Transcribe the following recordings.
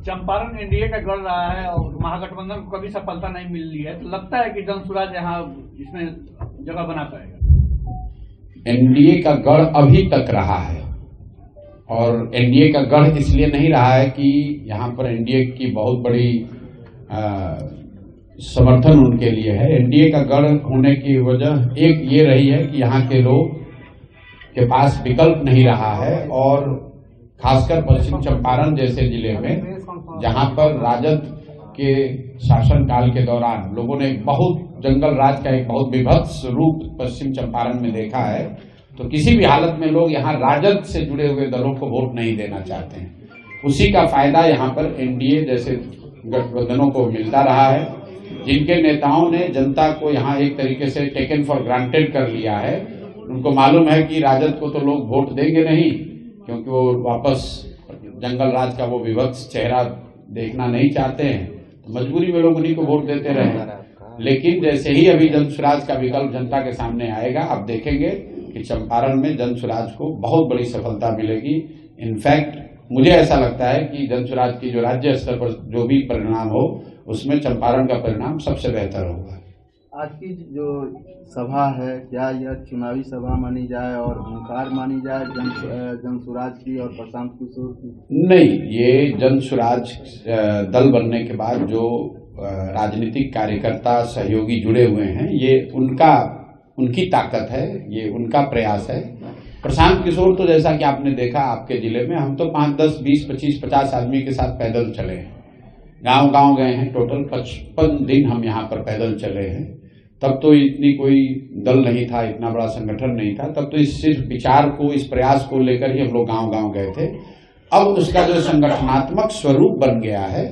Champaran NDA का गढ़ रहा है और महागठबंधन को कभी सफलता नहीं मिल रही है, तो लगता है कि जनसुराज यहाँ इसमें जगह बना पाएगा। एनडीए का गढ़ अभी तक रहा है और एनडीए का गढ़ इसलिए नहीं रहा है कि यहाँ पर एनडीए की बहुत बड़ी समर्थन उनके लिए है। एनडीए का गढ़ होने की वजह एक ये रही है कि यहाँ के लोग के पास विकल्प नहीं रहा है और खासकर पश्चिम चंपारण जैसे जिले में जहां पर राजद के शासनकाल के दौरान लोगों ने बहुत जंगल राज का एक बहुत विभत्स रूप पश्चिम चंपारण में देखा है, तो किसी भी हालत में लोग यहाँ राजद से जुड़े हुए दलों को वोट नहीं देना चाहते हैं। उसी का फायदा यहाँ पर एनडीए जैसे गठबंधनों को मिलता रहा है, जिनके नेताओं ने जनता को यहाँ एक तरीके से टेकन फॉर ग्रांटेड कर लिया है। उनको मालूम है कि राजद को तो लोग वोट देंगे नहीं, क्योंकि वो वापस जंगल राज का वो विभत्स चेहरा देखना नहीं चाहते हैं, तो मजबूरी में लोग उन्हीं को वोट देते रहे। लेकिन जैसे ही अभी जनसुराज का विकल्प जनता के सामने आएगा, अब देखेंगे कि चंपारण में जनसुराज को बहुत बड़ी सफलता मिलेगी। इनफैक्ट मुझे ऐसा लगता है कि जनसुराज की जो राज्य स्तर पर जो भी परिणाम हो, उसमें चंपारण का परिणाम सबसे बेहतर होगा। आज की जो सभा है, क्या यह चुनावी सभा मानी जाए और हुंकार मानी जाए जनसुराज की और प्रशांत किशोर की? नहीं, ये जनसुराज दल बनने के बाद जो राजनीतिक कार्यकर्ता सहयोगी जुड़े हुए हैं, ये उनकी ताकत है, ये उनका प्रयास है। प्रशांत किशोर तो जैसा कि आपने देखा आपके जिले में, हम तो 5, 10, 20, 25, 50 आदमी के साथ पैदल चले हैं, गांव गए हैं। टोटल 55 दिन हम यहाँ पर पैदल चले हैं। तब तो इतनी कोई दल नहीं था, इतना बड़ा संगठन नहीं था, तब तो इस सिर्फ विचार को, इस प्रयास को लेकर ही हम लोग गांव गए थे। अब उसका जो संगठनात्मक स्वरूप बन गया है,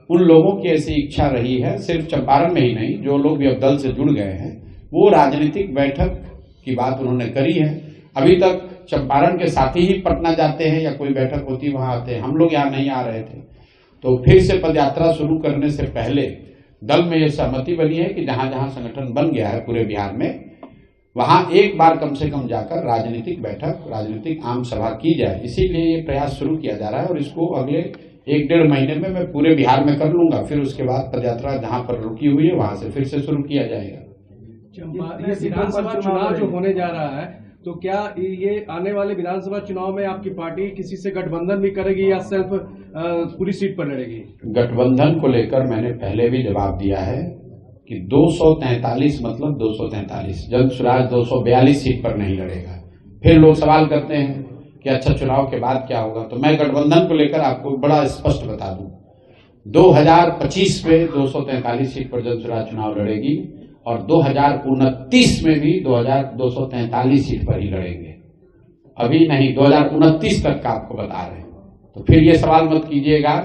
उन लोगों की ऐसी इच्छा रही है, सिर्फ चंपारण में ही नहीं, जो लोग भी अब दल से जुड़ गए हैं, वो राजनीतिक बैठक की बात उन्होंने करी है। अभी तक चंपारण के साथी ही पटना जाते हैं या कोई बैठक होती वहां आते हैं, हम लोग यहाँ नहीं आ रहे थे। तो फिर से पदयात्रा शुरू करने से पहले दल में यह सहमति बनी है कि जहां जहां संगठन बन गया है पूरे बिहार में, वहां एक बार कम से कम जाकर राजनीतिक बैठक, राजनीतिक आम सभा की जाए। इसीलिए ये प्रयास शुरू किया जा रहा है और इसको अगले 1-1.5 महीने में मैं पूरे बिहार में कर लूंगा। फिर उसके बाद पदयात्रा जहां पर रुकी हुई है वहां से फिर से शुरू किया जाएगा। विधानसभा चुनाव जो होने जा रहा है, तो क्या ये आने वाले विधानसभा चुनाव में आपकी पार्टी किसी से गठबंधन भी करेगी या सिर्फ पूरी सीट पर लड़ेगी? गठबंधन को लेकर मैंने पहले भी जवाब दिया है कि 243 मतलब 243, जनसुराज 242 सीट पर नहीं लड़ेगा। फिर लोग सवाल करते हैं कि अच्छा चुनाव के बाद क्या होगा, तो मैं गठबंधन को लेकर आपको बड़ा स्पष्ट बता दूं, 2025 में 243 सीट पर जनसुराज चुनाव लड़ेगी और 2029 में भी 243 सीट पर ही लड़ेंगे। अभी नहीं, 2029 तक का आपको बता रहे हैं। तो फिर ये सवाल मत कीजिएगा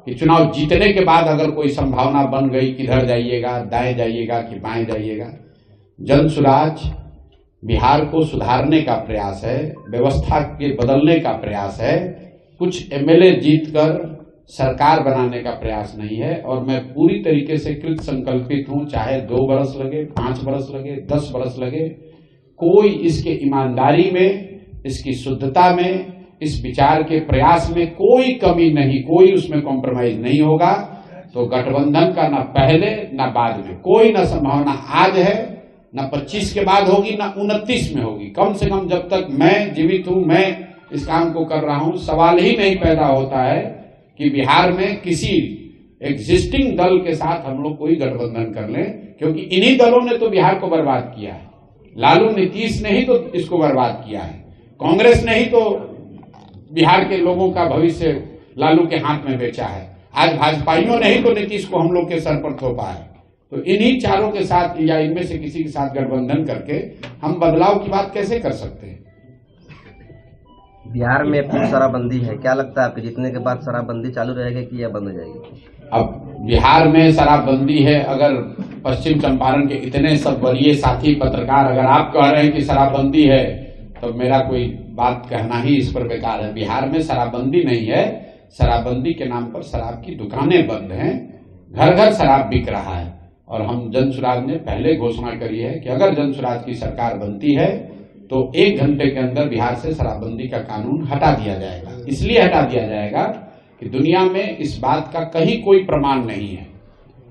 कि चुनाव जीतने के बाद अगर कोई संभावना बन गई, किधर जाइएगा, दाएं जाइएगा कि बाएं जाइएगा। जनसुराज बिहार को सुधारने का प्रयास है, व्यवस्था के बदलने का प्रयास है, कुछ एमएलए जीतकर सरकार बनाने का प्रयास नहीं है। और मैं पूरी तरीके से कृत संकल्पित हूं, चाहे 2 बरस लगे, 5 बरस लगे, 10 बरस लगे, कोई इसके ईमानदारी में, इसकी शुद्धता में, इस विचार के प्रयास में कोई कमी नहीं, कोई उसमें कॉम्प्रोमाइज नहीं होगा। तो गठबंधन का ना पहले ना बाद में कोई ना संभावना आज है, ना 25 के बाद होगी, ना 29 में होगी। कम से कम जब तक मैं जीवित हूं, मैं इस काम को कर रहा हूं, सवाल ही नहीं पैदा होता है कि बिहार में किसी एग्जिस्टिंग दल के साथ हम लोग कोई गठबंधन कर लें, क्योंकि इन्हीं दलों ने तो बिहार को बर्बाद किया है। लालू नीतीश ने ही तो इसको बर्बाद किया है, कांग्रेस ने ही तो बिहार के लोगों का भविष्य लालू के हाथ में बेचा है। आज भाजपाइयों ने ही तो नीतीश को हम लोग के सर पर थोपा है। तो इन्हीं चारों के साथ या इनमें से किसी के साथ गठबंधन करके हम बदलाव की बात कैसे कर सकते हैं? बिहार में फिर शराबबंदी है, क्या लगता है आपके जीतने के बाद शराबबंदी चालू रहेगी कि यह बंद हो जाएगी? अब बिहार में शराबबंदी है, अगर पश्चिम चंपारण के इतने सब वरीय साथी पत्रकार अगर आप कह रहे हैं कि शराबबंदी है, तो मेरा कोई बात कहना ही इस पर बेकार है। बिहार में शराबबंदी नहीं है, शराबबंदी के नाम पर शराब की दुकानें बंद हैं, घर घर शराब बिक रहा है। और हम जनसुराज ने पहले घोषणा करी है कि अगर जनसुराज की सरकार बनती है तो 1 घंटे के अंदर बिहार से शराबबंदी का कानून हटा दिया जाएगा। इसलिए हटा दिया जाएगा कि दुनिया में इस बात का कहीं कोई प्रमाण नहीं है,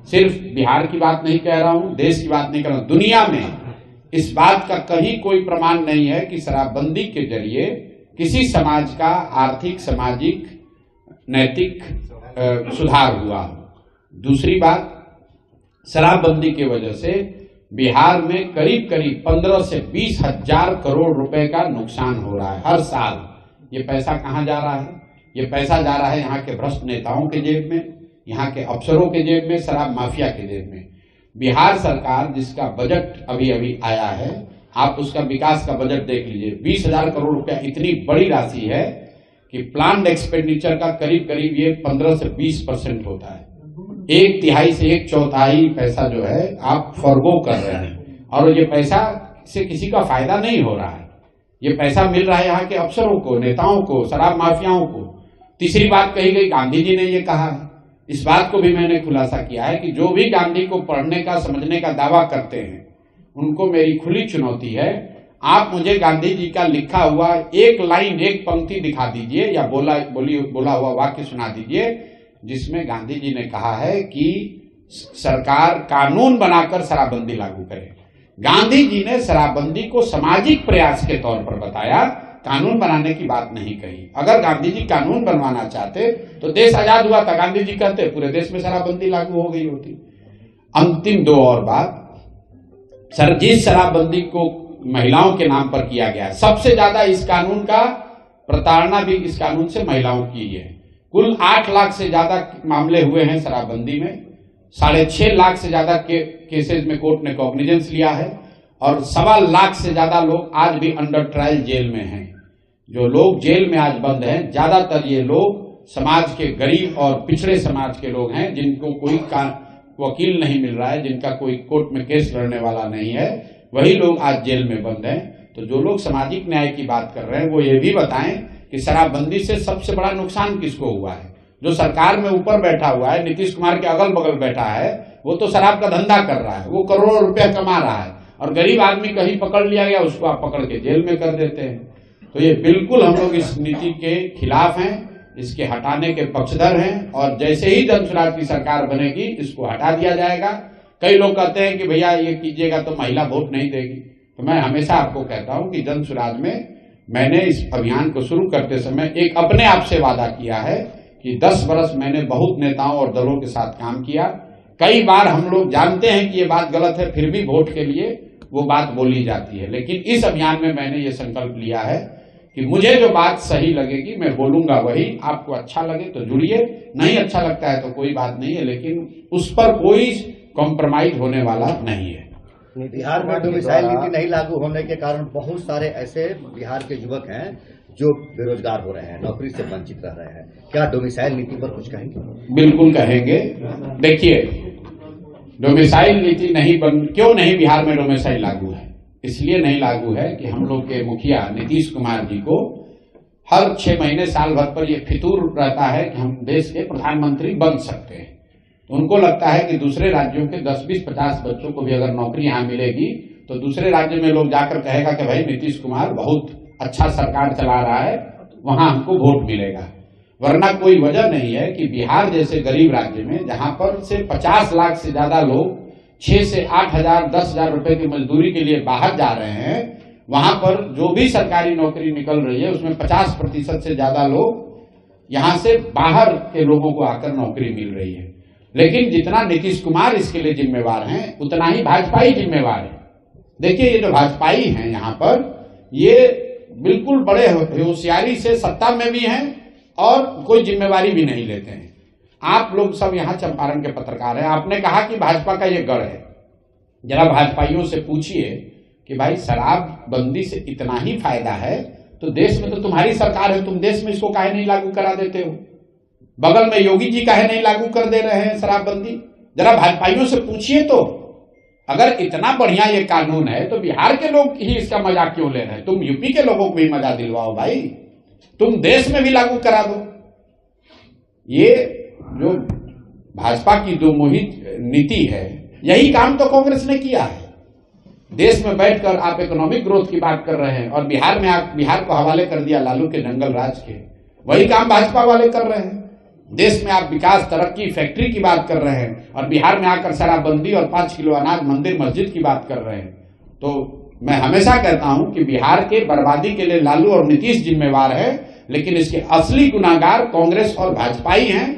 सिर्फ बिहार की बात नहीं कह रहा हूं, देश की बात नहीं कर रहा हूं, दुनिया में इस बात का कहीं कोई प्रमाण नहीं है कि शराबबंदी के जरिए किसी समाज का आर्थिक, सामाजिक, नैतिक सुधार हुआ। दूसरी बात, शराबबंदी की वजह से बिहार में करीब करीब 15 से 20 हजार करोड़ रुपए का नुकसान हो रहा है हर साल। ये पैसा कहां जा रहा है? ये पैसा जा रहा है यहाँ के भ्रष्ट नेताओं के जेब में, यहाँ के अफसरों के जेब में, शराब माफिया के जेब में। बिहार सरकार जिसका बजट अभी अभी आया है, आप उसका विकास का बजट देख लीजिए, 20,000 करोड़ रुपया इतनी बड़ी राशि है कि प्लान्ड एक्सपेंडिचर का करीब करीब ये 15 से 20% होता है। 1/3 से 1/4 पैसा जो है आप फॉरगो कर रहे हैं, और ये पैसा से किसी का फायदा नहीं हो रहा है। ये पैसा मिल रहा है यहाँ के अफसरों को, नेताओं को, शराब माफियाओं को। तीसरी बात कही गई, गांधी जी ने ये कहा है, इस बात को भी मैंने खुलासा किया है कि जो भी गांधी को पढ़ने का, समझने का दावा करते हैं, उनको मेरी खुली चुनौती है, आप मुझे गांधी जी का लिखा हुआ एक लाइन, एक पंक्ति दिखा दीजिए या बोला हुआ वाक्य सुना दीजिए जिसमें गांधी जी ने कहा है कि सरकार कानून बनाकर शराबबंदी लागू करे। गांधी जी ने शराबबंदी को सामाजिक प्रयास के तौर पर बताया, कानून बनाने की बात नहीं कही। अगर गांधी जी कानून बनवाना चाहते तो देश आजाद हुआ था, गांधी जी कहते पूरे देश में शराबबंदी लागू हो गई होती। अंतिम दो और बात, जिस शराबबंदी को महिलाओं के नाम पर किया गया है, सबसे ज्यादा इस कानून का प्रताड़ना भी इस कानून से महिलाओं की है। कुल 8 लाख से ज्यादा मामले हुए हैं शराबबंदी में, 6.5 लाख से ज्यादा केसेज में कोर्ट ने कॉग्निजेंस लिया है, और 1.25 लाख से ज्यादा लोग आज भी अंडर ट्रायल जेल में हैं। जो लोग जेल में आज बंद हैं, ज्यादातर ये लोग समाज के गरीब और पिछड़े समाज के लोग हैं, जिनको कोई वकील नहीं मिल रहा है, जिनका कोई कोर्ट में केस लड़ने वाला नहीं है, वही लोग आज जेल में बंद हैं। तो जो लोग सामाजिक न्याय की बात कर रहे हैं वो ये भी बताएं कि शराबबंदी से सबसे बड़ा नुकसान किसको हुआ है। जो सरकार में ऊपर बैठा हुआ है, नीतीश कुमार के अगल बगल बैठा है, वो तो शराब का धंधा कर रहा है, वो करोड़ों रुपया कमा रहा है, और गरीब आदमी कहीं पकड़ लिया गया उसको आप पकड़ के जेल में कर देते हैं। तो ये बिल्कुल हम लोग इस नीति के खिलाफ हैं, इसके हटाने के पक्षधर हैं, और जैसे ही जनसुराज की सरकार बनेगी इसको हटा दिया जाएगा। कई लोग कहते हैं कि भैया ये कीजिएगा तो महिला वोट नहीं देगी, तो मैं हमेशा आपको कहता हूं कि जनसुराज में मैंने इस अभियान को शुरू करते समय एक अपने आप से वादा किया है कि 10 वर्ष मैंने बहुत नेताओं और दलों के साथ काम किया। कई बार हम लोग जानते हैं कि ये बात गलत है, फिर भी वोट के लिए वो बात बोली जाती है, लेकिन इस अभियान में मैंने ये संकल्प लिया है कि मुझे जो बात सही लगेगी मैं बोलूंगा वही। आपको अच्छा लगे तो जुड़िए, नहीं अच्छा लगता है तो कोई बात नहीं है, लेकिन उस पर कोई कॉम्प्रोमाइज होने वाला नहीं है। बिहार में डोमिसाइल नीति नहीं लागू होने के कारण बहुत सारे ऐसे बिहार के युवक हैं जो बेरोजगार हो रहे हैं, नौकरी से वंचित रह रहे हैं। क्या डोमिसाइल नीति पर कुछ कहेंगे? बिल्कुल कहेंगे। देखिए, डोमिसाइल नीति क्यों नहीं बिहार में डोमिसाइल लागू है? इसलिए नहीं लागू है कि हम लोग के मुखिया नीतीश कुमार जी को हर 6 महीने साल भर पर यह फितूर रहता है कि हम देश के प्रधानमंत्री बन सकते हैं। तो उनको लगता है कि दूसरे राज्यों के 10, 20, 50 बच्चों को भी अगर नौकरी यहाँ मिलेगी तो दूसरे राज्य में लोग जाकर कहेगा कि भाई नीतीश कुमार बहुत अच्छा सरकार चला रहा है, वहां हमको वोट मिलेगा। वरना कोई वजह नहीं है कि बिहार जैसे गरीब राज्य में, जहां पर से 50 लाख से ज्यादा लोग 6 से 8 हजार 10 हजार रुपए की मजदूरी के लिए बाहर जा रहे हैं, वहां पर जो भी सरकारी नौकरी निकल रही है उसमें 50% से ज्यादा लोग यहां से बाहर के लोगों को आकर नौकरी मिल रही है। लेकिन जितना नीतीश कुमार इसके लिए जिम्मेवार हैं, उतना ही भाजपा ही जिम्मेवार है। देखिए, ये जो भाजपाई हैं यहाँ पर, ये बिल्कुल बड़े होशियारी से सत्ता में भी हैं और कोई जिम्मेवारी भी नहीं लेते हैं। आप लोग सब यहाँ चंपारण के पत्रकार हैं, आपने कहा कि भाजपा का ये गढ़ है। जरा भाजपाइयों से पूछिए कि भाई शराबबंदी से इतना ही फायदा है तो देश में तो तुम्हारी सरकार है, तुम देश में इसको काहे नहीं लागू करा देते हो? बगल में योगी जी काहे नहीं लागू कर दे रहे हैं शराबबंदी? जरा भाजपाइयों से पूछिए तो। अगर इतना बढ़िया ये कानून है तो बिहार के लोग ही इसका मजाक क्यों ले रहे हैं? तुम यूपी के लोगों को भी मजा दिलवाओ भाई, तुम देश में भी लागू करा दो। ये जो भाजपा की दो मोहित नीति है, यही काम तो कांग्रेस ने किया है। देश में बैठकर आप इकोनॉमिक ग्रोथ की बात कर रहे हैं और बिहार में आप बिहार को हवाले कर दिया लालू के जंगल राज के। वही काम भाजपा वाले कर रहे हैं। देश में आप विकास, तरक्की, फैक्ट्री की बात कर रहे हैं और बिहार में आकर शराबबंदी और 5 किलो अनाज, मंदिर मस्जिद की बात कर रहे हैं। तो मैं हमेशा कहता हूं कि बिहार के बर्बादी के लिए लालू और नीतीश जिम्मेवार है, लेकिन इसके असली गुनाहगार कांग्रेस और भाजपा ही हैं,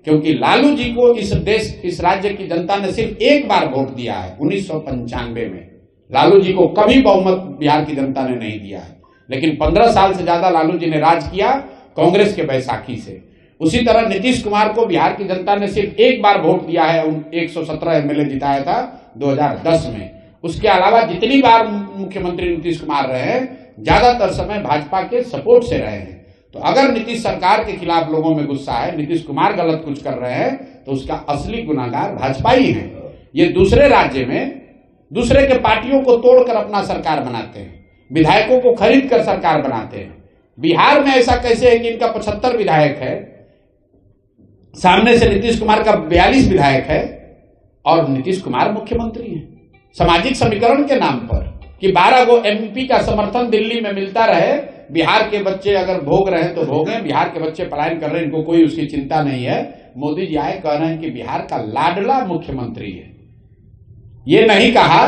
क्योंकि लालू जी को इस राज्य की जनता ने सिर्फ एक बार वोट दिया है 1995 में। लालू जी को कभी बहुमत बिहार की जनता ने नहीं दिया है, लेकिन 15 साल से ज्यादा लालू जी ने राज किया कांग्रेस के बैसाखी से। उसी तरह नीतीश कुमार को बिहार की जनता ने सिर्फ एक बार वोट दिया है, 117 एमएलए जिताया था 2010 में। उसके अलावा जितनी बार मुख्यमंत्री नीतीश कुमार रहे हैं, ज्यादातर समय भाजपा के सपोर्ट से रहे हैं। तो अगर नीतीश सरकार के खिलाफ लोगों में गुस्सा है, नीतीश कुमार गलत कुछ कर रहे हैं, तो उसका असली गुनाहगार भाजपा ही है। ये दूसरे राज्य में दूसरे के पार्टियों को तोड़कर अपना सरकार बनाते हैं, विधायकों को खरीद कर सरकार बनाते हैं। बिहार में ऐसा कैसे है कि इनका 75 विधायक है, सामने से नीतीश कुमार का 42 विधायक है और नीतीश कुमार मुख्यमंत्री है। सामाजिक समीकरण के नाम पर कि 12 गो एमपी का समर्थन दिल्ली में मिलता रहे, बिहार के बच्चे अगर भोग रहे हैं तो भोगें, बिहार के बच्चे पलायन कर रहे हैं, इनको कोई उसकी चिंता नहीं है। मोदी जी आए कह रहे हैं कि बिहार का लाडला मुख्यमंत्री है। ये नहीं कहा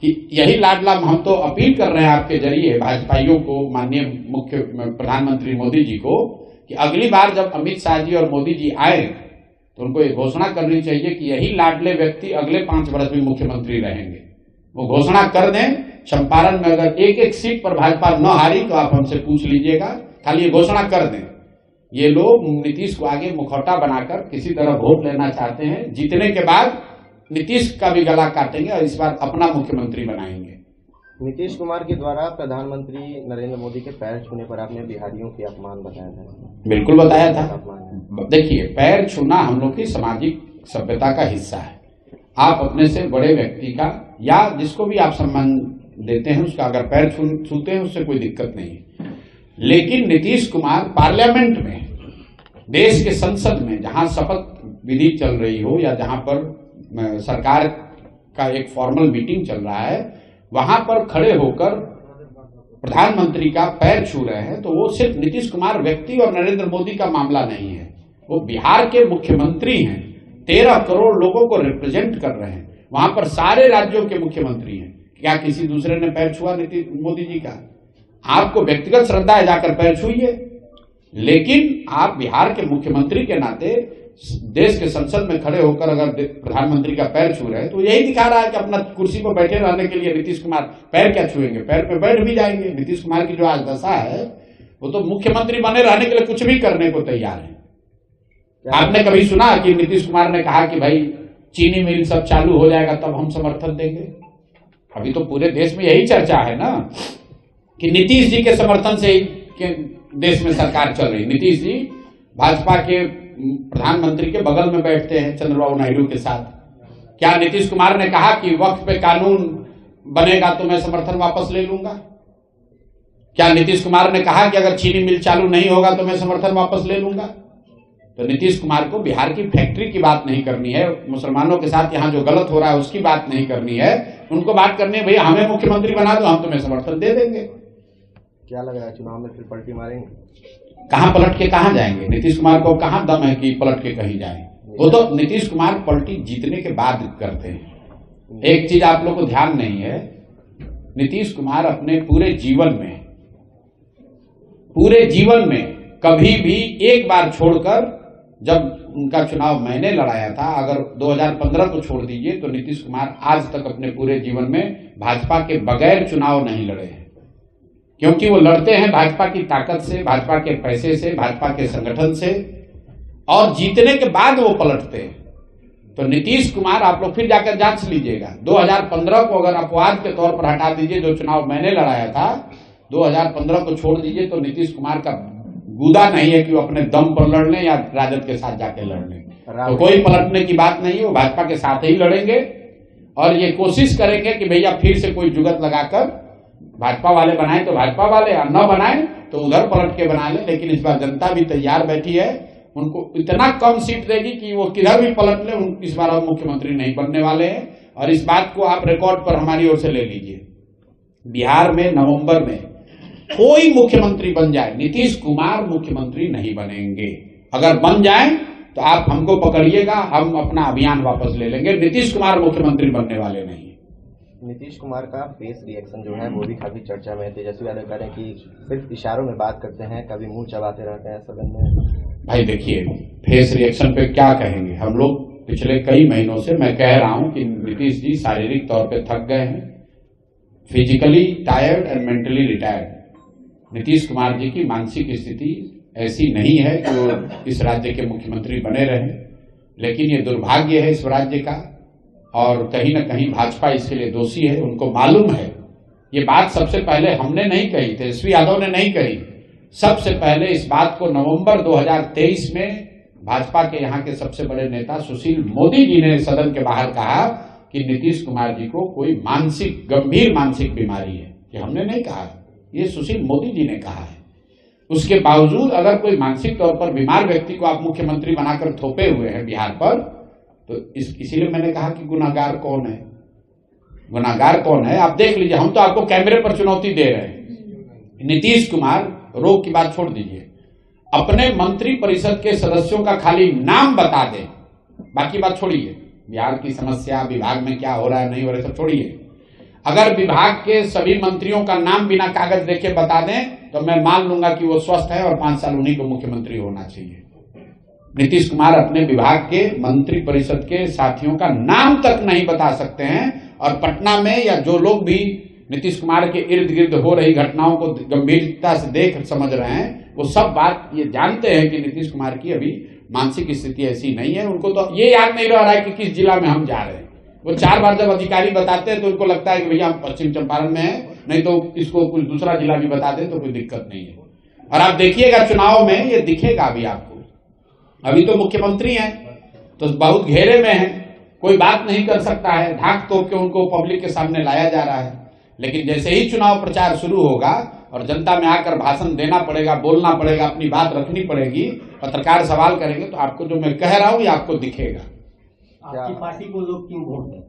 कि यही लाडला, हम तो अपील कर रहे हैं आपके जरिए भाजपाइयों को, माननीय मुख्य प्रधानमंत्री मोदी जी को, कि अगली बार जब अमित शाह जी और मोदी जी आए तो उनको ये घोषणा करनी चाहिए कि यही लाडले व्यक्ति अगले 5 वर्ष भी मुख्यमंत्री रहेंगे। वो घोषणा कर दें। चंपारण में अगर एक सीट पर भाजपा न हारी तो आप हमसे पूछ लीजिएगा, खाली ये घोषणा कर दें। ये लोग नीतीश को आगे मुखौटा बनाकर किसी तरह वोट लेना चाहते हैं, जीतने के बाद नीतीश का भी गला काटेंगे और इस बार अपना मुख्यमंत्री बनाएंगे। नीतीश कुमार के द्वारा प्रधानमंत्री नरेंद्र मोदी के पैर छूने पर आपने बिहारियों के अपमान बताया था। बिल्कुल बताया था। देखिए, पैर छूना हम लोग की सामाजिक सभ्यता का हिस्सा है। आप अपने से बड़े व्यक्ति का या जिसको भी आप सम्मान देते हैं उसका अगर पैर छूते हैं उससे कोई दिक्कत नहीं है। लेकिन नीतीश कुमार पार्लियामेंट में, देश के संसद में जहां शपथ विधि चल रही हो या जहां पर सरकार का एक फॉर्मल मीटिंग चल रहा है, वहां पर खड़े होकर प्रधानमंत्री का पैर छू रहे हैं, तो वो सिर्फ नीतीश कुमार व्यक्ति और नरेंद्र मोदी का मामला नहीं है। वो बिहार के मुख्यमंत्री हैं, 13 करोड़ लोगों को रिप्रेजेंट कर रहे हैं। वहां पर सारे राज्यों के मुख्यमंत्री हैं। क्या किसी दूसरे ने पैर छुआ नीतीश मोदी जी का? आपको व्यक्तिगत श्रद्धा है, जाकर पैर छुइए, लेकिन आप बिहार के मुख्यमंत्री के नाते देश के संसद में खड़े होकर अगर प्रधानमंत्री का पैर छू रहे हैं तो यही दिखा रहा है कि अपना कुर्सी पर बैठे रहने के लिए नीतीश कुमार पैर क्या छुएंगे, पैर पे बैठ भी जाएंगे। नीतीश कुमार की जो आज दशा है, वो तो मुख्यमंत्री बने रहने के लिए कुछ भी करने को तैयार है। आपने कभी सुना कि नीतीश कुमार ने कहा कि भाई चीनी मिल सब चालू हो जाएगा तब हम समर्थन देंगे? अभी तो पूरे देश में यही चर्चा है ना कि नीतीश जी के समर्थन से ही देश में सरकार चल रही। नीतीश जी भाजपा के प्रधानमंत्री के बगल में बैठते हैं चंद्रबाबू नायडू के साथ। क्या नीतीश कुमार ने कहा कि वक्त पे कानून बनेगा तो मैं समर्थन वापस ले लूंगा? क्या नीतीश कुमार ने कहा कि अगर चीनी मिल चालू नहीं होगा तो मैं समर्थन वापस ले लूंगा? तो नीतीश कुमार को बिहार की फैक्ट्री की बात नहीं करनी है, मुसलमानों के साथ यहाँ जो गलत हो रहा है उसकी बात नहीं करनी है। उनको बात करनी है, भैया हमें मुख्यमंत्री बना दो, हम तुम्हें समर्थन दे देंगे। क्या लग रहा है, चुनाव में फिर पलटी मारेंगे? कहां पलट के कहां जाएंगे? नीतीश कुमार को कहां दम है कि पलट के कहीं जाए? वो तो नीतीश कुमार पलटी जीतने के बाद करते हैं। एक चीज आप लोग को ध्यान नहीं है, नीतीश कुमार अपने पूरे जीवन में कभी भी एक बार छोड़कर, जब उनका चुनाव मैंने लड़ाया था, अगर 2015 को छोड़ दीजिए तो नीतीश कुमार आज तक अपने पूरे जीवन में भाजपा के बगैर चुनाव नहीं लड़े हैं। क्योंकि वो लड़ते हैं भाजपा की ताकत से, भाजपा के पैसे से, भाजपा के संगठन से, और जीतने के बाद वो पलटते हैं। तो नीतीश कुमार, आप लोग फिर जाकर जांच लीजिएगा, 2015 को अगर अपवाद के तौर पर हटा दीजिए, जो चुनाव मैंने लड़ाया था 2015 को छोड़ दीजिए, तो नीतीश कुमार का गुदा नहीं है कि वो अपने दम पर लड़ लें या राजद के साथ जाके लड़ लें। तो कोई पलटने की बात नहीं है, वो भाजपा के साथ ही लड़ेंगे और ये कोशिश करेंगे कि भैया फिर से कोई जुगत लगाकर भाजपा वाले बनाए तो भाजपा वाले, और न बनाए तो उधर पलट के बना ले। लेकिन इस बार जनता भी तैयार बैठी है, उनको इतना कम सीट देगी कि वो किधर भी पलट ले, इस बार अब मुख्यमंत्री नहीं बनने वाले हैं। और इस बात को आप रिकॉर्ड पर हमारी ओर से ले लीजिए, बिहार में नवंबर में कोई मुख्यमंत्री बन जाए, नीतीश कुमार मुख्यमंत्री नहीं बनेंगे। अगर बन जाए तो आप हमको पकड़िएगा, हम अपना अभियान वापस ले लेंगे। नीतीश कुमार मुख्यमंत्री बनने वाले नहीं। नीतीश कुमार का फेस रिएक्शन जो है वो भी काफी चर्चा में है। तेजस्वी यादव कह रहे हैं कि सिर्फ इशारों में बात करते हैं, कभी मुंह चबाते रहते हैं सदन में। भाई देखिए, फेस रिएक्शन पे क्या कहेंगे हम लोग। पिछले कई महीनों से मैं कह रहा हूं कि नीतीश जी शारीरिक तौर पे थक गए हैं, physically tired and mentally retired. Nitish Kumar ji की मानसिक स्थिति ऐसी नहीं है कि वो इस राज्य के मुख्यमंत्री बने रहे, लेकिन ये दुर्भाग्य है इस राज्य का, और कहीं न कहीं भाजपा इसके लिए दोषी है। उनको मालूम है, ये बात सबसे पहले हमने नहीं कही, तेजस्वी यादव ने नहीं कही। सबसे पहले इस बात को नवंबर 2023 में भाजपा के यहाँ के सबसे बड़े नेता सुशील मोदी जी ने सदन के बाहर कहा कि नीतीश कुमार जी को कोई गंभीर मानसिक बीमारी है। ये हमने नहीं कहा, ये सुशील मोदी जी ने कहा है। उसके बावजूद अगर कोई मानसिक तौर पर बीमार व्यक्ति को आप मुख्यमंत्री बनाकर थोपे हुए हैं बिहार पर, तो इसीलिए मैंने कहा कि गुनाहगार कौन है। गुनाहगार कौन है आप देख लीजिए। हम तो आपको कैमरे पर चुनौती दे रहे हैं। नीतीश कुमार, रोग की बात छोड़ दीजिए, अपने मंत्री परिषद के सदस्यों का खाली नाम बता दें, बाकी बात छोड़िए। बिहार की समस्या, विभाग में क्या हो रहा है नहीं हो रहा है सब छोड़िए। अगर विभाग के सभी मंत्रियों का नाम बिना कागज देखे बता दें तो मैं मान लूंगा कि वो स्वस्थ है और 5 साल उन्हीं को मुख्यमंत्री होना चाहिए। नीतीश कुमार अपने विभाग के मंत्री परिषद के साथियों का नाम तक नहीं बता सकते हैं, और पटना में या जो लोग भी नीतीश कुमार के इर्द गिर्द हो रही घटनाओं को गंभीरता से देख समझ रहे हैं, वो सब बात ये जानते हैं कि नीतीश कुमार की अभी मानसिक स्थिति ऐसी नहीं है। उनको तो ये याद नहीं रह रहा है कि किस जिला में हम जा रहे हैं। वो 4 बार जब अधिकारी बताते हैं तो उनको लगता है कि भैया हम पश्चिम चंपारण में है, नहीं तो इसको कुछ दूसरा जिला भी बता दें तो कोई दिक्कत नहीं है। और आप देखिएगा चुनाव में ये दिखेगा अभी आपको। अभी तो मुख्यमंत्री हैं तो बहुत घेरे में है, कोई बात नहीं कर सकता है, ढाक तोड़ के उनको पब्लिक के सामने लाया जा रहा है। लेकिन जैसे ही चुनाव प्रचार शुरू होगा और जनता में आकर भाषण देना पड़ेगा, बोलना पड़ेगा, अपनी बात रखनी पड़ेगी, पत्रकार सवाल करेंगे, तो आपको जो मैं कह रहा हूं ये आपको दिखेगा। आपकी पार्टी को लोग क्यों वोट दें?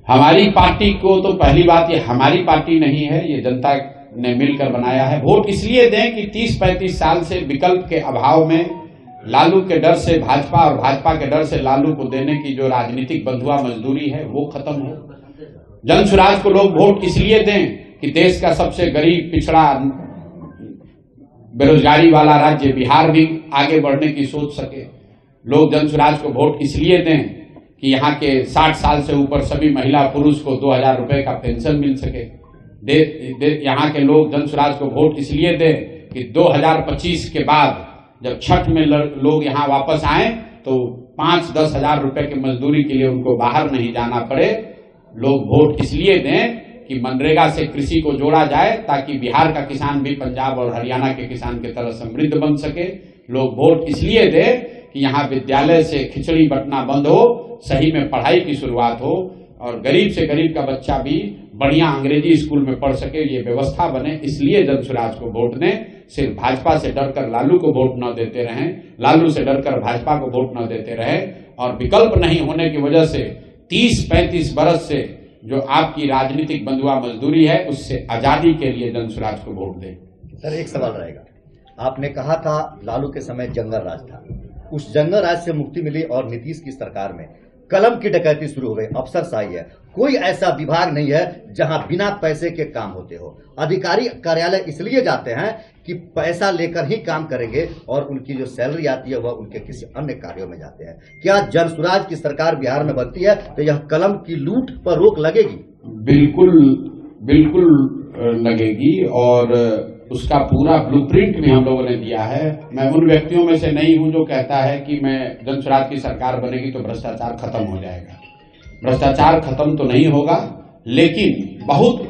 हमारी पार्टी को तो पहली बात, ये हमारी पार्टी नहीं है, ये जनता ने मिलकर बनाया है। वोट इसलिए दें कि 30-35 साल से विकल्प के अभाव में लालू के डर से भाजपा और भाजपा के डर से लालू को देने की जो राजनीतिक बंधुआ मजदूरी है वो खत्म हो। जन सुराज को लोग वोट इसलिए दें कि देश का सबसे गरीब, पिछड़ा, बेरोजगारी वाला राज्य बिहार भी आगे बढ़ने की सोच सके। लोग जन सुराज को वोट इसलिए दें कि यहाँ के 60 साल से ऊपर सभी महिला पुरुष को 2000 रुपए का पेंशन मिल सके। यहाँ के लोग जन सुराज को वोट इसलिए दें कि 2025 के बाद जब छठ में लोग यहाँ वापस आए तो 5-10 हजार रुपए की मजदूरी के लिए उनको बाहर नहीं जाना पड़े। लोग वोट इसलिए दें कि मनरेगा से कृषि को जोड़ा जाए ताकि बिहार का किसान भी पंजाब और हरियाणा के किसान की तरह समृद्ध बन सके। लोग वोट इसलिए दें कि यहाँ विद्यालय से खिचड़ी बंटना बंद हो, सही में पढ़ाई की शुरुआत हो और गरीब से गरीब का बच्चा भी बढ़िया अंग्रेजी स्कूल में पढ़ सके, ये व्यवस्था बने। इसलिए जन सुराज को वोट दें। सिर्फ भाजपा से डरकर लालू को वोट न देते रहें, लालू से डरकर भाजपा को वोट न देते रहें, और विकल्प नहीं होने की वजह से 30-35 बरस से जो आपकी राजनीतिक बंधुआ मजदूरी है उससे आजादी के लिए जन सुराज को वोट दें। सर एक सवाल रहेगा, आपने कहा था लालू के समय जंगल राज था, उस जंगल राज से मुक्ति मिली और नीतीश की सरकार में कलम की डकैती शुरू हो गई, अफसरशाही है। कोई ऐसा विभाग नहीं है जहां बिना पैसे के काम होते हो। अधिकारी कार्यालय इसलिए जाते हैं कि पैसा लेकर ही काम करेंगे और उनकी जो सैलरी आती है वह उनके किसी अन्य कार्यों में जाते हैं। क्या जन सुराज की सरकार बिहार में बनती है तो यह कलम की लूट पर रोक लगेगी? बिल्कुल बिल्कुल लगेगी, और उसका पूरा ब्लूप्रिंट भी हम लोगों ने दिया है। मैं उन व्यक्तियों में से नहीं हूं जो कहता है कि मैं जन सुराज की सरकार बनेगी तो भ्रष्टाचार खत्म हो जाएगा। भ्रष्टाचार खत्म तो नहीं होगा, लेकिन बहुत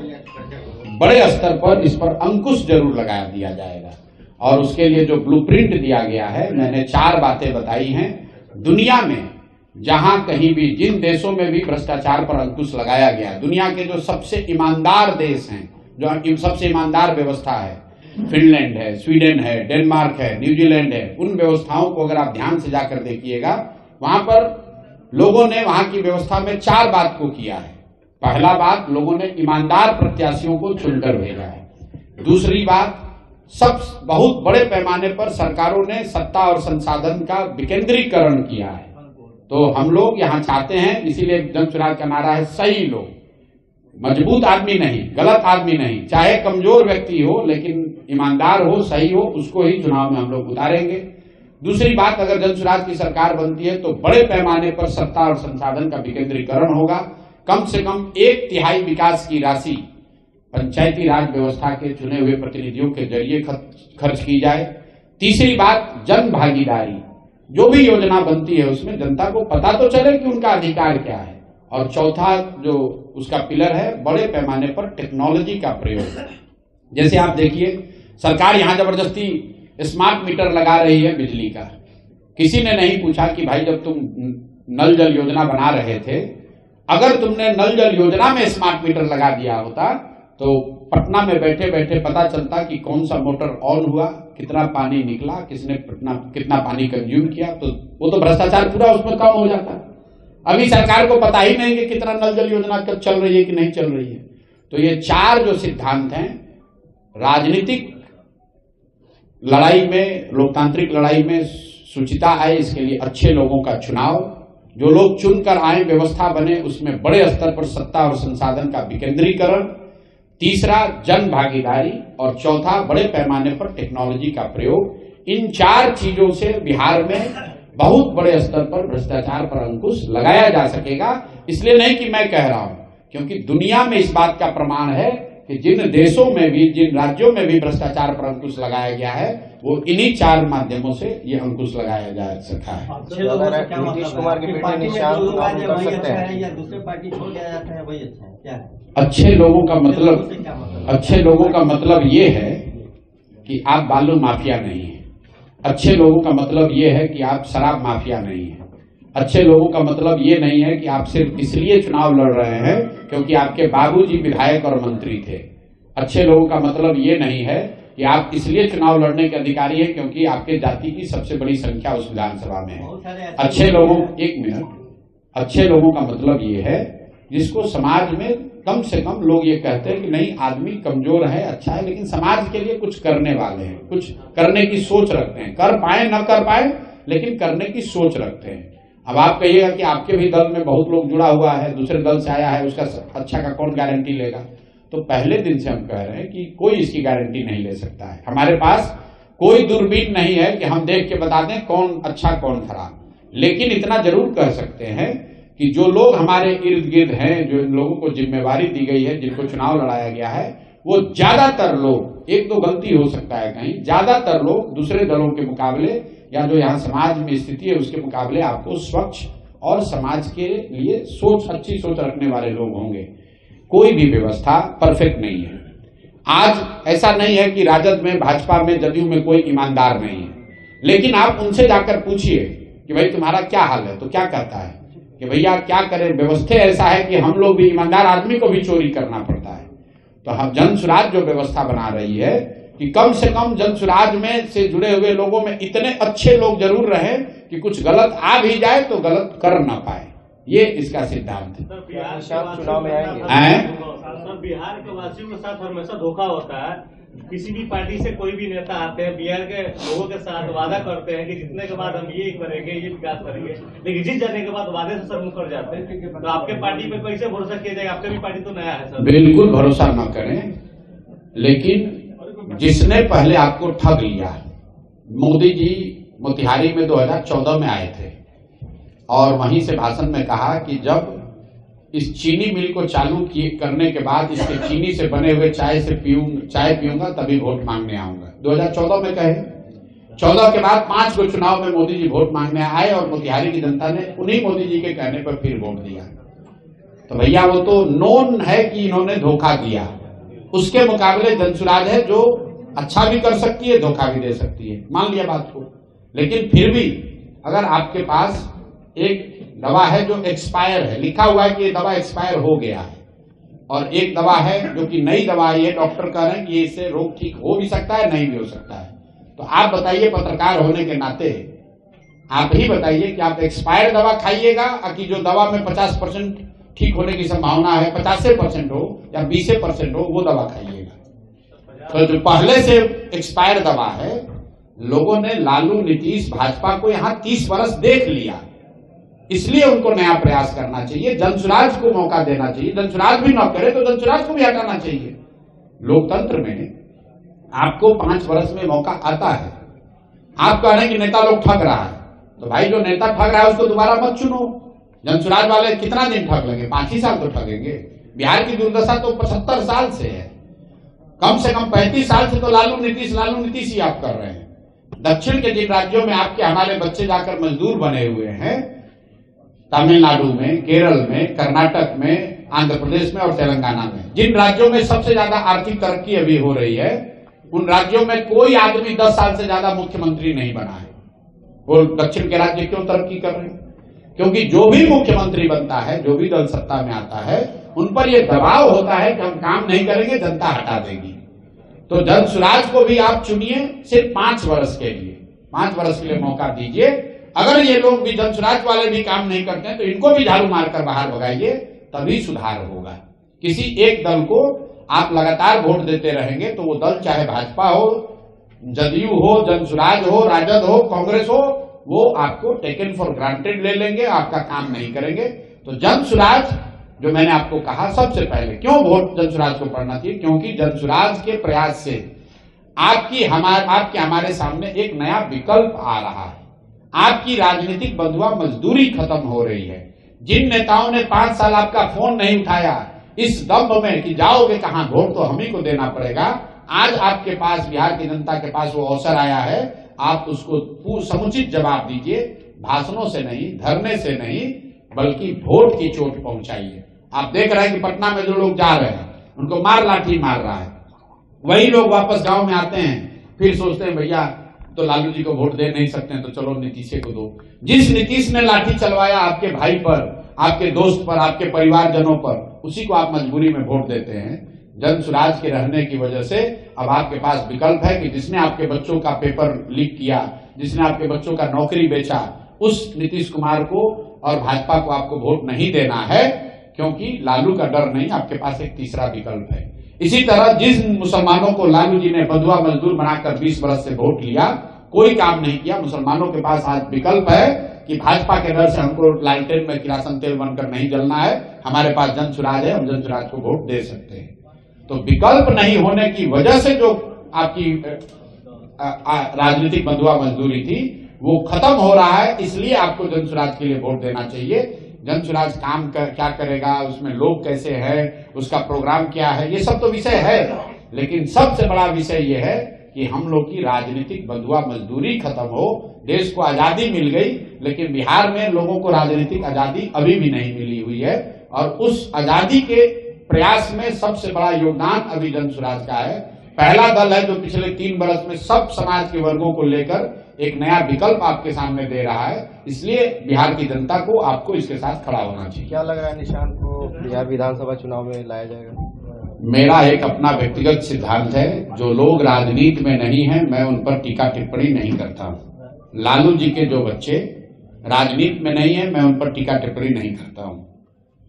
बड़े स्तर पर इस पर अंकुश जरूर लगा दिया जाएगा। और उसके लिए जो ब्लूप्रिंट दिया गया है, मैंने 4 बातें बताई हैं। दुनिया में जहां कहीं भी, जिन देशों में भी भ्रष्टाचार पर अंकुश लगाया गया, दुनिया के जो सबसे ईमानदार देश हैं, जो सबसे ईमानदार व्यवस्था है, फिनलैंड है, स्वीडन है, डेनमार्क है, न्यूजीलैंड है, उन व्यवस्थाओं को अगर आप ध्यान से जाकर देखिएगा, वहां पर लोगों ने वहां की व्यवस्था में 4 बात को किया है। पहला बात, लोगों ने ईमानदार प्रत्याशियों को चुनकर भेजा है। दूसरी बात, सब बहुत बड़े पैमाने पर सरकारों ने सत्ता और संसाधन का विकेंद्रीकरण किया है। तो हम लोग यहाँ चाहते हैं, इसीलिए जन स्वराज का नारा है सही लोग, मजबूत आदमी नहीं, गलत आदमी नहीं, चाहे कमजोर व्यक्ति हो लेकिन ईमानदार हो, सही हो, उसको ही चुनाव में हम लोग उतारेंगे। दूसरी बात, अगर जन स्वराज की सरकार बनती है तो बड़े पैमाने पर सत्ता और संसाधन का विकेंद्रीकरण होगा। कम से कम 1/3 विकास की राशि पंचायती राज व्यवस्था के चुने हुए प्रतिनिधियों के जरिए खर्च की जाए। तीसरी बात, जन भागीदारी, जो भी योजना बनती है उसमें जनता को पता तो चले कि उनका अधिकार क्या है। और चौथा जो उसका पिलर है, बड़े पैमाने पर टेक्नोलॉजी का प्रयोग। जैसे आप देखिए, सरकार यहां जबरदस्ती स्मार्ट मीटर लगा रही है बिजली का। किसी ने नहीं पूछा कि भाई जब तुम नल जल योजना बना रहे थे, अगर तुमने नल जल योजना में स्मार्ट मीटर लगा दिया होता तो पटना में बैठे बैठे पता चलता कि कौन सा मोटर ऑन हुआ, कितना पानी निकला, किसने कितना पानी कंज्यूम किया, तो वो तो भ्रष्टाचार पूरा उसमें कम हो जाता। अभी सरकार को पता ही नहीं कि कितना नल जल योजना कब चल रही है कि नहीं चल रही है। तो ये 4 जो सिद्धांत हैं, राजनीतिक लड़ाई में, लोकतांत्रिक लड़ाई में शुचिता आए, इसके लिए अच्छे लोगों का चुनाव, जो लोग चुनकर आए, व्यवस्था बने, उसमें बड़े स्तर पर सत्ता और संसाधन का विकेंद्रीकरण, तीसरा जन भागीदारी, और चौथा बड़े पैमाने पर टेक्नोलॉजी का प्रयोग। इन 4 चीजों से बिहार में बहुत बड़े स्तर पर भ्रष्टाचार पर अंकुश लगाया जा सकेगा। इसलिए नहीं कि मैं कह रहा हूं, क्योंकि दुनिया में इस बात का प्रमाण है कि जिन देशों में भी, जिन राज्यों में भी भ्रष्टाचार पर अंकुश लगाया गया है, वो इन्हीं 4 माध्यमों से ये अंकुश लगाया जा सका है। नीतीश कुमार के बेटे निशांत कर सकते हैं या दूसरे पार्टी छोड़ दिया जाता है, वही अच्छा है क्या है? अच्छे लोगों का मतलब ये है कि आप बालू माफिया नहीं है। अच्छे लोगों का मतलब ये है कि आप शराब माफिया नहीं है। अच्छे लोगों का मतलब ये नहीं है कि आप सिर्फ इसलिए चुनाव लड़ रहे हैं क्योंकि आपके बाबूजी विधायक और मंत्री थे। अच्छे लोगों का मतलब ये नहीं है कि आप इसलिए चुनाव लड़ने के अधिकारी हैं क्योंकि आपके जाति की सबसे बड़ी संख्या उस विधानसभा में है। अच्छे लोगों का मतलब ये है जिसको समाज में कम से कम लोग ये कहते हैं कि नहीं, आदमी कमजोर है, अच्छा है, लेकिन समाज के लिए कुछ करने वाले हैं, कुछ करने की सोच रखते हैं, कर पाए न कर पाए लेकिन करने की सोच रखते हैं। अब आप कहिएगा कि आपके भी दल में बहुत लोग जुड़ा हुआ है, दूसरे दल से आया है, उसका अच्छा का कौन गारंटी लेगा? तो पहले दिन से हम कह रहे हैं कि कोई इसकी गारंटी नहीं ले सकता है। हमारे पास कोई दूरबीन नहीं है कि हम देख के बता दें कौन अच्छा कौन खराब, लेकिन इतना जरूर कह सकते हैं कि जो लोग हमारे इर्द गिर्द हैं, जो इन लोगों को जिम्मेवारी दी गई है, जिनको चुनाव लड़ाया गया है, वो ज्यादातर लोग, 1-2 गलती हो सकता है कहीं, ज्यादातर लोग दूसरे दलों के मुकाबले या जो यहाँ समाज में स्थिति है उसके मुकाबले आपको स्वच्छ और समाज के लिए अच्छी सोच रखने वाले लोग होंगे। कोई भी व्यवस्था परफेक्ट नहीं है। आज ऐसा नहीं है कि राजद में, भाजपा में, जदयू में कोई ईमानदार नहीं है, लेकिन आप उनसे जाकर पूछिए कि भाई तुम्हारा क्या हाल है, तो क्या कहता है कि भैया क्या करें, व्यवस्था ऐसा है कि हम लोग भी, ईमानदार आदमी को भी चोरी करना पड़ता है। तो हम जन स्वराज जो व्यवस्था बना रही है कि कम से कम जन स्वराज में से जुड़े हुए लोगों में इतने अच्छे लोग जरूर रहें कि कुछ गलत आ भी जाए तो गलत कर ना पाए। ये इसका सिद्धांत है। चुनाव में आएंगे सर, बिहार के वासियों के साथ हमेशा धोखा होता है। किसी भी पार्टी से कोई भी नेता आते हैं, बिहार के लोगों के साथ वादा करते हैं कि जीतने के बाद हम ये करेंगे, ये विकास करेंगे, लेकिन जीत जाने के बाद वादे से सर मुंह कर जाते हैं। तो आपके पार्टी पे कैसे भरोसा किया जाएगा? आपका भी पार्टी तो नया है सर। बिल्कुल भरोसा न करें, लेकिन जिसने पहले आपको ठग लिया, मोदी जी मोतिहारी में 2014 में आए थे और वहीं से भाषण में कहा कि जब इस चीनी मिल को चालू करने के बाद इसके चीनी से बने हुए चाय पीऊंगा तभी वोट मांगने आऊंगा। 2014 में कहे, 14 के बाद 5 गो चुनाव में मोदी जी वोट मांगने आए और मोतिहारी की जनता ने उन्हीं मोदी जी के कहने पर फिर वोट दिया। तो भैया वो तो नोन है कि इन्होंने धोखा दिया। उसके मुकाबले जन स्वराज है जो अच्छा भी कर सकती है, धोखा भी दे सकती है, मान लिया बात को। लेकिन फिर भी अगर आपके पास एक दवा है जो एक्सपायर है, लिखा हुआ है कि ये दवा एक्सपायर हो गया है, और एक दवा है जो कि नई दवा है, डॉक्टर कह रहे हैं कि इससे रोग ठीक हो भी सकता है, नहीं भी हो सकता है, तो आप बताइए, पत्रकार होने के नाते आप ही बताइए कि आप एक्सपायर दवा खाइएगा कि जो दवा में 50% ठीक होने की संभावना है, 50% हो या 20% हो, वो दवा खाइएगा। तो जो पहले से एक्सपायर दवा है, लोगों ने लालू, नीतीश, भाजपा को यहाँ 30 वर्ष देख लिया, इसलिए उनको नया प्रयास करना चाहिए। जनसुराज को मौका देना चाहिए। जनसुराज भी न करे तो जनसुराज को भी हटाना चाहिए। लोकतंत्र में आपको 5 वर्ष में मौका आता है। आप कह रहे हैं कि नेता लोग ठग रहा है, तो भाई जो नेता ठग रहा है उसको दोबारा मत चुनो। जनसुराज वाले कितना दिन ठग लेंगे? 5 ही साल तो ठगेंगे। बिहार की दुर्दशा तो 75 साल से है, कम से कम 35 साल से तो लालू नीतीश ही आप कर रहे हैं। दक्षिण के जिन राज्यों में आपके हमारे बच्चे जाकर मजदूर बने हुए हैं, तमिलनाडु में, केरल में, कर्नाटक में, आंध्र प्रदेश में और तेलंगाना में, जिन राज्यों में सबसे ज्यादा आर्थिक तरक्की अभी हो रही है, उन राज्यों में कोई आदमी 10 साल से ज्यादा मुख्यमंत्री नहीं बना है। वो दक्षिण के राज्य क्यों तरक्की कर रहे हैं? क्योंकि जो भी मुख्यमंत्री बनता है, जो भी दल सत्ता में आता है, उन पर यह दबाव होता है कि हम काम नहीं करेंगे, जनता हटा देगी। तो जनसुराज को भी आप चुनिए सिर्फ 5 वर्ष के लिए, 5 वर्ष के लिए मौका दीजिए। अगर ये लोग भी, जनसुराज वाले भी काम नहीं करते हैं, तो इनको भी झाड़ू मारकर बाहर भगाइए, तभी सुधार होगा। किसी एक दल को आप लगातार वोट देते रहेंगे तो वो दल चाहे भाजपा हो, जदयू हो, जनसुराज हो, राजद हो, कांग्रेस हो, वो आपको टेकन फॉर ग्रांटेड ले लेंगे, आपका काम नहीं करेंगे। तो जनसुराज, जो मैंने आपको कहा, सबसे पहले क्यों वोट जनसुराज को पड़ना चाहिए? क्योंकि जनसुराज के प्रयास से आपके हमारे सामने एक नया विकल्प आ रहा है। आपकी राजनीतिक बंधुआ मजदूरी खत्म हो रही है। जिन नेताओं ने 5 साल आपका फोन नहीं उठाया, इस दम्भ में कि जाओगे कहां, वोट तो हम ही को देना पड़ेगा, आज आपके पास, बिहार की जनता के पास वो अवसर आया है। आप उसको समुचित जवाब दीजिए, भाषणों से नहीं, धरने से नहीं, बल्कि वोट की चोट पहुंचाइए। आप देख रहे हैं कि पटना में जो लोग जा रहे हैं, उनको लाठी मार रहा है। वही लोग वापस गांव में आते हैं, फिर सोचते हैं भैया तो लालू जी को वोट दे नहीं सकते हैं, तो चलो नीतीश को दो। जिस नीतीश ने लाठी चलवाया आपके भाई पर, आपके दोस्त पर, आपके परिवारजनों पर, उसी को आप मजबूरी में वोट देते हैं। जनसुराज के रहने की वजह से अब आपके पास विकल्प है कि जिसने आपके बच्चों का पेपर लीक किया, जिसने आपके बच्चों का नौकरी बेचा, उस नीतीश कुमार को और भाजपा को आपको वोट नहीं देना है, क्योंकि लालू का डर नहीं, आपके पास एक तीसरा विकल्प है। इसी तरह जिन मुसलमानों को लालू जी ने बंधुआ मजदूर बनाकर 20 वर्ष से वोट लिया, कोई काम नहीं किया, मुसलमानों के पास आज विकल्प है कि भाजपा के डर से हमको लालटेन में किरासन तेल बनकर नहीं जलना है, हमारे पास जनसुराज है, हम जनसुराज को वोट दे सकते हैं। तो विकल्प नहीं होने की वजह से जो आपकी राजनीतिक बंधुआ मजदूरी थी, वो खत्म हो रहा है। इसलिए आपको जनसुराज के लिए वोट देना चाहिए। जनसुराज काम क्या करेगा, उसमें लोग कैसे हैं, उसका प्रोग्राम क्या है, ये सब तो विषय है, लेकिन सबसे बड़ा विषय ये है कि हम लोग की राजनीतिक बंधुआ मजदूरी खत्म हो। देश को आजादी मिल गई, लेकिन बिहार में लोगों को राजनीतिक आजादी अभी भी नहीं मिली हुई है, और उस आजादी के प्रयास में सबसे बड़ा योगदान अभी जनसुराज का है। पहला दल है जो पिछले 3 वर्ष में सब समाज के वर्गों को लेकर एक नया विकल्प आपके सामने दे रहा है। इसलिए बिहार की जनता को आपको इसके साथ खड़ा होना चाहिए। क्या लग रहा है निशांत को बिहार विधानसभा चुनाव में लाया जाएगा? मेरा एक अपना व्यक्तिगत सिद्धांत है, जो लोग राजनीति में नहीं है, मैं उन पर टीका टिप्पणी नहीं करता हूं। लालू जी के जो बच्चे राजनीति में नहीं है, मैं उन पर टीका टिप्पणी नहीं करता हूं।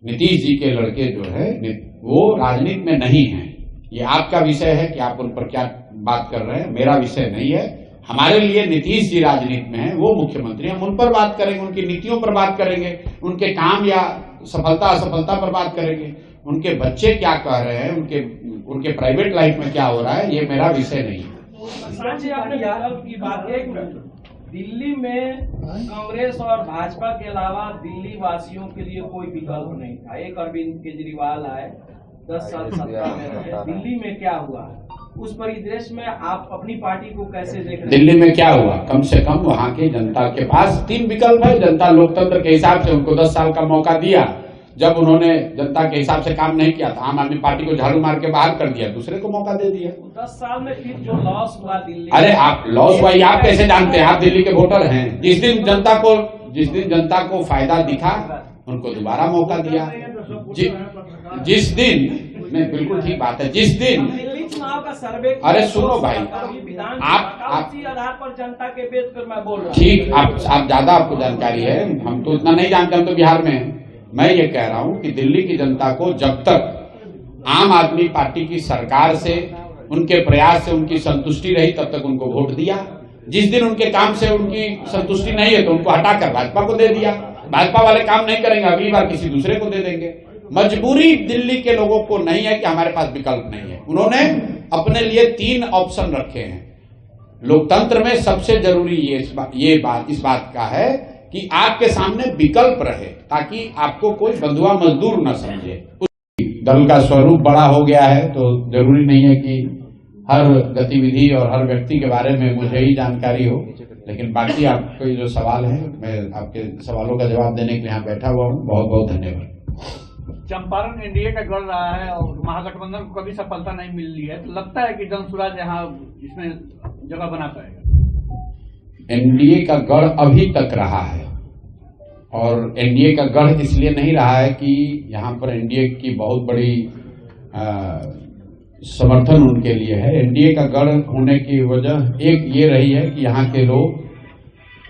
नीतीश जी के लड़के जो है वो राजनीति में नहीं है। ये आपका विषय है कि आप उन पर क्या बात कर रहे हैं, मेरा विषय नहीं है। हमारे लिए नीतीश जी राजनीति में है, वो मुख्यमंत्री, हम उन पर बात करेंगे, उनकी नीतियों पर बात करेंगे, उनके काम या सफलता असफलता पर बात करेंगे। उनके बच्चे क्या कह रहे हैं, उनके प्राइवेट लाइफ में क्या हो रहा है, ये मेरा विषय नहीं है। दिल्ली में कांग्रेस और भाजपा के अलावा दिल्ली वासियों के लिए कोई विकल्प नहीं था। एक अरविंद केजरीवाल आए, 10 साल सत्ता में रहे। दिल्ली में क्या हुआ, उस परिदृश्य में आप अपनी पार्टी को कैसे देख रहे हैं? दिल्ली में क्या हुआ, कम से कम वहां की जनता के पास 3 विकल्प है। जनता लोकतंत्र के हिसाब से उनको 10 साल का मौका दिया। जब उन्होंने जनता के हिसाब से काम नहीं किया तो आम आदमी पार्टी को झाड़ू मार के बाहर कर दिया, दूसरे को मौका दे दिया। 10 साल में फिर जो लॉस हुआ दिल्ली, अरे आप लॉस हुआ आप कैसे जानते हैं? आप दिल्ली के वोटर हैं। जिस दिन जनता को फायदा दिखा, उनको दोबारा मौका दिया। जिस दिन नहीं, बिल्कुल ठीक बात है। जिस दिन दिल्ली चुनाव का सर्वे, अरे सुनो भाई, आप उसी आधार पर जनता के बेच कर मैं बोल रहा हूँ। ठीक, आप ज्यादा आपको जानकारी है, हम तो इतना नहीं जानते, हम तो बिहार में हैं। मैं ये कह रहा हूं कि दिल्ली की जनता को जब तक आम आदमी पार्टी की सरकार से उनके प्रयास से उनकी संतुष्टि रही तब तक उनको वोट दिया। जिस दिन उनके काम से उनकी संतुष्टि नहीं है तो उनको हटाकर भाजपा को दे दिया। भाजपा वाले काम नहीं करेंगे, अगली बार किसी दूसरे को दे देंगे। मजबूरी दिल्ली के लोगों को नहीं है कि हमारे पास विकल्प नहीं है। उन्होंने अपने लिए 3 ऑप्शन रखे हैं। लोकतंत्र में सबसे जरूरी इस बात का है कि आपके सामने विकल्प रहे, ताकि आपको कोई बंधुआ मजदूर न समझे। दल का स्वरूप बड़ा हो गया है तो जरूरी नहीं है कि हर गतिविधि और हर व्यक्ति के बारे में मुझे ही जानकारी हो, लेकिन बाकी आपके जो सवाल है, मैं आपके सवालों का जवाब देने के लिए यहाँ बैठा हुआ हूँ। बहुत बहुत धन्यवाद। चंपारण एनडीए का गढ़ रहा है और महागठबंधन को कभी सफलता नहीं मिल रही है, तो लगता है कि जनसुराज यहाँ इसमें जगह बना पाएगा। एनडीए का गढ़ अभी तक रहा है, और एनडीए का गढ़ इसलिए नहीं रहा है कि यहाँ पर एनडीए की बहुत बड़ी समर्थन उनके लिए है। एनडीए का गढ़ होने की वजह एक ये रही है कि यहाँ के लोग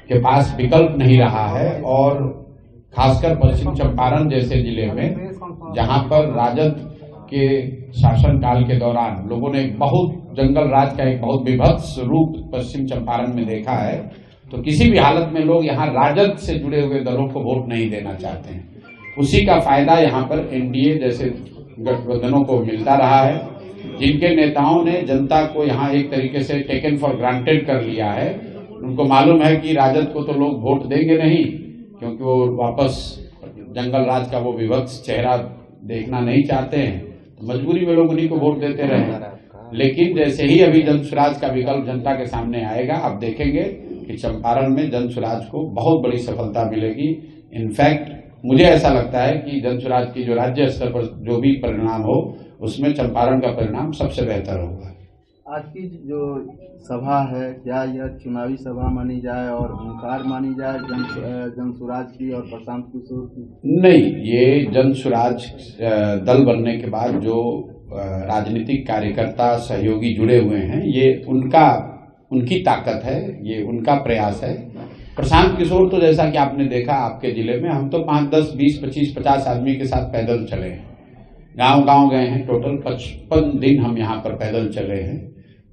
के पास विकल्प नहीं रहा है, और खासकर पश्चिम चंपारण जैसे जिले में जहाँ पर राजद के शासनकाल के दौरान लोगों ने बहुत जंगल राज का एक बहुत विभत्स रूप पश्चिम चंपारण में देखा है, तो किसी भी हालत में लोग यहाँ राजद से जुड़े हुए दलों को वोट नहीं देना चाहते हैं। उसी का फायदा यहाँ पर एनडीए जैसे गठबंधनों को मिलता रहा है, जिनके नेताओं ने जनता को यहाँ एक तरीके से टेकन फॉर ग्रांटेड कर लिया है। उनको मालूम है कि राजद को तो लोग वोट देंगे नहीं, क्योंकि वो वापस जंगल राज का वो विभत्स चेहरा देखना नहीं चाहते हैं, तो मजबूरी में लोग उन्हीं को वोट देते रहे। लेकिन जैसे ही अभी जनसुराज का विकल्प जनता के सामने आएगा, आप देखेंगे कि चंपारण में जनसुराज को बहुत बड़ी सफलता मिलेगी। इनफैक्ट मुझे ऐसा लगता है कि जनसुराज की जो राज्य स्तर पर जो भी परिणाम हो, उसमें चंपारण का परिणाम सबसे बेहतर होगा। आज की जो सभा है, क्या यह चुनावी सभा मानी जाए और हुंकार मानी जाए जनसुराज की और प्रशांत किशोर की? नहीं, ये जनसुराज दल बनने के बाद जो राजनीतिक कार्यकर्ता सहयोगी जुड़े हुए हैं, ये उनकी ताकत है, ये उनका प्रयास है। प्रशांत किशोर तो जैसा कि आपने देखा आपके जिले में, हम तो 5, 10, 20, 25, 50 आदमी के साथ पैदल चले हैं, गांव गए हैं। टोटल 55 दिन हम यहाँ पर पैदल चले हैं।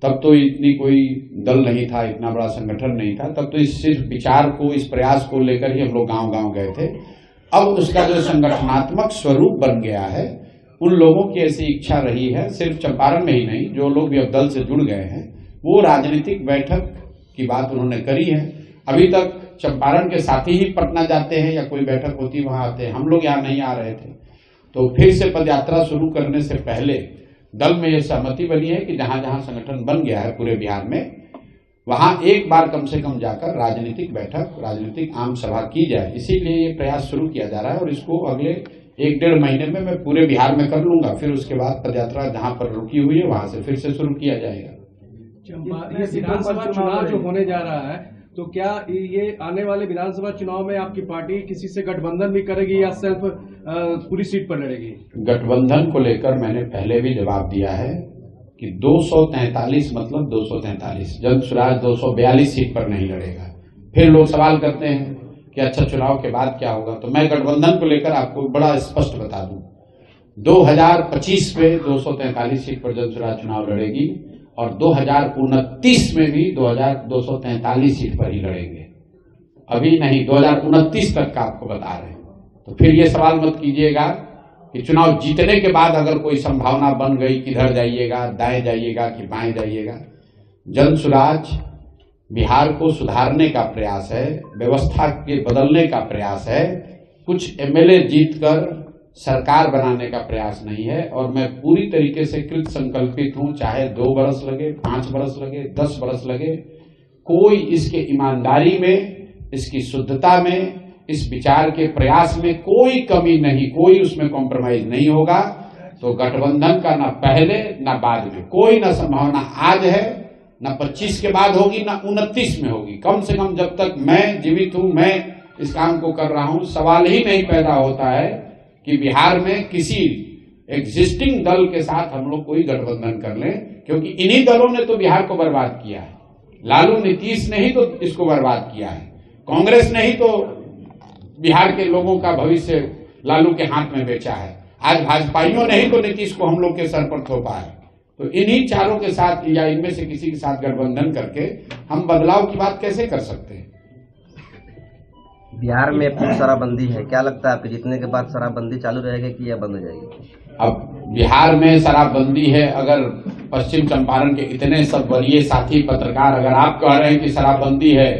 तब तो इतनी कोई दल नहीं था, इतना बड़ा संगठन नहीं था। तब तो इस सिर्फ विचार को, इस प्रयास को लेकर ही हम लोग गांव गए थे। अब उसका जो संगठनात्मक स्वरूप बन गया है, उन लोगों की ऐसी इच्छा रही है, सिर्फ चंपारण में ही नहीं, जो लोग भी अब दल से जुड़ गए हैं, वो राजनीतिक बैठक की बात उन्होंने करी है। अभी तक चंपारण के साथी ही पटना जाते हैं, या कोई बैठक होती वहां आते हैं, हम लोग यहाँ नहीं आ रहे थे। तो फिर से पदयात्रा शुरू करने से पहले दल में यह सहमति बनी है कि जहां जहां संगठन बन गया है पूरे बिहार में, वहां एक बार कम से कम जाकर राजनीतिक बैठक, राजनीतिक आम सभा की जाए। इसीलिए ये प्रयास शुरू किया जा रहा है, और इसको अगले 1-1.5 महीने में मैं पूरे बिहार में कर लूंगा। फिर उसके बाद पदयात्रा जहां पर रुकी हुई है वहां से फिर से शुरू किया जाएगा। ये विधानसभा चुनाव जो होने जा रहा है, तो क्या ये आने वाले विधानसभा चुनाव में आपकी पार्टी किसी से गठबंधन भी करेगी या सिर्फ पूरी सीट पर लड़ेगी? गठबंधन को लेकर मैंने पहले भी जवाब दिया है कि 243 मतलब 243, जनसुराज 242 सीट पर नहीं लड़ेगा। फिर लोग सवाल करते हैं कि अच्छा चुनाव के बाद क्या होगा, तो मैं गठबंधन को लेकर आपको बड़ा स्पष्ट बता दूं, 2025 में 243 सीट पर जनसुराज चुनाव लड़ेगी, और 2029 में भी 243 सीट पर ही लड़ेंगे। अभी नहीं, 2029 तक का आपको बता रहे हैं। तो फिर ये सवाल मत कीजिएगा कि चुनाव जीतने के बाद अगर कोई संभावना बन गई, किधर जाइएगा, दाएं जाइएगा कि बाएं जाइएगा। जनसुराज बिहार को सुधारने का प्रयास है, व्यवस्था के बदलने का प्रयास है, कुछ एमएलए जीतकर सरकार बनाने का प्रयास नहीं है। और मैं पूरी तरीके से कृत संकल्पित हूं, चाहे 2 बरस लगे, 5 बरस लगे, 10 बरस लगे, कोई इसके ईमानदारी में, इसकी शुद्धता में, इस विचार के प्रयास में कोई कमी नहीं, कोई उसमें कॉम्प्रोमाइज नहीं होगा। तो गठबंधन का ना पहले ना बाद में कोई ना संभावना आज है, ना 25 के बाद होगी, ना 29 में होगी। कम से कम जब तक मैं जीवित हूं, मैं इस काम को कर रहा हूं, सवाल ही नहीं पैदा होता है कि बिहार में किसी एग्जिस्टिंग दल के साथ हम लोग कोई गठबंधन कर लें, क्योंकि इन्हीं दलों ने तो बिहार को बर्बाद किया है। लालू नीतीश ने ही तो इसको बर्बाद किया है, कांग्रेस ने ही तो बिहार के लोगों का भविष्य लालू के हाथ में बेचा है। आज भाजपाइयों ने ही तो नीतीश को हम लोग के सर पर थोपा है। तो इन्हीं चारों के साथ या इनमें से किसी के साथ गठबंधन करके हम बदलाव की बात कैसे कर सकते हैं? बिहार में पूर्ण शराबबंदी है, क्या लगता है आपके जीतने के बाद शराबबंदी चालू रहेगी कि यह बंद हो जाएगी? अब बिहार में शराबबंदी है, अगर पश्चिम चंपारण के इतने सब वरीय साथी पत्रकार अगर आप कह रहे हैं कि शराबबंदी है,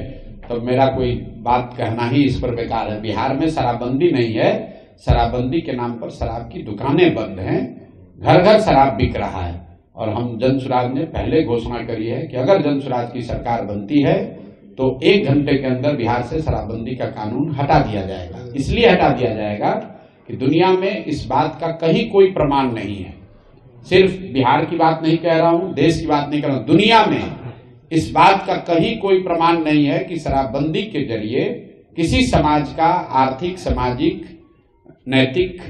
तो मेरा कोई बात कहना ही इस पर बेकार है। बिहार में शराबबंदी नहीं है, शराबबंदी के नाम पर शराब की दुकानें बंद हैं, घर घर शराब बिक रहा है। और हम जनसुराज ने पहले घोषणा करी है कि अगर जनसुराज की सरकार बनती है तो 1 घंटे के अंदर बिहार से शराबबंदी का कानून हटा दिया जाएगा। इसलिए हटा दिया जाएगा कि दुनिया में इस बात का कहीं कोई प्रमाण नहीं है। सिर्फ बिहार की बात नहीं कह रहा हूं, देश की बात नहीं कर रहा हूं, दुनिया में इस बात का कहीं कोई प्रमाण नहीं है कि शराबबंदी के जरिए किसी समाज का आर्थिक, सामाजिक, नैतिक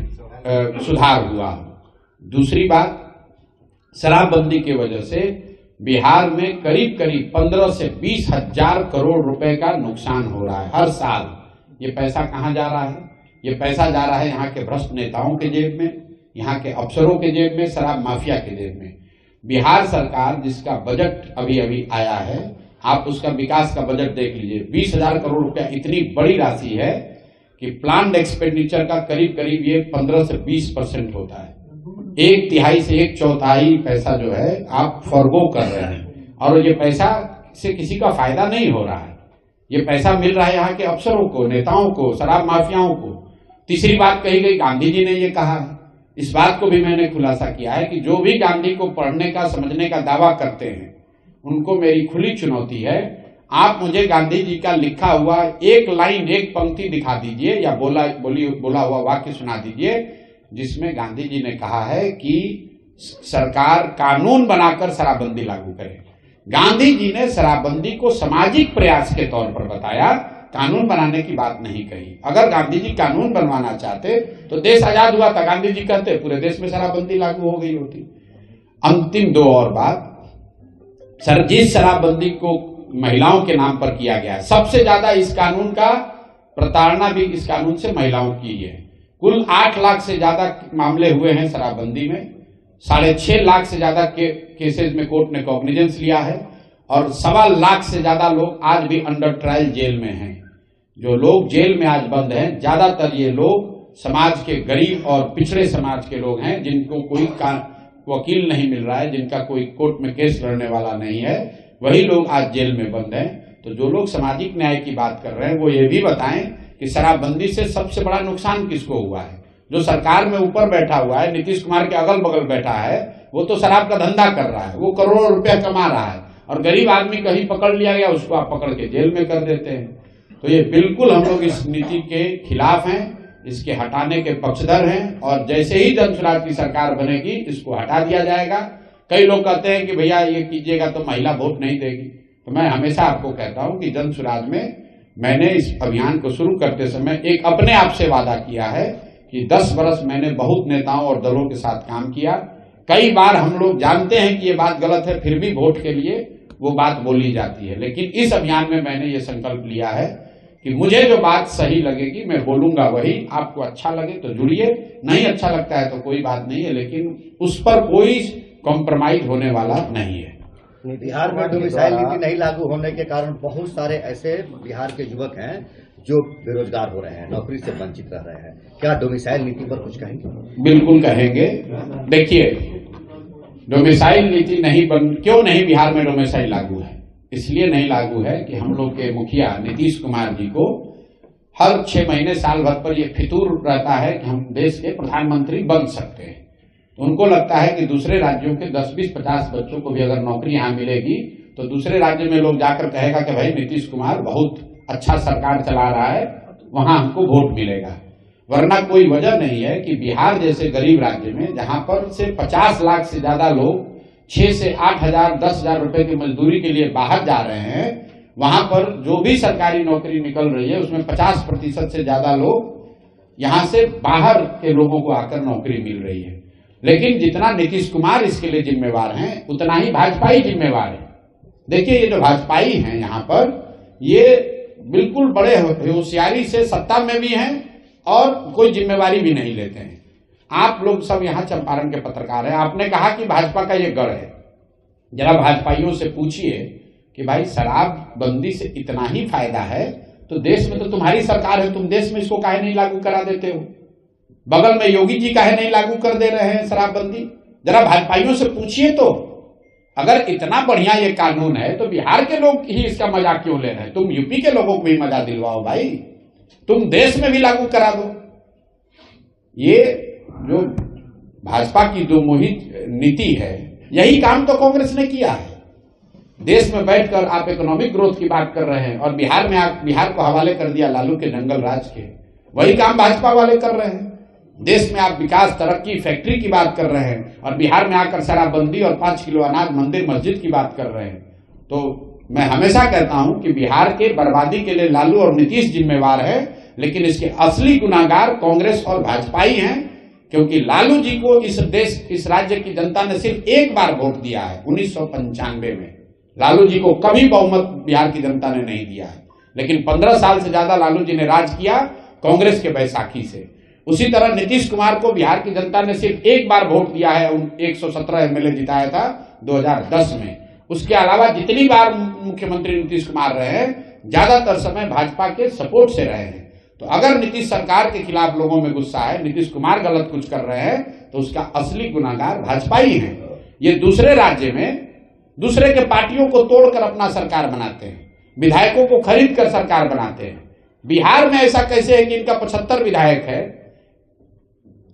सुधार हुआ। दूसरी बात, शराबबंदी की वजह से बिहार में करीब करीब 15 से 20 हजार करोड़ रुपए का नुकसान हो रहा है हर साल। ये पैसा कहां जा रहा है? ये पैसा जा रहा है यहाँ के भ्रष्ट नेताओं के जेब में, यहाँ के अफसरों के जेब में, शराब माफिया के जेब में। बिहार सरकार जिसका बजट अभी अभी आया है, आप उसका विकास का बजट देख लीजिए, 20,000 करोड़ रुपया इतनी बड़ी राशि है कि प्लान्ड एक्सपेंडिचर का करीब करीब ये 15 से 20% होता है। 1/3 से 1/4 पैसा जो है आप फॉरगो कर रहे हैं, और ये पैसा से किसी का फायदा नहीं हो रहा है। ये पैसा मिल रहा है यहाँ के अफसरों को, नेताओं को, शराब माफियाओं को। तीसरी बात कही गई, गांधी जी ने ये कहा है, इस बात को भी मैंने खुलासा किया है कि जो भी गांधी को पढ़ने का, समझने का दावा करते हैं, उनको मेरी खुली चुनौती है, आप मुझे गांधी जी का लिखा हुआ एक लाइन, एक पंक्ति दिखा दीजिए या बोला हुआ वाक्य सुना दीजिए जिसमें गांधी जी ने कहा है कि सरकार कानून बनाकर शराबबंदी लागू करे। गांधी जी ने शराबबंदी को सामाजिक प्रयास के तौर पर बताया, कानून बनाने की बात नहीं कही। अगर गांधी जी कानून बनवाना चाहते तो देश आजाद हुआ था, गांधी जी कहते पूरे देश में शराबबंदी लागू हो गई होती। अंतिम 2 और बात, सर जिस शराबबंदी को महिलाओं के नाम पर किया गया है, सबसे ज्यादा इस कानून का प्रताड़ना भी इस कानून से महिलाओं की है। कुल 8 लाख से ज्यादा मामले हुए हैं शराबबंदी में, 6.5 लाख से ज्यादा केसेस में कोर्ट ने कॉग्निजेंस लिया है, और 1.25 लाख से ज्यादा लोग आज भी अंडर ट्रायल जेल में हैं। जो लोग जेल में आज बंद हैं, ज्यादातर ये लोग समाज के गरीब और पिछड़े समाज के लोग हैं, जिनको कोई वकील नहीं मिल रहा है, जिनका कोई कोर्ट में केस लड़ने वाला नहीं है, वही लोग आज जेल में बंद हैं। तो जो लोग सामाजिक न्याय की बात कर रहे हैं वो ये भी बताएं कि शराबबंदी से सबसे बड़ा नुकसान किसको हुआ है। जो सरकार में ऊपर बैठा हुआ है, नीतीश कुमार के अगल बगल बैठा है, वो तो शराब का धंधा कर रहा है, वो करोड़ों रुपया कमा रहा है, और गरीब आदमी कहीं पकड़ लिया गया उसको आप पकड़ के जेल में कर देते हैं। तो ये बिल्कुल हम लोग इस नीति के खिलाफ हैं, इसके हटाने के पक्षधर हैं, और जैसे ही जनसुराज की सरकार बनेगी इसको हटा दिया जाएगा। कई लोग कहते हैं कि भैया ये कीजिएगा तो महिला वोट नहीं देगी, तो मैं हमेशा आपको कहता हूं कि जनसुराज में मैंने इस अभियान को शुरू करते समय एक अपने आप से वादा किया है कि 10 वर्ष मैंने बहुत नेताओं और दलों के साथ काम किया। कई बार हम लोग जानते हैं कि ये बात गलत है, फिर भी वोट के लिए वो बात बोली जाती है, लेकिन इस अभियान में मैंने ये संकल्प लिया है कि मुझे जो बात सही लगेगी मैं बोलूंगा वही। आपको अच्छा लगे तो जुड़िए, नहीं अच्छा लगता है तो कोई बात नहीं है, लेकिन उस पर कोई कॉम्प्रोमाइज होने वाला नहीं है। बिहार में डोमिसाइल नीति नहीं लागू होने के कारण बहुत सारे ऐसे बिहार के युवक हैं जो बेरोजगार हो रहे हैं, नौकरी से वंचित रह रहे हैं। क्या डोमिसाइल नीति पर कुछ कहेंगे? बिल्कुल कहेंगे। देखिए, डोमिसाइल नीति क्यों नहीं बिहार में डोमिसाइल लागू है? इसलिए नहीं लागू है कि हम लोग के मुखिया नीतीश कुमार जी को हर 6 महीने साल भर पर यह फितूर रहता है कि हम देश के प्रधानमंत्री बन सकते हैं। तो उनको लगता है कि दूसरे राज्यों के 10, 20, 50 बच्चों को भी अगर नौकरी यहाँ मिलेगी तो दूसरे राज्य में लोग जाकर कहेगा कि भाई नीतीश कुमार बहुत अच्छा सरकार चला रहा है, वहां हमको वोट मिलेगा। वरना कोई वजह नहीं है कि बिहार जैसे गरीब राज्य में, जहां पर से 50 लाख से ज्यादा लोग 6 से 8 हजार 10 हजार रुपए की मजदूरी के लिए बाहर जा रहे हैं, वहां पर जो भी सरकारी नौकरी निकल रही है उसमें 50% से ज्यादा लोग यहां से बाहर के लोगों को आकर नौकरी मिल रही है। लेकिन जितना नीतीश कुमार इसके लिए जिम्मेवार हैं, उतना ही भाजपा ही जिम्मेवार है। देखिए, ये जो भाजपाई हैं यहाँ पर, ये बिल्कुल बड़े होशियारी से सत्ता में भी हैं और कोई जिम्मेवारी भी नहीं लेते हैं। आप लोग सब यहाँ चंपारण के पत्रकार हैं, आपने कहा कि भाजपा का ये गढ़ है। जरा भाजपाइयों से पूछिए कि भाई शराबबंदी से इतना ही फायदा है तो देश में तो तुम्हारी सरकार है, तुम देश में इसको काहे नहीं लागू करा देते हो? बगल में योगी जी काहे नहीं लागू कर दे रहे हैं शराबबंदी? जरा भाजपाइयों से पूछिए तो। अगर इतना बढ़िया ये कानून है तो बिहार के लोग ही इसका मजा क्यों ले रहे हैं? तुम यूपी के लोगों को भी मजा दिलवाओ भाई, तुम देश में भी लागू करा दो। ये जो भाजपा की दो मुही नीति है, यही काम तो कांग्रेस ने किया है। देश में बैठकर आप इकोनॉमिक ग्रोथ की बात कर रहे हैं और बिहार को हवाले कर दिया लालू के जंगल राज के। वही काम भाजपा वाले कर रहे हैं। देश में आप विकास, तरक्की, फैक्ट्री की बात कर रहे हैं और बिहार में आकर शराबबंदी और 5 किलो अनाज, मंदिर मस्जिद की बात कर रहे हैं। तो मैं हमेशा कहता हूं कि बिहार के बर्बादी के लिए लालू और नीतीश जिम्मेवार है, लेकिन इसके असली गुनाहगार कांग्रेस और भाजपा ही हैं, क्योंकि लालू जी को इस राज्य की जनता ने सिर्फ एक बार वोट दिया है 1995 में। लालू जी को कभी बहुमत बिहार की जनता ने नहीं दिया है, लेकिन 15 साल से ज्यादा लालू जी ने राज किया कांग्रेस के बैसाखी से। उसी तरह नीतीश कुमार को बिहार की जनता ने सिर्फ एक बार वोट दिया है, 117 एमएलए जिताया था 2010 में। उसके अलावा जितनी बार मुख्यमंत्री नीतीश कुमार रहे हैं, ज्यादातर समय भाजपा के सपोर्ट से रहे हैं। तो अगर नीतीश सरकार के खिलाफ लोगों में गुस्सा है, नीतीश कुमार गलत कुछ कर रहे हैं, तो उसका असली गुनाहगार भाजपा ही है। ये दूसरे राज्य में दूसरे के पार्टियों को तोड़कर अपना सरकार बनाते हैं, विधायकों को खरीद कर सरकार बनाते हैं। बिहार में ऐसा कैसे है कि इनका 75 विधायक है,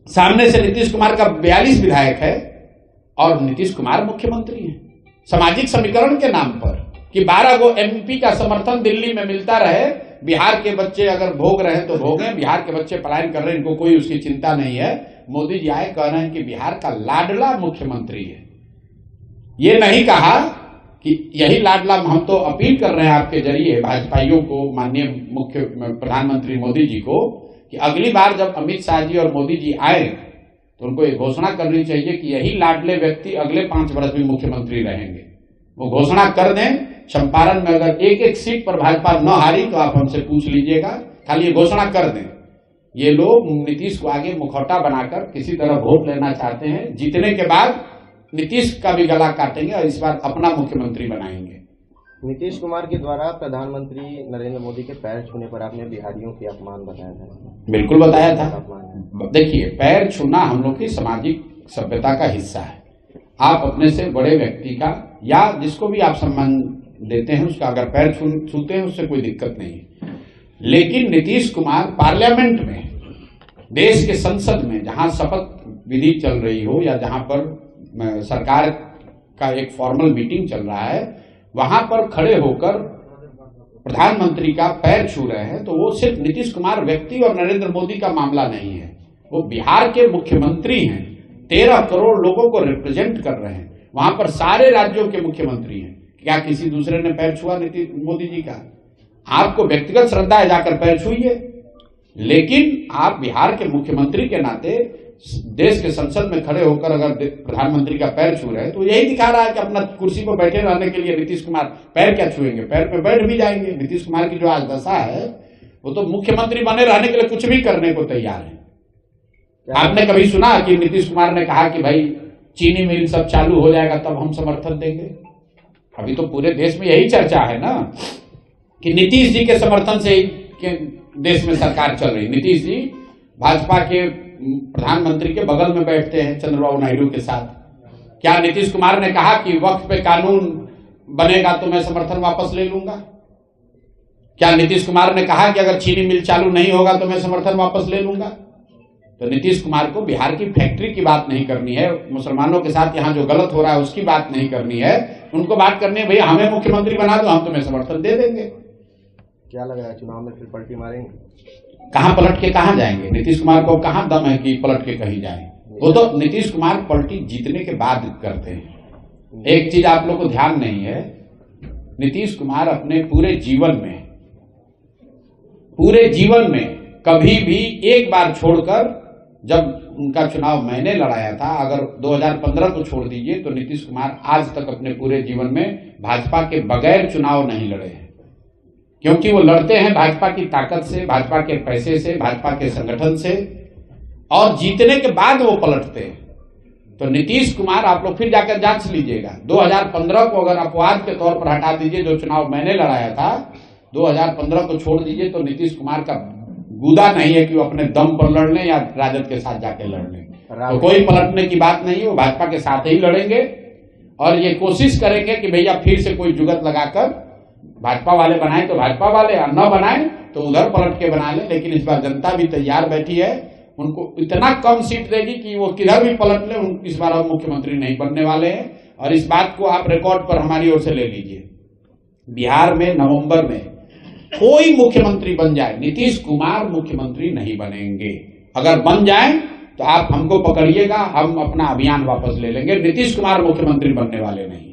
सामने से नीतीश कुमार का 42 विधायक है और नीतीश कुमार मुख्यमंत्री है। सामाजिक समीकरण के नाम पर कि 12 गो एमपी का समर्थन दिल्ली में मिलता रहे, बिहार के बच्चे अगर भोग रहे हैं तो भोगें, बिहार के बच्चे पलायन कर रहे हैं, इनको कोई उसकी चिंता नहीं है। मोदी जी आए कह रहे हैं कि बिहार का लाडला मुख्यमंत्री है। ये नहीं कहा कि यही लाडला, हम तो अपील कर रहे हैं आपके जरिए भाजपाइयों को, माननीय मुख्य प्रधानमंत्री मोदी जी को, कि अगली बार जब अमित शाह जी और मोदी जी आए तो उनको ये घोषणा करनी चाहिए कि यही लाडले व्यक्ति अगले 5 वर्ष भी मुख्यमंत्री रहेंगे। वो घोषणा कर दें। चंपारण में अगर एक सीट पर भाजपा न हारी तो आप हमसे पूछ लीजिएगा, खाली ये घोषणा कर दें। ये लोग नीतीश को आगे मुखौटा बनाकर किसी तरह वोट लेना चाहते हैं। जीतने के बाद नीतीश का भी गला काटेंगे और इस बार अपना मुख्यमंत्री बनाएंगे। नीतीश कुमार के द्वारा प्रधानमंत्री नरेंद्र मोदी के पैर छूने पर आपने बिहारियों के अपमान बताया था। बिल्कुल बताया था। देखिए, पैर छूना हम लोग की सामाजिक सभ्यता का हिस्सा है। आप अपने से बड़े व्यक्ति का या जिसको भी आप सम्मान देते हैं उसका अगर पैर छूते हैं उससे कोई दिक्कत नहीं है। लेकिन नीतीश कुमार पार्लियामेंट में, देश के संसद में जहां शपथ विधि चल रही हो या जहां पर सरकार का एक फॉर्मल मीटिंग चल रहा है, वहां पर खड़े होकर प्रधानमंत्री का पैर छू रहे हैं, तो वो सिर्फ नीतीश कुमार व्यक्ति और नरेंद्र मोदी का मामला नहीं है। वो बिहार के मुख्यमंत्री हैं, 13 करोड़ लोगों को रिप्रेजेंट कर रहे हैं। वहां पर सारे राज्यों के मुख्यमंत्री हैं। क्या किसी दूसरे ने पैर छुआ मोदी जी का? आपको व्यक्तिगत श्रद्धा है, जाकर पैर छुइए। लेकिन आप बिहार के मुख्यमंत्री के नाते देश के संसद में खड़े होकर अगर प्रधानमंत्री का पैर छू रहे हैं तो यही दिखा रहा है कि अपना कुर्सी पर बैठे रहने के लिए नीतीश कुमार पैर क्या छुएंगे, पैर पे बैठ भी जाएंगे। नीतीश कुमार की जो आज दशा है, वो तो मुख्यमंत्री बने रहने के लिए कुछ भी करने को तैयार है। आपने कभी सुना कि नीतीश कुमार ने कहा कि भाई चीनी मिल सब चालू हो जाएगा तब हम समर्थन देंगे? अभी तो पूरे देश में यही चर्चा है ना कि नीतीश जी के समर्थन से देश में सरकार चल रही। नीतीश जी भाजपा के प्रधानमंत्री के बगल में बैठते हैं चंद्रबाबू नायडू के साथ। क्या नीतीश कुमार ने कहा कि वक्त पे कानून बनेगा तो मैं समर्थन वापस ले लूंगा? क्या नीतीश कुमार ने कहा कि अगर चीनी मिल चालू नहीं होगा तो मैं समर्थन वापस ले लूंगा? तो नीतीश कुमार को बिहार की फैक्ट्री की बात नहीं करनी है, मुसलमानों के साथ यहाँ जो गलत हो रहा है उसकी बात नहीं करनी है। उनको बात करनी है भैया हमें मुख्यमंत्री बना दो, हम तुम्हें समर्थन दे देंगे। क्या लग रहा है चुनाव में फिर पलटी मारेंगे? कहां पलट के कहां जाएंगे? नीतीश कुमार को कहां दम है कि पलट के कहीं जाए? वो तो नीतीश कुमार पलटी जीतने के बाद करते हैं। एक चीज आप लोग को ध्यान नहीं है, नीतीश कुमार अपने पूरे जीवन में कभी भी एक बार छोड़कर, जब उनका चुनाव मैंने लड़ाया था, अगर 2015 को छोड़ दीजिए तो नीतीश कुमार आज तक अपने पूरे जीवन में भाजपा के बगैर चुनाव नहीं लड़े हैं। क्योंकि वो लड़ते हैं भाजपा की ताकत से, भाजपा के पैसे से, भाजपा के संगठन से। और जीतने के बाद वो पलटते हैं। तो नीतीश कुमार, आप लोग फिर जाकर जांच लीजिएगा, 2015 को अगर अपवाद के तौर पर हटा दीजिए, जो चुनाव मैंने लड़ाया था 2015 को छोड़ दीजिए, तो नीतीश कुमार का गुदा नहीं है कि वो अपने दम पर लड़ लें या राजद के साथ जाके लड़ लें। तो कोई पलटने की बात नहीं है, वो भाजपा के साथ ही लड़ेंगे और ये कोशिश करेंगे कि भैया फिर से कोई जुगत लगाकर भाजपा वाले बनाए तो भाजपा वाले, और न बनाए तो उधर पलट के बना ले। लेकिन इस बार जनता भी तैयार बैठी है, उनको इतना कम सीट देगी कि वो किधर भी पलट ले, इस बार अब मुख्यमंत्री नहीं बनने वाले हैं। और इस बात को आप रिकॉर्ड पर हमारी ओर से ले लीजिए, बिहार में नवंबर में कोई मुख्यमंत्री बन जाए, नीतीश कुमार मुख्यमंत्री नहीं बनेंगे। अगर बन जाए तो आप हमको पकड़िएगा, हम अपना अभियान वापस ले लेंगे। नीतीश कुमार मुख्यमंत्री बनने वाले नहीं।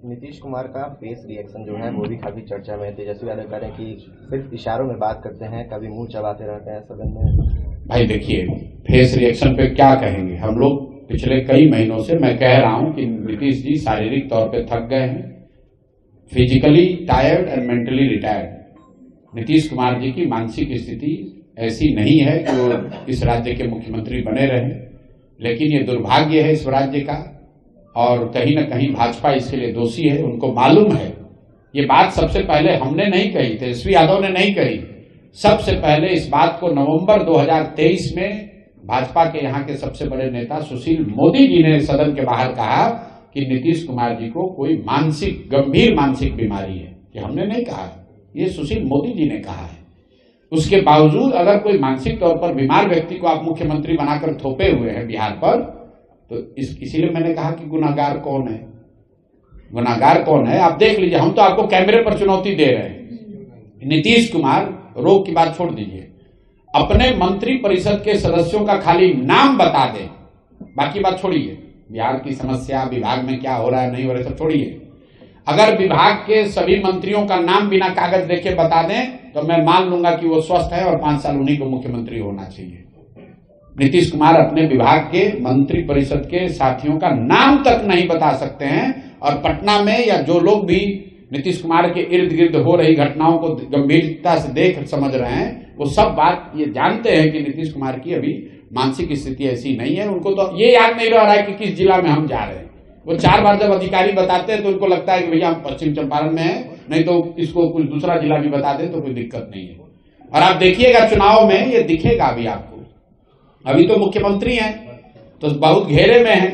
नीतीश कुमार का फेस रिएक्शन जो है वो भी काफी चर्चा में है। तेजस्वी यादव कह रहे हैं कि सिर्फ इशारों में बात करते हैं, कभी मुंह चबाते रहते हैं सदन में। भाई देखिए, फेस रिएक्शन पे क्या कहेंगे हम लोग। पिछले कई महीनों से मैं कह रहा हूं कि नीतीश जी शारीरिक तौर पे थक गए हैं, physically tired and mentally retired. Nitish Kumar ji की मानसिक स्थिति ऐसी नहीं है कि वो इस राज्य के मुख्यमंत्री बने रहे, लेकिन ये दुर्भाग्य है इस राज्य का और कहीं न कहीं भाजपा इसके लिए दोषी है। उनको मालूम है, ये बात सबसे पहले हमने नहीं कही, तेजस्वी यादव ने नहीं कही। सबसे पहले इस बात को नवंबर 2023 में भाजपा के यहाँ के सबसे बड़े नेता सुशील मोदी जी ने सदन के बाहर कहा कि नीतीश कुमार जी को कोई गंभीर मानसिक बीमारी है। ये हमने नहीं कहा, ये सुशील मोदी जी ने कहा है। उसके बावजूद अगर कोई मानसिक तौर पर बीमार व्यक्ति को आप मुख्यमंत्री बनाकर थोपे हुए हैं बिहार पर, तो इसीलिए मैंने कहा कि गुनाहगार कौन है, गुनाहगार कौन है आप देख लीजिए। हम तो आपको कैमरे पर चुनौती दे रहे हैं। नीतीश कुमार, रोग की बात छोड़ दीजिए, अपने मंत्री परिषद के सदस्यों का खाली नाम बता दें, बाकी बात छोड़िए, बिहार की समस्या, विभाग में क्या हो रहा है नहीं हो रहा है सब छोड़िए। अगर विभाग के सभी मंत्रियों का नाम बिना कागज देके बता दें तो मैं मान लूंगा कि वो स्वस्थ है और 5 साल उन्हीं को मुख्यमंत्री होना चाहिए। नीतीश कुमार अपने विभाग के मंत्री परिषद के साथियों का नाम तक नहीं बता सकते हैं और पटना में या जो लोग भी नीतीश कुमार के इर्द गिर्द हो रही घटनाओं को गंभीरता से देख समझ रहे हैं, वो सब बात ये जानते हैं कि नीतीश कुमार की अभी मानसिक स्थिति ऐसी नहीं है। उनको तो ये याद नहीं रह रहा है कि किस जिला में हम जा रहे हैं। वो 4 बार जब अधिकारी बताते हैं तो उनको लगता है कि भैया हम पश्चिम चंपारण में हैं, नहीं तो इसको कुछ दूसरा जिला भी बता दें तो कोई दिक्कत नहीं है। और आप देखिएगा चुनाव में ये दिखेगा अभी आपको। अभी तो मुख्यमंत्री हैं तो बहुत घेरे में है,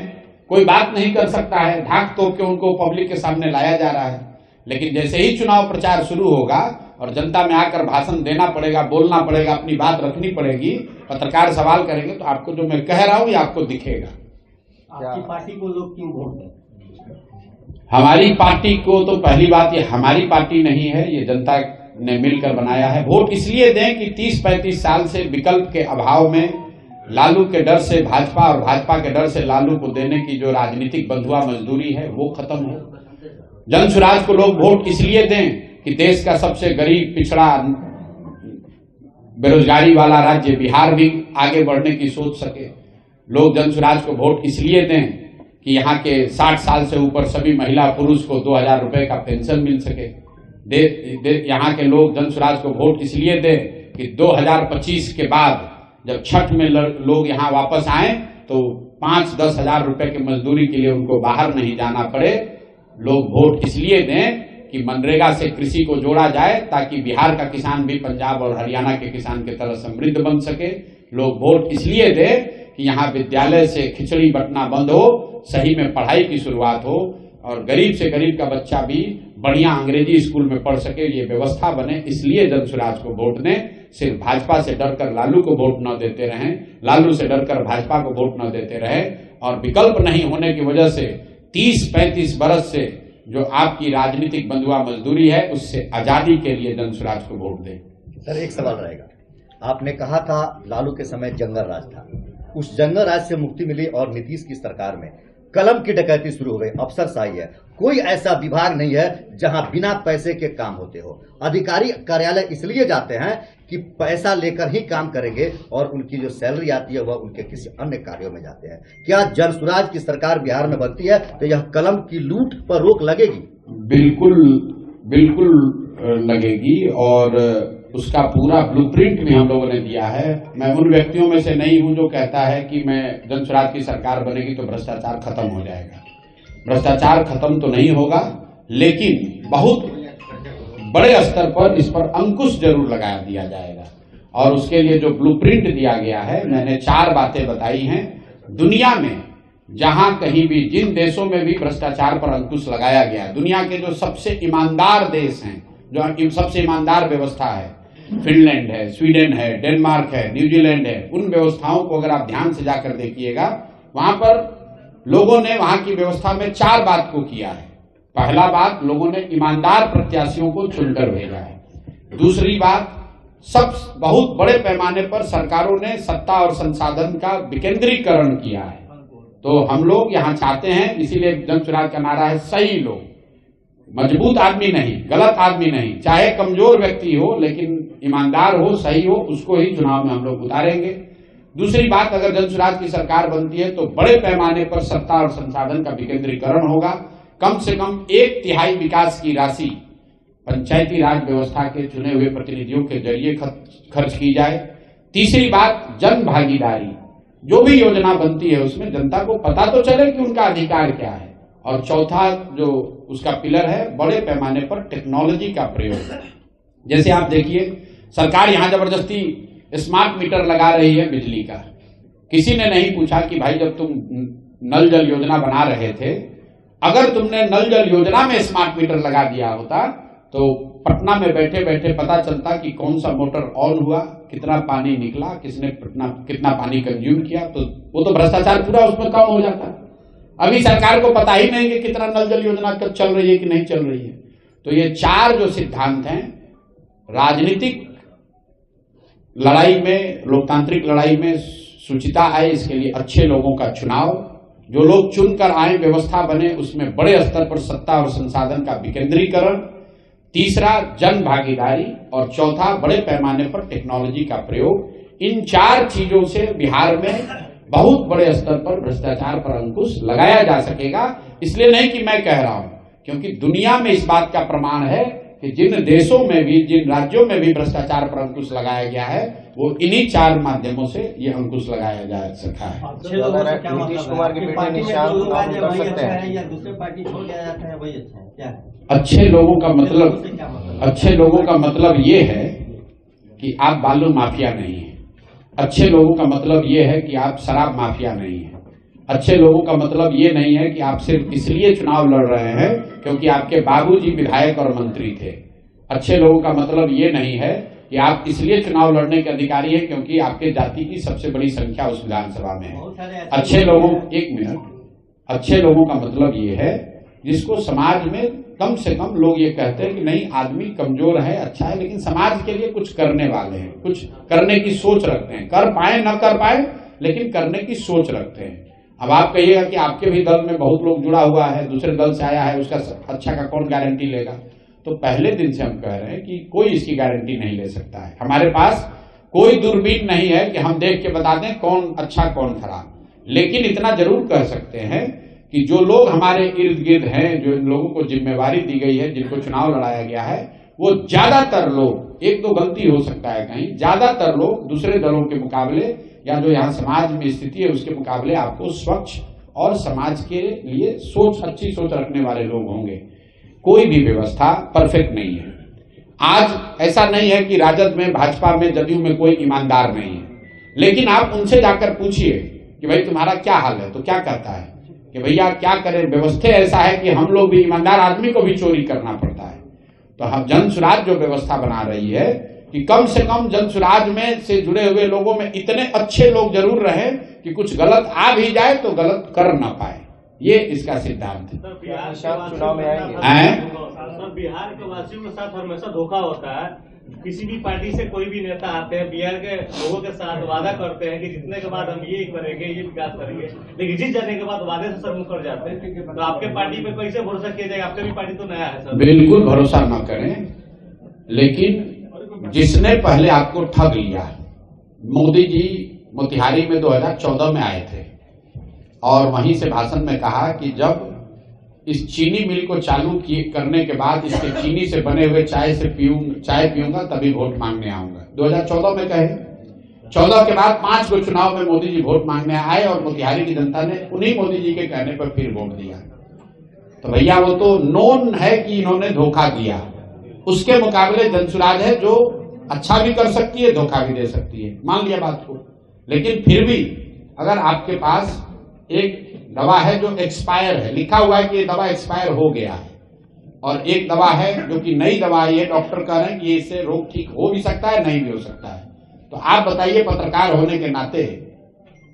कोई बात नहीं कर सकता है, ढाक तोप के उनको पब्लिक के सामने लाया जा रहा है। लेकिन जैसे ही चुनाव प्रचार शुरू होगा और जनता में आकर भाषण देना पड़ेगा, बोलना पड़ेगा, अपनी बात रखनी पड़ेगी, पत्रकार सवाल करेंगे, तो आपको जो मैं कह रहा हूं ये आपको दिखेगा। आपकी पार्टी को लोग क्यों वोट दें? हमारी पार्टी को तो पहली बात ये हमारी पार्टी नहीं है, ये जनता ने मिलकर बनाया है। वोट इसलिए दें कि 30-35 साल से विकल्प के अभाव में लालू के डर से भाजपा और भाजपा के डर से लालू को देने की जो राजनीतिक बंधुआ मजदूरी है वो खत्म हो। जन सुराज को लोग वोट इसलिए दें कि देश का सबसे गरीब, पिछड़ा, बेरोजगारी वाला राज्य बिहार भी आगे बढ़ने की सोच सके। लोग जन सुराज को वोट इसलिए दें कि यहाँ के 60 साल से ऊपर सभी महिला पुरुष को 2000 रुपए का पेंशन मिल सके। यहाँ के लोग जन सुराज को वोट इसलिए दें कि 2025 के बाद जब छठ में लोग यहाँ वापस आए तो 5-10 हजार रुपए की मजदूरी के लिए उनको बाहर नहीं जाना पड़े। लोग वोट इसलिए दें कि मनरेगा से कृषि को जोड़ा जाए ताकि बिहार का किसान भी पंजाब और हरियाणा के किसान की तरह समृद्ध बन सके। लोग वोट इसलिए दें कि यहाँ विद्यालय से खिचड़ी बंटना बंद हो, सही में पढ़ाई की शुरुआत हो और गरीब से गरीब का बच्चा भी बढ़िया अंग्रेजी स्कूल में पढ़ सके, ये व्यवस्था बने। इसलिए जन सुराज को वोट दें। सिर्फ भाजपा से डरकर लालू को वोट न देते रहें, लालू से डरकर भाजपा को वोट न देते रहें और विकल्प नहीं होने की वजह से 30-35 बरस से जो आपकी राजनीतिक बंधुआ मजदूरी है उससे आजादी के लिए जन सुराज को वोट दें। सर एक सवाल रहेगा, आपने कहा था लालू के समय जंगल राज था, उस जंगल राज से मुक्ति मिली और नीतीश की सरकार में कलम की डकैती शुरू हो गई, अफसरशाही है। कोई ऐसा विभाग नहीं है जहां बिना पैसे के काम होते हो। अधिकारी कार्यालय इसलिए जाते हैं कि पैसा लेकर ही काम करेंगे और उनकी जो सैलरी आती है वह उनके किसी अन्य कार्यों में जाते हैं। क्या जन सुराज की सरकार बिहार में बनती है तो यह कलम की लूट पर रोक लगेगी? बिल्कुल बिल्कुल लगेगी और उसका पूरा ब्लूप्रिंट भी हम लोगों ने दिया है। मैं उन व्यक्तियों में से नहीं हूं जो कहता है कि मैं जन स्वराज की सरकार बनेगी तो भ्रष्टाचार खत्म हो जाएगा। भ्रष्टाचार खत्म तो नहीं होगा, लेकिन बहुत बड़े स्तर पर इस पर अंकुश जरूर लगा दिया जाएगा। और उसके लिए जो ब्लूप्रिंट दिया गया है, मैंने 4 बातें बताई हैं। दुनिया में जहां कहीं भी, जिन देशों में भी भ्रष्टाचार पर अंकुश लगाया गया, दुनिया के जो सबसे ईमानदार देश हैं, जो सबसे ईमानदार व्यवस्था है, फिनलैंड है, स्वीडन है, डेनमार्क है, न्यूजीलैंड है, उन व्यवस्थाओं को अगर आप ध्यान से जाकर देखिएगा, वहां पर लोगों ने वहां की व्यवस्था में 4 बात को किया है। पहला बात, लोगों ने ईमानदार प्रत्याशियों को चुनकर भेजा है। दूसरी बात, सब बहुत बड़े पैमाने पर सरकारों ने सत्ता और संसाधन का विकेंद्रीकरण किया है। तो हम लोग यहाँ चाहते हैं, इसीलिए जन स्वराज का नारा है सही लोग, मजबूत आदमी नहीं, गलत आदमी नहीं, चाहे कमजोर व्यक्ति हो लेकिन ईमानदार हो, सही हो, उसको ही चुनाव में हम लोग उतारेंगे। दूसरी बात, अगर जन स्वराज की सरकार बनती है तो बड़े पैमाने पर सत्ता और संसाधन का विकेंद्रीकरण होगा। कम से कम 1/3 विकास की राशि पंचायती राज व्यवस्था के चुने हुए प्रतिनिधियों के जरिए खर्च की जाए। तीसरी बात, जन भागीदारी, जो भी योजना बनती है उसमें जनता को पता तो चले कि उनका अधिकार क्या है। और चौथा जो उसका पिलर है, बड़े पैमाने पर टेक्नोलॉजी का प्रयोग। जैसे आप देखिए, सरकार यहां जबरदस्ती स्मार्ट मीटर लगा रही है बिजली का। किसी ने नहीं पूछा कि भाई जब तुम नल जल योजना बना रहे थे, अगर तुमने नल जल योजना में स्मार्ट मीटर लगा दिया होता तो पटना में बैठे बैठे पता चलता कि कौन सा मोटर ऑन हुआ, कितना पानी निकला, किसने कितना पानी कंज्यूम किया, तो वो तो भ्रष्टाचार पूरा उसमें कम हो जाता। अभी सरकार को पता ही नहीं कि कितना नल जल योजना कब चल रही है कि नहीं चल रही है। तो ये 4 जो सिद्धांत हैं, राजनीतिक लड़ाई में, लोकतांत्रिक लड़ाई में शुचिता आए, इसके लिए अच्छे लोगों का चुनाव, जो लोग चुनकर आए, व्यवस्था बने, उसमें बड़े स्तर पर सत्ता और संसाधन का विकेंद्रीकरण, तीसरा जन भागीदारी, और चौथा बड़े पैमाने पर टेक्नोलॉजी का प्रयोग। इन 4 चीजों से बिहार में बहुत बड़े स्तर पर भ्रष्टाचार पर अंकुश लगाया जा सकेगा। इसलिए नहीं कि मैं कह रहा हूं, क्योंकि दुनिया में इस बात का प्रमाण है कि जिन देशों में भी, जिन राज्यों में भी भ्रष्टाचार पर अंकुश लगाया गया है, वो इन्हीं 4 माध्यमों से ये अंकुश लगाया जा सका है। नीतीश कुमार के बेटे निशांत कर सकते हैं या दूसरे पार्टी छोड़ दिया जाता है, वही अच्छा है क्या? अच्छे लोगों का मतलब ये है कि आप बालू माफिया नहीं है। अच्छे लोगों का मतलब ये है कि आप शराब माफिया नहीं है। अच्छे लोगों का मतलब ये नहीं है कि आप सिर्फ इसलिए चुनाव लड़ रहे हैं क्योंकि आपके बाबूजी विधायक और मंत्री थे। अच्छे लोगों का मतलब ये नहीं है कि आप इसलिए चुनाव लड़ने के अधिकारी हैं क्योंकि आपके जाति की सबसे बड़ी संख्या उस विधानसभा में है। अच्छे लोगों का मतलब ये है जिसको समाज में कम से कम लोग ये कहते हैं कि नहीं, आदमी कमजोर है, अच्छा है, लेकिन समाज के लिए कुछ करने वाले हैं, कुछ करने की सोच रखते हैं, कर पाए न कर पाए लेकिन करने की सोच रखते हैं। अब आप कहिएगा कि आपके भी दल में बहुत लोग जुड़ा हुआ है, दूसरे दल से आया है, उसका अच्छा का कौन गारंटी लेगा? तो पहले दिन से हम कह रहे हैं कि कोई इसकी गारंटी नहीं ले सकता है। हमारे पास कोई दूरबीन नहीं है कि हम देख के बता दें कौन अच्छा कौन खराब, लेकिन इतना जरूर कह सकते हैं कि जो लोग हमारे इर्द गिर्द हैं, जो इन लोगों को जिम्मेवारी दी गई है, जिनको चुनाव लड़ाया गया है, वो ज्यादातर लोग, 1-2 गलती हो सकता है कहीं, ज्यादातर लोग दूसरे दलों के मुकाबले या जो यहाँ समाज में स्थिति है उसके मुकाबले आपको स्वच्छ और समाज के लिए अच्छी सोच रखने वाले लोग होंगे। कोई भी व्यवस्था परफेक्ट नहीं है। आज ऐसा नहीं है कि राजद में, भाजपा में, जदयू में कोई ईमानदार नहीं है, लेकिन आप उनसे जाकर पूछिए कि भाई तुम्हारा क्या हाल है, तो क्या कहता है कि भैया क्या करें, व्यवस्था ऐसा है कि हम लोग भी, ईमानदार आदमी को भी चोरी करना पड़ता है। तो हम जन स्वराज जो व्यवस्था बना रही है कि कम से कम जन स्वराज में से जुड़े हुए लोगों में इतने अच्छे लोग जरूर रहे कि कुछ गलत आ भी जाए तो गलत कर ना पाए। ये इसका सिद्धांत है। चुनाव में आएंगे सर, बिहार के वासियों के साथ हमेशा धोखा होता है। किसी भी पार्टी से कोई भी नेता आते हैं, बिहार के लोगों के साथ वादा करते हैं कि जीतने के बाद हम ये करेंगे, ये विकास करेंगे, लेकिन जीत जाने के बाद वादे से सर मुकर जाते हैं। तो आपके पार्टी पे कैसे भरोसा किया जाएगा? आपका भी पार्टी तो नया है सर। बिल्कुल भरोसा न करें, लेकिन जिसने पहले आपको ठग लिया, मोदी जी मोतिहारी में 2014 में आए थे और वहीं से भाषण में कहा कि जब इस चीनी मिल को चालू करने के बाद इसके चीनी से बने हुए चाय पीऊंगा तभी वोट मांगने आऊंगा। 2014 में कहे, 14 के बाद 5 गो चुनाव में मोदी जी वोट मांगने आए और मोतिहारी की जनता ने उन्हीं मोदी जी के कहने पर फिर वोट दिया। तो भैया वो तो नोन है कि इन्होंने धोखा दिया। उसके मुकाबले जनसुराज है जो अच्छा भी कर सकती है, धोखा भी दे सकती है, मान लिया बात को। लेकिन फिर भी अगर आपके पास एक दवा है जो एक्सपायर है, लिखा हुआ है कि ये दवा एक्सपायर हो गया है, और एक दवा है जो कि नई दवा है, ये डॉक्टर कह रहे हैं कि इससे रोग ठीक हो भी सकता है, नहीं भी हो सकता है, तो आप बताइए पत्रकार होने के नाते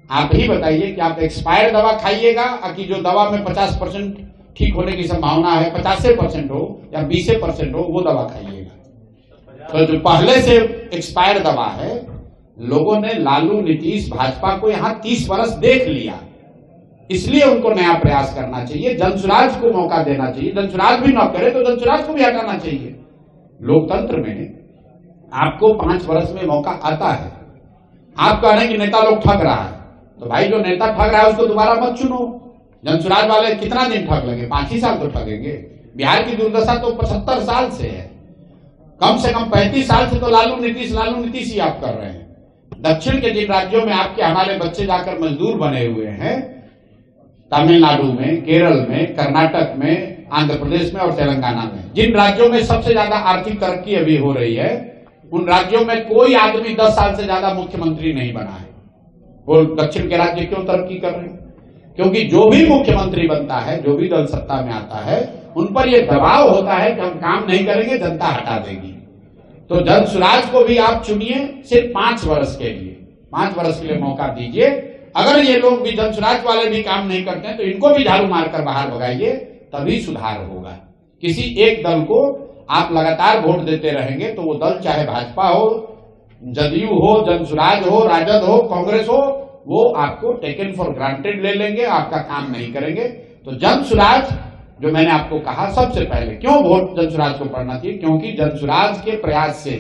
आप ही बताइए कि आप एक्सपायर दवा खाइएगा कि जो दवा में 50% ठीक होने की संभावना है 50% हो या 20% हो वो दवा खाइएगा। तो जो पहले से एक्सपायर दवा है, लोगों ने लालू नीतीश भाजपा को यहां 30 वर्ष देख लिया, इसलिए उनको नया प्रयास करना चाहिए, जनसुराज को मौका देना चाहिए। जनसुराज भी न करे तो जनसुराज को भी हटाना चाहिए। लोकतंत्र में आपको 5 वर्ष में मौका आता है। आप कह रहे हैं कि नेता लोग ठग रहा है, तो भाई जो नेता ठग रहा है उसको दोबारा मत चुनो। जनसुराज वाले कितना दिन ठग लेंगे? 5 ही साल तो ठगेंगे। बिहार की दुर्दशा तो 75 साल से है, कम से कम 35 साल से तो लालू नीतीश ही आप कर रहे हैं। दक्षिण के जिन राज्यों में आपके हमारे बच्चे जाकर मजदूर बने हुए हैं, तमिलनाडु में, केरल में, कर्नाटक में, आंध्र प्रदेश में और तेलंगाना में, जिन राज्यों में सबसे ज्यादा आर्थिक तरक्की अभी हो रही है, उन राज्यों में कोई आदमी 10 साल से ज्यादा मुख्यमंत्री नहीं बना है। वो दक्षिण के राज्य क्यों तरक्की कर रहे हैं? क्योंकि जो भी मुख्यमंत्री बनता है, जो भी दल सत्ता में आता है, उन पर यह दबाव होता है कि हम काम नहीं करेंगे, जनता हटा देगी। तो जनसुराज को भी आप चुनिए सिर्फ 5 वर्ष के लिए, 5 वर्ष के लिए मौका दीजिए। अगर ये लोग भी, जनसुराज वाले भी काम नहीं करते हैं तो इनको भी झाड़ू मारकर बाहर भगाइए, तभी सुधार होगा। किसी एक दल को आप लगातार वोट देते रहेंगे तो वो दल चाहे भाजपा हो, जदयू हो, जनसुराज हो, राजद हो, कांग्रेस हो, वो आपको टेकन फॉर ग्रांटेड ले लेंगे, आपका काम नहीं करेंगे। तो जनसुराज, जो मैंने आपको कहा, सबसे पहले क्यों वोट जनसुराज को पड़ना चाहिए? क्योंकि जनसुराज के प्रयास से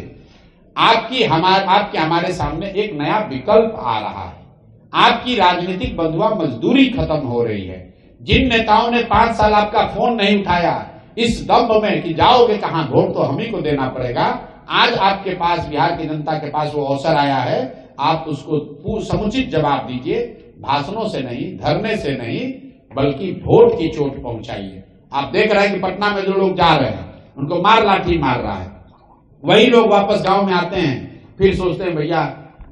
आपके हमारे सामने एक नया विकल्प आ रहा है। आपकी राजनीतिक बंधुआ मजदूरी खत्म हो रही है। जिन नेताओं ने 5 साल आपका फोन नहीं उठाया इस दम्भ में कि जाओगे कहां, वोट तो हम ही को देना पड़ेगा, आज आपके पास, बिहार की जनता के पास वो अवसर आया है। आप उसको समुचित जवाब दीजिए, भाषणों से नहीं, धरने से नहीं, बल्कि वोट की चोट पहुंचाइए। आप देख रहे हैं कि पटना में जो लोग जा रहे हैं उनको लाठी मार रहा है, वही लोग वापस गांव में आते हैं, फिर सोचते हैं भैया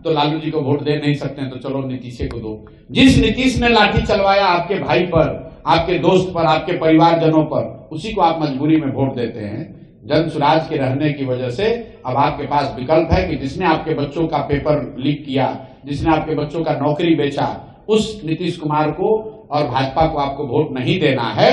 तो लालू जी को वोट दे नहीं सकते हैं तो चलो नीतीश को दो। जिस नीतीश ने लाठी चलवाया आपके भाई पर, आपके दोस्त पर, आपके परिवारजनों पर, उसी को आप मजबूरी में वोट देते हैं। जनसुराज के रहने की वजह से अब आपके पास विकल्प है कि जिसने आपके बच्चों का पेपर लीक किया, जिसने आपके बच्चों का नौकरी बेचा, उस नीतीश कुमार को और भाजपा को आपको वोट नहीं देना है,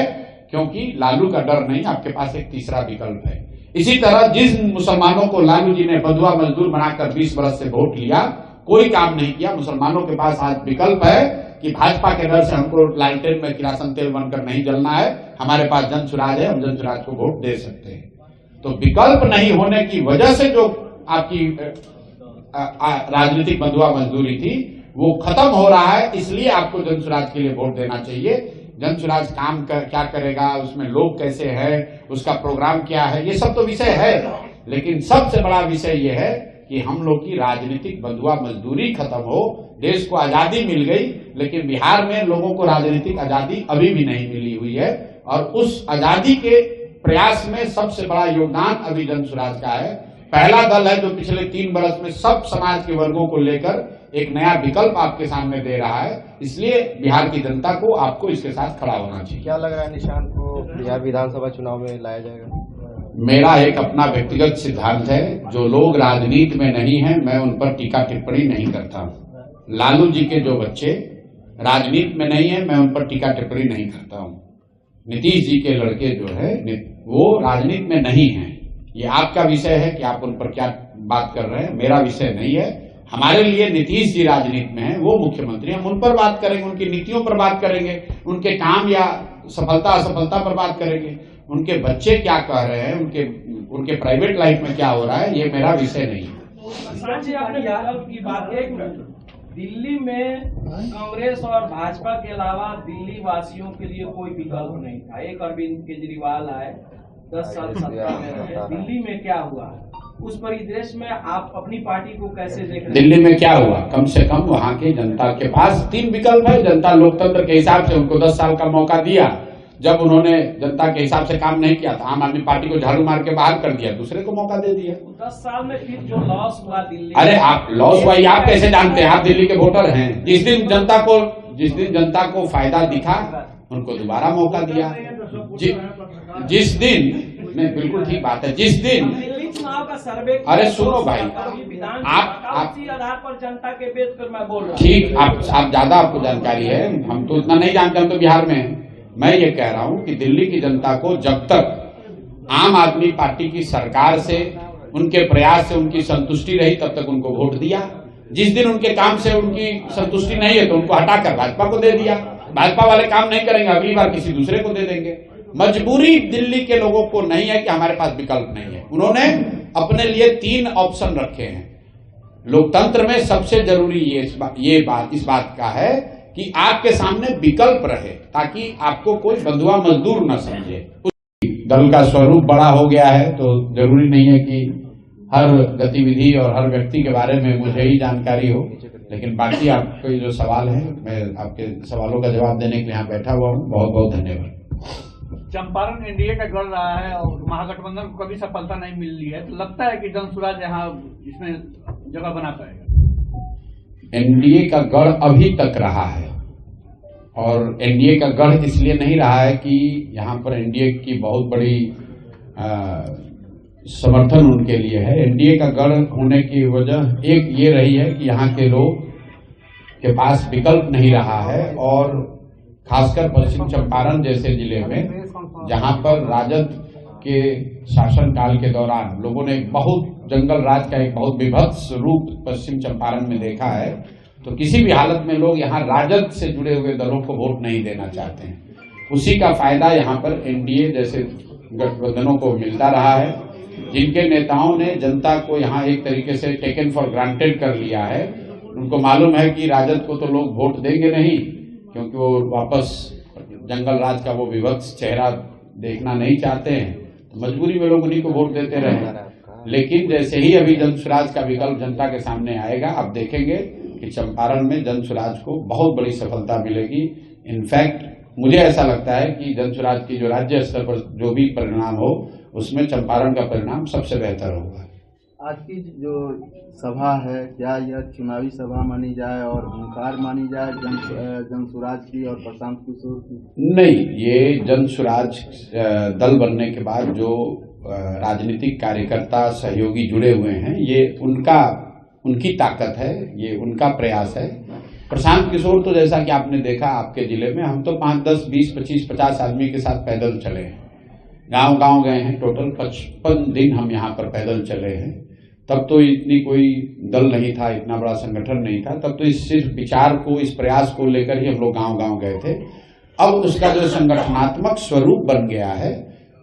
क्योंकि लालू का डर नहीं, आपके पास एक तीसरा विकल्प है। इसी तरह जिन मुसलमानों को लालू जी ने बंधुआ मजदूर बनाकर 20 वर्ष से वोट लिया, कोई काम नहीं किया, मुसलमानों के पास आज विकल्प है कि भाजपा के डर से हमको लालटेन में किरासन तेल बनकर नहीं जलना है, हमारे पास जनसुराज है, हम जनसुराज को वोट दे सकते हैं। तो विकल्प नहीं होने की वजह से जो आपकी राजनीतिक बंधुआ मजदूरी थी वो खत्म हो रहा है, इसलिए आपको जनसुराज के लिए वोट देना चाहिए। जनसुराज काम क्या करेगा, उसमें लोग कैसे हैं, उसका प्रोग्राम क्या है, ये सब तो विषय है, लेकिन सबसे बड़ा विषय ये है कि हम लोग की राजनीतिक बंधुआ मजदूरी खत्म हो। देश को आजादी मिल गई, लेकिन बिहार में लोगों को राजनीतिक आजादी अभी भी नहीं मिली हुई है, और उस आजादी के प्रयास में सबसे बड़ा योगदान अभी जनसुराज का है। पहला दल है जो पिछले 3 वर्ष में सब समाज के वर्गों को लेकर एक नया विकल्प आपके सामने दे रहा है, इसलिए बिहार की जनता को आपको इसके साथ खड़ा होना चाहिए। क्या लग रहा है निशांत को बिहार विधानसभा चुनाव में लाया जाएगा? मेरा एक अपना व्यक्तिगत सिद्धांत है, जो लोग राजनीति में नहीं है मैं उन पर टीका टिप्पणी नहीं करता हूँ। लालू जी के जो बच्चे राजनीति में नहीं है मैं उन पर टीका टिप्पणी नहीं करता हूँ। नीतीश जी के लड़के जो है वो राजनीति में नहीं है, ये आपका विषय है कि आप उन पर क्या बात कर रहे हैं, मेरा विषय नहीं है। हमारे लिए नीतीश जी राजनीति में है, वो मुख्यमंत्री, हम उन पर बात करेंगे, उनकी नीतियों पर बात करेंगे, उनके काम या सफलता असफलता पर बात करेंगे। उनके बच्चे क्या कह रहे हैं, उनके प्राइवेट लाइफ में क्या हो रहा है, ये मेरा विषय नहीं है। दिल्ली में कांग्रेस और भाजपा के अलावा दिल्ली वासियों के लिए कोई विकल्प नहीं था। एक अरविंद केजरीवाल आए, 10 साल सत्ता में रहे। दिल्ली में क्या हुआ, उस परिदृश्य में आप अपनी पार्टी को कैसे देख रहे हैं? दिल्ली में क्या हुआ, कम से कम वहां की जनता के पास 3 विकल्प है। जनता लोकतंत्र के हिसाब से उनको 10 साल का मौका दिया। जब उन्होंने जनता के हिसाब से काम नहीं किया तो आम आदमी पार्टी को झाड़ू मार के बाहर कर दिया, दूसरे को मौका दे दिया। 10 साल में फिर जो लॉस हुआ दिल्ली, अरे आप लॉस हुआ आप कैसे जानते हैं? आप दिल्ली के वोटर हैं। जिस दिन जनता को फायदा दिखा उनको दोबारा मौका दिया। जिस दिन नहीं, बिल्कुल ठीक बात है। जिस दिन दिल्ली चुनाव का सर्वे, अरे सुनो भाई, आप उसी आधार पर जनता के बेस पर मैं बोल रहा हूँ। ठीक, आप ज्यादा आपको जानकारी है, हम तो उतना नहीं जानते, हम तो बिहार में हैं। मैं ये कह रहा हूं कि दिल्ली की जनता को जब तक आम आदमी पार्टी की सरकार से, उनके प्रयास से उनकी संतुष्टि रही तब तक उनको वोट दिया। जिस दिन उनके काम से उनकी संतुष्टि नहीं है तो उनको हटाकर भाजपा को दे दिया। भाजपा वाले काम नहीं करेंगे, अगली बार किसी दूसरे को दे देंगे। मजबूरी दिल्ली के लोगों को नहीं है कि हमारे पास विकल्प नहीं है। उन्होंने अपने लिए 3 ऑप्शन रखे हैं। लोकतंत्र में सबसे जरूरी इस बात का है कि आपके सामने विकल्प रहे, ताकि आपको कोई बंधुआ मजदूर न समझे। दल का स्वरूप बड़ा हो गया है तो जरूरी नहीं है कि हर गतिविधि और हर व्यक्ति के बारे में मुझे ही जानकारी हो, लेकिन बाकी आपके जो सवाल है, मैं आपके सवालों का जवाब देने के लिए यहाँ बैठा हुआ हूँ। बहुत बहुत धन्यवाद। चंपारण एनडीए का गढ़ रहा है और महागठबंधन को कभी सफलता नहीं मिल रही है, तो लगता है कि जनसुराज यहाँ इसमें जगह बना पाएगा? एनडीए का गढ़ अभी तक रहा है, और एनडीए का गढ़ इसलिए नहीं रहा है कि यहाँ पर एनडीए की बहुत बड़ी समर्थन उनके लिए है। एनडीए का गढ़ होने की वजह एक ये रही है कि यहाँ के लोग के पास विकल्प नहीं रहा है, और खासकर पश्चिम चंपारण जैसे जिले में जहाँ पर राजद के शासनकाल के दौरान लोगों ने बहुत जंगल राज का एक बहुत विभत्स रूप पश्चिम चंपारण में देखा है, तो किसी भी हालत में लोग यहाँ राजद से जुड़े हुए दलों को वोट नहीं देना चाहते हैं। उसी का फायदा यहाँ पर एनडीए जैसे गठबंधनों को मिलता रहा है, जिनके नेताओं ने जनता को यहाँ एक तरीके से टेकन फॉर ग्रांटेड कर लिया है। उनको मालूम है कि राजद को तो लोग वोट देंगे नहीं, क्योंकि वो वापस जंगल राज का वो विभत्स चेहरा देखना नहीं चाहते हैं, तो मजबूरी में लोग उन्हीं को वोट देते रहे। लेकिन जैसे ही अभी जनसुराज का विकल्प जनता के सामने आएगा, अब देखेंगे कि चंपारण में जनसुराज को बहुत बड़ी सफलता मिलेगी। इनफैक्ट मुझे ऐसा लगता है कि जनसुराज की जो राज्य स्तर पर जो भी परिणाम हो, उसमें चंपारण का परिणाम सबसे बेहतर होगा। आज की जो सभा है, क्या यह चुनावी सभा मानी जाए और हुंकार मानी जाए जनसुराज की और प्रशांत किशोर की? नहीं, ये जनसुराज दल बनने के बाद जो राजनीतिक कार्यकर्ता सहयोगी जुड़े हुए हैं, ये उनकी ताकत है, ये उनका प्रयास है। प्रशांत किशोर तो जैसा कि आपने देखा आपके जिले में, हम तो 5, 10, 20, 25, 50 आदमी के साथ पैदल चले हैं, गांव गए हैं। टोटल 55 दिन हम यहाँ पर पैदल चले हैं। तब तो इतनी कोई दल नहीं था, इतना बड़ा संगठन नहीं था। तब तो इस सिर्फ विचार को, इस प्रयास को लेकर ही हम लोग गांव गए थे। अब उसका जो संगठनात्मक स्वरूप बन गया है,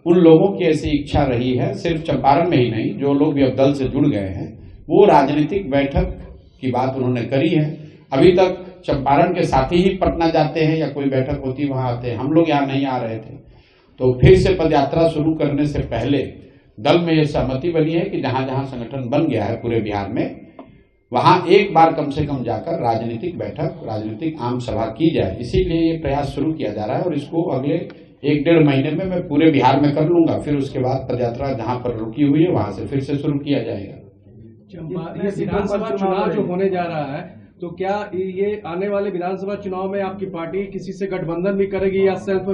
उन लोगों की ऐसी इच्छा रही है, सिर्फ चंपारण में ही नहीं, जो लोग भी अब दल से जुड़ गए हैं, वो राजनीतिक बैठक की बात उन्होंने करी है। अभी तक चंपारण के साथी ही पटना जाते हैं या कोई बैठक होती वहां आते हैं, हम लोग यहाँ नहीं आ रहे थे। तो फिर से पदयात्रा शुरू करने से पहले दल में यह सहमति बनी है कि जहां जहां संगठन बन गया है पूरे बिहार में, वहां एक बार कम से कम जाकर राजनीतिक बैठक, राजनीतिक आम सभा की जाए। इसीलिए ये प्रयास शुरू किया जा रहा है और इसको अगले 1-1.5 महीने में मैं पूरे बिहार में कर लूंगा। फिर उसके बाद पदयात्रा जहां पर रुकी हुई है वहां से फिर से शुरू किया जाएगा। ये विधानसभा चुनाव जो होने जा रहा है, तो क्या ये आने वाले विधानसभा चुनाव में आपकी पार्टी किसी से गठबंधन भी करेगी या सिर्फ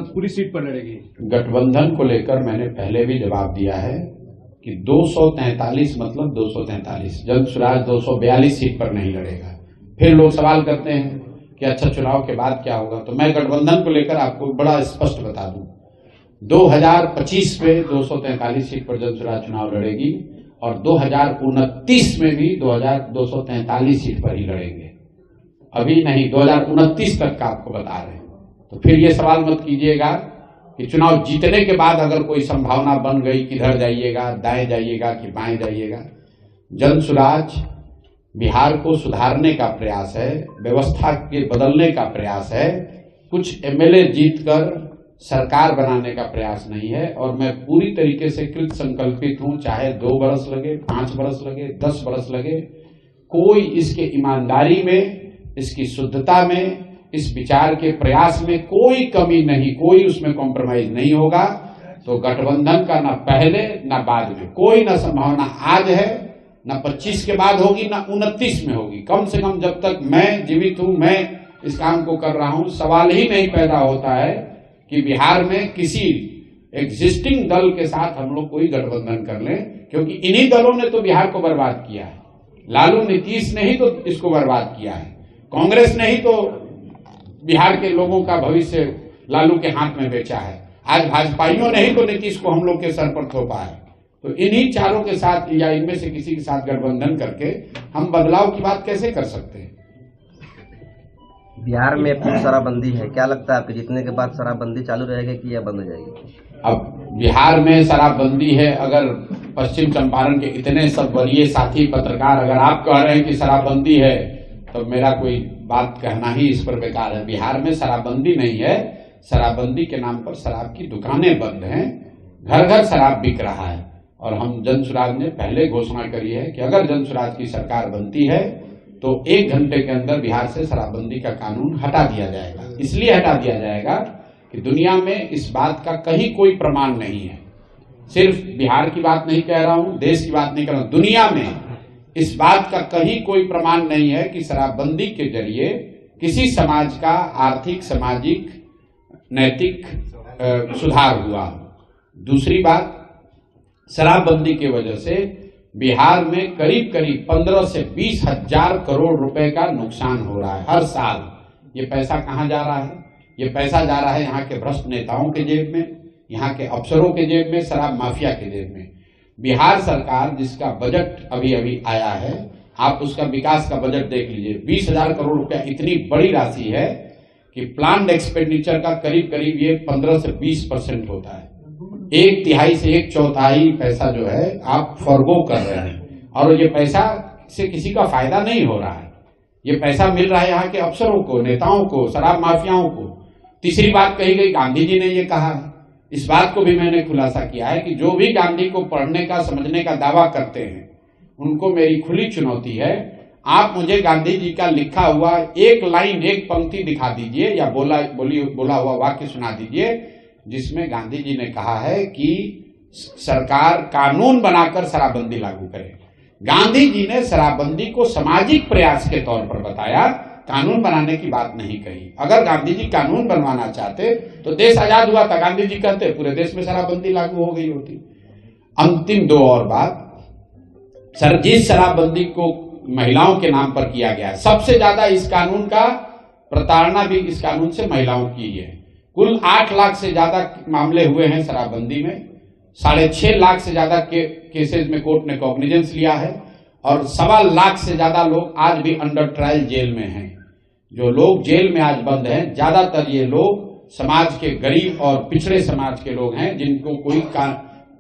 पूरी सीट पर लड़ेगी? गठबंधन को लेकर मैंने पहले भी जवाब दिया है कि 243 मतलब 243, जनसुराज 242 सीट पर नहीं लड़ेगा। फिर लोग सवाल करते हैं कि अच्छा चुनाव के बाद क्या होगा, तो मैं गठबंधन को लेकर आपको बड़ा स्पष्ट बता दूं, 2025 में 243 सीट पर जनसुराज चुनाव लड़ेगी और 2029 में भी 243 सीट पर ही लड़ेंगे। अभी नहीं, 2029 तक का आपको बता रहे हैं। तो फिर ये सवाल मत कीजिएगा कि चुनाव जीतने के बाद अगर कोई संभावना बन गई, किधर जाइएगा, दाएं जाइएगा कि बाएं जाइएगा। जनसुराज बिहार को सुधारने का प्रयास है, व्यवस्था के बदलने का प्रयास है, कुछ एमएलए जीतकर सरकार बनाने का प्रयास नहीं है। और मैं पूरी तरीके से कृत संकल्पित हूं, चाहे 2 बरस लगे, 5 बरस लगे, 10 बरस लगे, कोई इसके ईमानदारी में, इसकी शुद्धता में, इस विचार के प्रयास में कोई कमी नहीं, कोई उसमें कॉम्प्रोमाइज नहीं होगा। तो गठबंधन का न पहले न बाद में कोई न संभावना आज है, न 25 के बाद होगी, न 29 में होगी। कम से कम जब तक मैं जीवित हूं, मैं इस काम को कर रहा हूं, सवाल ही नहीं पैदा होता है कि बिहार में किसी एग्जिस्टिंग दल के साथ हम लोग कोई गठबंधन कर लें, क्योंकि इन्हीं दलों ने तो बिहार को बर्बाद किया है। लालू नीतीश ने ही तो इसको बर्बाद किया है, कांग्रेस ने ही तो बिहार के लोगों का भविष्य लालू के हाथ में बेचा है। आज भाजपाइयों ने ही तो नीतीश को हम लोग के सर पर थोपा है। तो इन्हीं चारों के साथ या इनमें से किसी के साथ गठबंधन करके हम बदलाव की बात कैसे कर सकते हैं? बिहार में फिर शराबबंदी है, क्या लगता है आपके जीतने के बाद शराबबंदी चालू रहेगी कि यह बंद हो जाएगी? अब बिहार में शराबबंदी है, अगर पश्चिम चंपारण के इतने सब वरीय साथी पत्रकार अगर आप कह रहे हैं कि शराबबंदी है, तो मेरा कोई बात कहना ही इस पर बेकार है। बिहार में शराबबंदी नहीं है, शराबबंदी के नाम पर शराब की दुकानें बंद हैं, घर घर शराब बिक रहा है। और हम जनसुराज ने पहले घोषणा करी है कि अगर जनसुराज की सरकार बनती है तो 1 घंटे के अंदर बिहार से शराबबंदी का कानून हटा दिया जाएगा। इसलिए हटा दिया जाएगा कि दुनिया में इस बात का कहीं कोई प्रमाण नहीं है। सिर्फ बिहार की बात नहीं कह रहा हूं, देश की बात नहीं कर रहा हूं, दुनिया में इस बात का कहीं कोई प्रमाण नहीं है कि शराबबंदी के जरिए किसी समाज का आर्थिक, सामाजिक, नैतिक सुधार हुआ। दूसरी बात, शराबबंदी की वजह से बिहार में करीब करीब 15 से 20 हजार करोड़ रुपए का नुकसान हो रहा है हर साल। ये पैसा कहां जा रहा है? ये पैसा जा रहा है यहाँ के भ्रष्ट नेताओं के जेब में, यहाँ के अफसरों के जेब में, शराब माफिया के जेब में। बिहार सरकार जिसका बजट अभी अभी आया है, आप उसका विकास का बजट देख लीजिए, 20,000 करोड़ रुपया इतनी बड़ी राशि है कि प्लान्ड एक्सपेंडिचर का करीब करीब ये 15 से 20% होता है। 1/3 से 1/4 पैसा जो है आप फॉरगो कर रहे हैं, और ये पैसा से किसी का फायदा नहीं हो रहा है। ये पैसा मिल रहा है यहाँ के अफसरों को, नेताओं को, शराब माफियाओं को। तीसरी बात कही गई, गांधी जी ने ये कहा है, इस बात को भी मैंने खुलासा किया है कि जो भी गांधी को पढ़ने का, समझने का दावा करते हैं, उनको मेरी खुली चुनौती है, आप मुझे गांधी जी का लिखा हुआ एक लाइन, एक पंक्ति दिखा दीजिए या बोला हुआ वाक्य सुना दीजिए जिसमें गांधी जी ने कहा है कि सरकार कानून बनाकर शराबबंदी लागू करे। गांधी जी ने शराबबंदी को सामाजिक प्रयास के तौर पर बताया, कानून बनाने की बात नहीं कही। अगर गांधी जी कानून बनवाना चाहते तो देश आजाद हुआ था, गांधी जी कहते पूरे देश में शराबबंदी लागू हो गई होती। अंतिम 2 और बात, जिस शराबबंदी को महिलाओं के नाम पर किया गया है, सबसे ज्यादा इस कानून का प्रताड़ना भी इस कानून से महिलाओं की है। कुल 8 लाख से ज्यादा मामले हुए हैं शराबबंदी में, 6.5 लाख से ज्यादा केसेज में कोर्ट ने कॉग्निजेंस लिया है, और 1.25 लाख से ज्यादा लोग आज भी अंडर ट्रायल जेल में हैं। जो लोग जेल में आज बंद हैं, ज्यादातर ये लोग समाज के गरीब और पिछड़े समाज के लोग हैं, जिनको कोई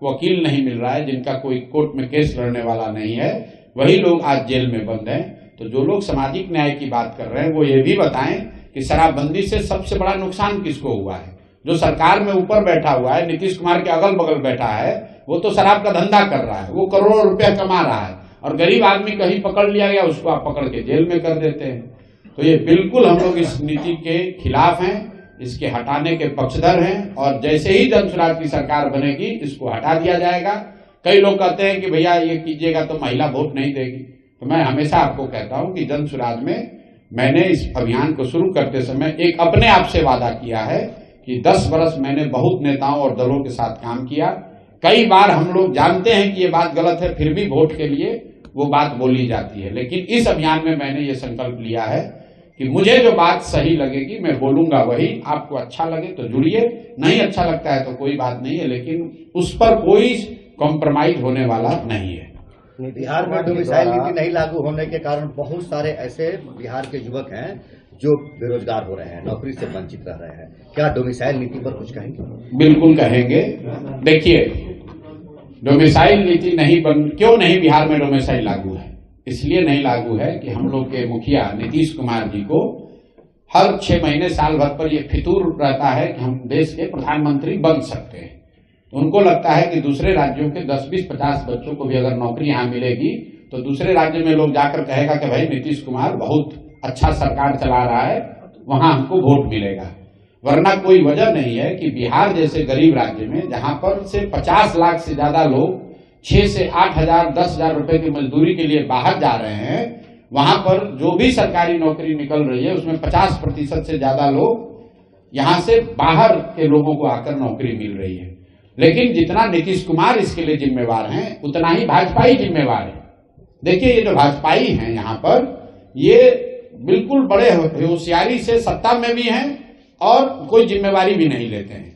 वकील नहीं मिल रहा है, जिनका कोई कोर्ट में केस लड़ने वाला नहीं है, वही लोग आज जेल में बंद हैं। तो जो लोग सामाजिक न्याय की बात कर रहे हैं वो ये भी बताएं कि शराबबंदी से सबसे बड़ा नुकसान किसको हुआ है। जो सरकार में ऊपर बैठा हुआ है, नीतीश कुमार के अगल बगल बैठा है, वो तो शराब का धंधा कर रहा है, वो करोड़ों रुपया कमा रहा है, और गरीब आदमी कहीं पकड़ लिया गया उसको आप पकड़ के जेल में कर देते हैं। तो ये बिल्कुल हम लोग इस नीति के खिलाफ हैं, इसके हटाने के पक्षधर हैं, और जैसे ही जनसुराज की सरकार बनेगी इसको हटा दिया जाएगा। कई लोग कहते हैं कि भैया ये कीजिएगा तो महिला वोट नहीं देगी, तो मैं हमेशा आपको कहता हूं कि जनसुराज में मैंने इस अभियान को शुरू करते समय एक अपने आप से वादा किया है कि 10 वर्ष मैंने बहुत नेताओं और दलों के साथ काम किया। कई बार हम लोग जानते हैं कि ये बात गलत है, फिर भी वोट के लिए वो बात बोली जाती है, लेकिन इस अभियान में मैंने ये संकल्प लिया है कि मुझे जो बात सही लगेगी मैं बोलूंगा वही। आपको अच्छा लगे तो जुड़िए, नहीं अच्छा लगता है तो कोई बात नहीं है, लेकिन उस पर कोई कॉम्प्रोमाइज होने वाला नहीं है। बिहार में डोमिसाइल नीति नहीं लागू होने के कारण बहुत सारे ऐसे बिहार के युवक हैं जो बेरोजगार हो रहे हैं, नौकरी से वंचित रह रहे हैं। क्या डोमिसाइल नीति पर कुछ कहेंगे? बिल्कुल कहेंगे। देखिए, डोमिसाइल नीति क्यों नहीं बिहार में डोमिसाइल लागू है? इसलिए नहीं लागू है कि हम लोग के मुखिया नीतीश कुमार जी को हर 6 महीने साल भर पर यह फितूर रहता है कि हम देश के प्रधानमंत्री बन सकते हैं। तो उनको लगता है कि दूसरे राज्यों के 10, 20, 50 बच्चों को भी अगर नौकरी यहाँ मिलेगी तो दूसरे राज्य में लोग जाकर कहेगा कि भाई नीतीश कुमार बहुत अच्छा सरकार चला रहा है, वहां हमको वोट मिलेगा। वरना कोई वजह नहीं है कि बिहार जैसे गरीब राज्य में जहां पर से 50 लाख से ज्यादा लोग 6 से 8 हजार 10 हजार रुपए की मजदूरी के लिए बाहर जा रहे हैं, वहां पर जो भी सरकारी नौकरी निकल रही है उसमें 50% से ज्यादा लोग यहां से बाहर के लोगों को आकर नौकरी मिल रही है। लेकिन जितना नीतीश कुमार इसके लिए जिम्मेवार हैं उतना ही भाजपा ही जिम्मेवार है। देखिए ये जो भाजपाई हैं यहाँ पर, ये बिल्कुल बड़े होशियारी से सत्ता में भी हैं और कोई जिम्मेवारी भी नहीं लेते हैं।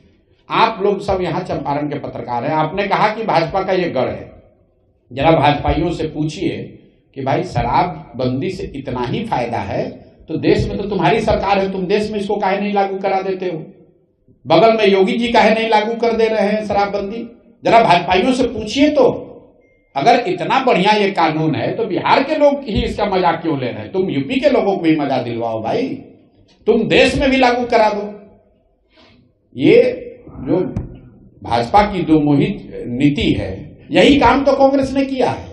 आप लोग सब यहाँ चंपारण के पत्रकार हैं, आपने कहा कि भाजपा का ये गढ़ है। जरा भाजपाइयों से पूछिए कि भाई शराबबंदी से इतना ही फायदा है तो देश में तो तुम्हारी सरकार है, तुम देश में इसको काहे नहीं लागू करा देते हो? बगल में योगी जी काहे नहीं लागू कर दे रहे हैं शराबबंदी? जरा भाजपाइयों से पूछिए तो। अगर इतना बढ़िया ये कानून है तो बिहार के लोग ही इसका मजाक क्यों ले रहे हैं? तुम यूपी के लोगों को भी मजा दिलवाओ भाई, तुम देश में भी लागू करा दो। ये जो भाजपा की दो मोहित नीति है, यही काम तो कांग्रेस ने किया है।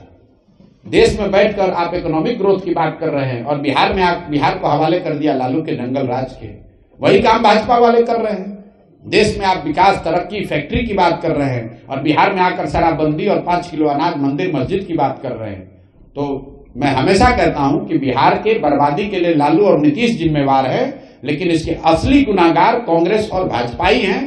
देश में बैठकर आप इकोनॉमिक ग्रोथ की बात कर रहे हैं और बिहार में आप बिहार को हवाले कर दिया लालू के जंगल राज के। वही काम भाजपा वाले कर रहे हैं। देश में आप विकास, तरक्की, फैक्ट्री की बात कर रहे हैं और बिहार में आकर शराबबंदी और 5 किलो अनाज, मंदिर मस्जिद की बात कर रहे हैं। तो मैं हमेशा कहता हूं कि बिहार के बर्बादी के लिए लालू और नीतीश जिम्मेवार है, लेकिन इसके असली गुनाहगार कांग्रेस और भाजपा ही हैं।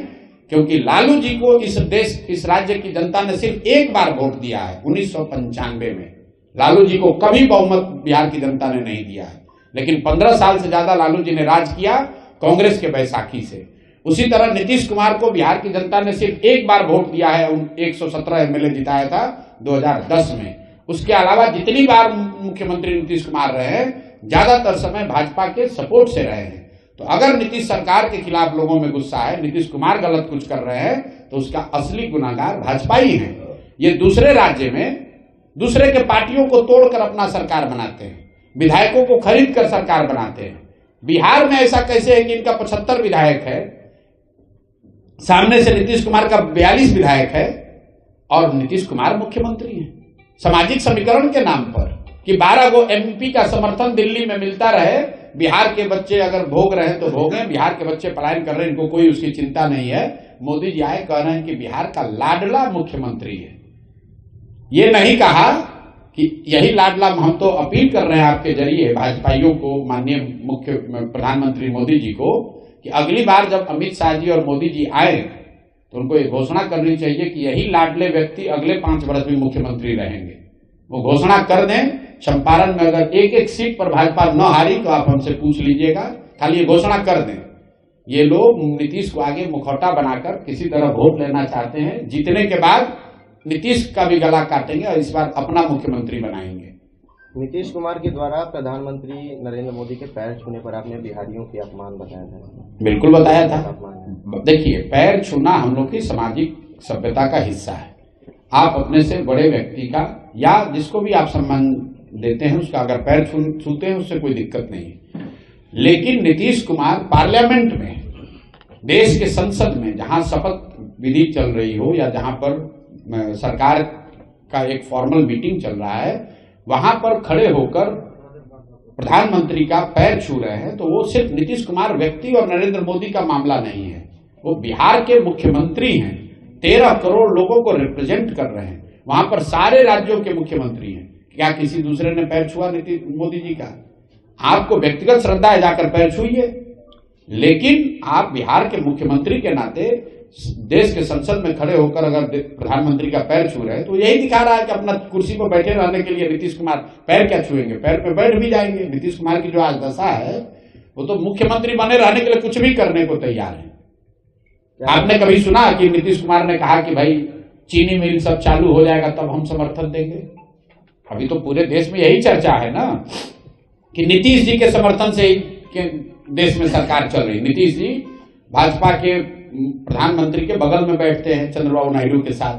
क्योंकि लालू जी को इस राज्य की जनता ने सिर्फ एक बार वोट दिया है 1995 में। लालू जी को कभी बहुमत बिहार की जनता ने नहीं दिया है, लेकिन 15 साल से ज्यादा लालू जी ने राज किया कांग्रेस के बैसाखी से। उसी तरह नीतीश कुमार को बिहार की जनता ने सिर्फ एक बार वोट दिया है, 117 एमएलए जिताया था 2010 में। उसके अलावा जितनी बार मुख्यमंत्री नीतीश कुमार रहे हैं, ज्यादातर समय भाजपा के सपोर्ट से रहे हैं। तो अगर नीतीश सरकार के खिलाफ लोगों में गुस्सा है, नीतीश कुमार गलत कुछ कर रहे हैं, तो उसका असली गुनाहगार भाजपा ही है। ये दूसरे राज्य में दूसरे के पार्टियों को तोड़कर अपना सरकार बनाते हैं, विधायकों को खरीद कर सरकार बनाते हैं। बिहार में ऐसा कैसे है कि इनका 75 विधायक है, सामने से नीतीश कुमार का 42 विधायक है और नीतीश कुमार मुख्यमंत्री हैं। सामाजिक समीकरण के नाम पर कि 12 गो एमपी का समर्थन दिल्ली में मिलता रहे, बिहार के बच्चे अगर भोग रहे हैं तो भोगे, बिहार के बच्चे पलायन कर रहे हैं, इनको कोई उसकी चिंता नहीं है। मोदी जी आए कह रहे हैं कि बिहार का लाडला मुख्यमंत्री है। ये नहीं कहा कि यही लाडला, हम तो अपील कर रहे हैं आपके जरिए भाजपाइयों को, माननीय मुख्य प्रधानमंत्री मोदी जी को, कि अगली बार जब अमित शाह जी और मोदी जी आए तो उनको ये घोषणा करनी चाहिए कि यही लाडले व्यक्ति अगले 5 वर्ष भी मुख्यमंत्री रहेंगे। वो घोषणा कर दें। चंपारण में अगर एक सीट पर भाजपा न हारी तो आप हमसे पूछ लीजिएगा, खाली ये घोषणा कर दें। ये लोग नीतीश को आगे मुखौटा बनाकर किसी तरह वोट लेना चाहते हैं। जीतने के बाद नीतीश का भी गला काटेंगे और इस बार अपना मुख्यमंत्री बनाएंगे। नीतीश कुमार के द्वारा प्रधानमंत्री नरेंद्र मोदी के पैर छूने पर आपने बिहारियों के अपमान बताया था। बिल्कुल बताया था। देखिए, पैर छूना हम लोग की सामाजिक सभ्यता का हिस्सा है। आप अपने से बड़े व्यक्ति का या जिसको भी आप सम्मान देते हैं उसका अगर पैर छूते हैं उससे कोई दिक्कत नहीं है। लेकिन नीतीश कुमार पार्लियामेंट में, देश के संसद में जहां शपथ विधि चल रही हो या जहां पर सरकार का एक फॉर्मल मीटिंग चल रहा है, वहां पर खड़े होकर प्रधानमंत्री का पैर छू रहे हैं, तो वो सिर्फ नीतीश कुमार व्यक्ति और नरेंद्र मोदी का मामला नहीं है। वो बिहार के मुख्यमंत्री हैं, 13 करोड़ लोगों को रिप्रेजेंट कर रहे हैं। वहां पर सारे राज्यों के मुख्यमंत्री हैं। क्या किसी दूसरे ने पैर छुआ नीतीश मोदी जी का? आपको व्यक्तिगत श्रद्धा है, जाकर पैर छुइए। लेकिन आप बिहार के मुख्यमंत्री के नाते देश के संसद में खड़े होकर अगर प्रधानमंत्री का पैर छू रहे हैं तो यही दिखा रहा है कि अपना कुर्सी पर बैठे रहने के लिए नीतीश कुमार पैर क्या छुएंगे, पैर पे बैठ भी जाएंगे। नीतीश कुमार की जो आज दशा है, वो तो मुख्यमंत्री बने रहने के लिए कुछ भी करने को तैयार है। आपने कभी सुना कि नीतीश कुमार ने कहा कि भाई चीनी मिल सब चालू हो जाएगा तब हम समर्थन देंगे? अभी तो पूरे देश में यही चर्चा है ना कि नीतीश जी के समर्थन से ही देश में सरकार चल रही। नीतीश जी भाजपा के प्रधानमंत्री के बगल में बैठते हैं चंद्रबाबू नायडू के साथ।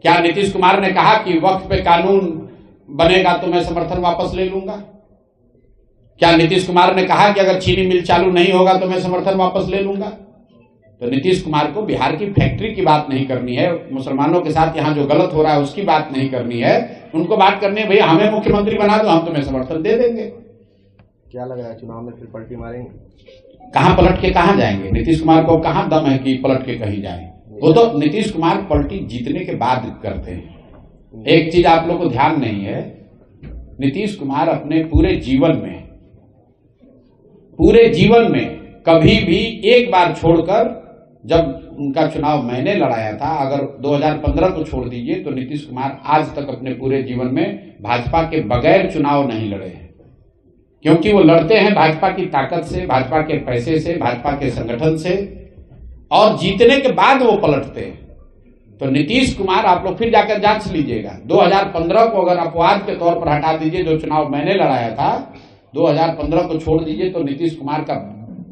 क्या नीतीश कुमार ने कहा कि वक्त पे कानून बनेगा तो मैं समर्थन वापस ले लूंगा। क्या नीतीश कुमार ने कहा कि अगर चीनी मिल चालू नहीं होगा तो मैं समर्थन वापस ले लूंगा? तो नीतीश कुमार को बिहार की फैक्ट्री की बात नहीं करनी है, मुसलमानों के साथ यहाँ जो गलत हो रहा है उसकी बात नहीं करनी है, उनको बात करनी है भैया हमें मुख्यमंत्री बना दो, हम तुम्हें समर्थन दे देंगे। क्या लग रहा है चुनाव में फिर पलटी मारेंगे? कहां पलट के कहां जाएंगे? नीतीश कुमार को कहां दम है कि पलट के कहीं जाए? वो तो नीतीश कुमार पलटी जीतने के बाद करते हैं। एक चीज आप लोग को ध्यान नहीं है, नीतीश कुमार अपने पूरे जीवन में कभी भी एक बार छोड़कर, जब उनका चुनाव मैंने लड़ाया था, अगर 2015 को छोड़ दीजिए तो नीतीश कुमार आज तक अपने पूरे जीवन में भाजपा के बगैर चुनाव नहीं लड़े हैं। क्योंकि वो लड़ते हैं भाजपा की ताकत से, भाजपा के पैसे से, भाजपा के संगठन से, और जीतने के बाद वो पलटते हैं। तो नीतीश कुमार आप लोग फिर जाकर जांच लीजिएगा, 2015 को अगर अपवाद के तौर पर हटा दीजिए, जो चुनाव मैंने लड़ाया था 2015 को छोड़ दीजिए, तो नीतीश कुमार का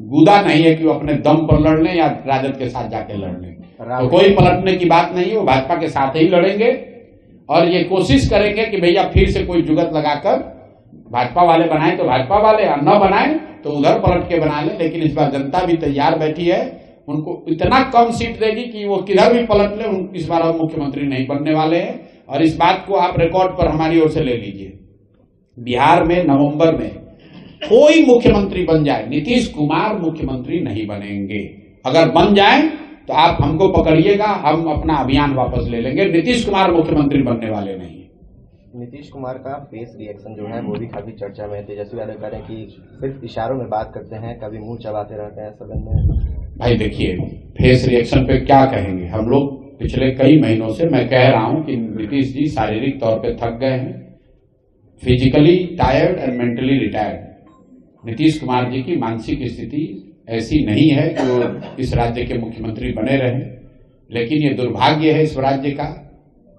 गुदा नहीं है कि वो अपने दम पर लड़ लें या राजद के साथ जाके लड़ लें। तो कोई पलटने की बात नहीं है, वो भाजपा के साथ ही लड़ेंगे और ये कोशिश करेंगे कि भैया फिर से कोई जुगत लगाकर भाजपा वाले बनाए तो भाजपा वाले, और न बनाए तो उधर पलट के बना ले। लेकिन इस बार जनता भी तैयार बैठी है, उनको इतना कम सीट देगी कि वो किधर भी पलट ले, इस बार अब मुख्यमंत्री नहीं बनने वाले हैं। और इस बात को आप रिकॉर्ड पर हमारी ओर से ले लीजिए, बिहार में नवंबर में कोई मुख्यमंत्री बन जाए, नीतीश कुमार मुख्यमंत्री नहीं बनेंगे। अगर बन जाए तो आप हमको पकड़िएगा, हम अपना अभियान वापस ले लेंगे। नीतीश कुमार मुख्यमंत्री बनने वाले नहीं। नीतीश कुमार का फेस रिएक्शन जो है वो भी काफी चर्चा में है। तेजस्वी यादव कह रहे हैं कि सिर्फ इशारों में बात करते हैं, कभी मुंह चबाते रहते हैं सदन में। भाई देखिए, फेस रिएक्शन पे क्या कहेंगे हम लोग? पिछले कई महीनों से मैं कह रहा हूं कि नीतीश जी शारीरिक तौर पे थक गए हैं, physically tired and mentally retired. Nitish Kumar ji की मानसिक स्थिति ऐसी नहीं है कि वो इस राज्य के मुख्यमंत्री बने रहे, लेकिन ये दुर्भाग्य है इस राज्य का,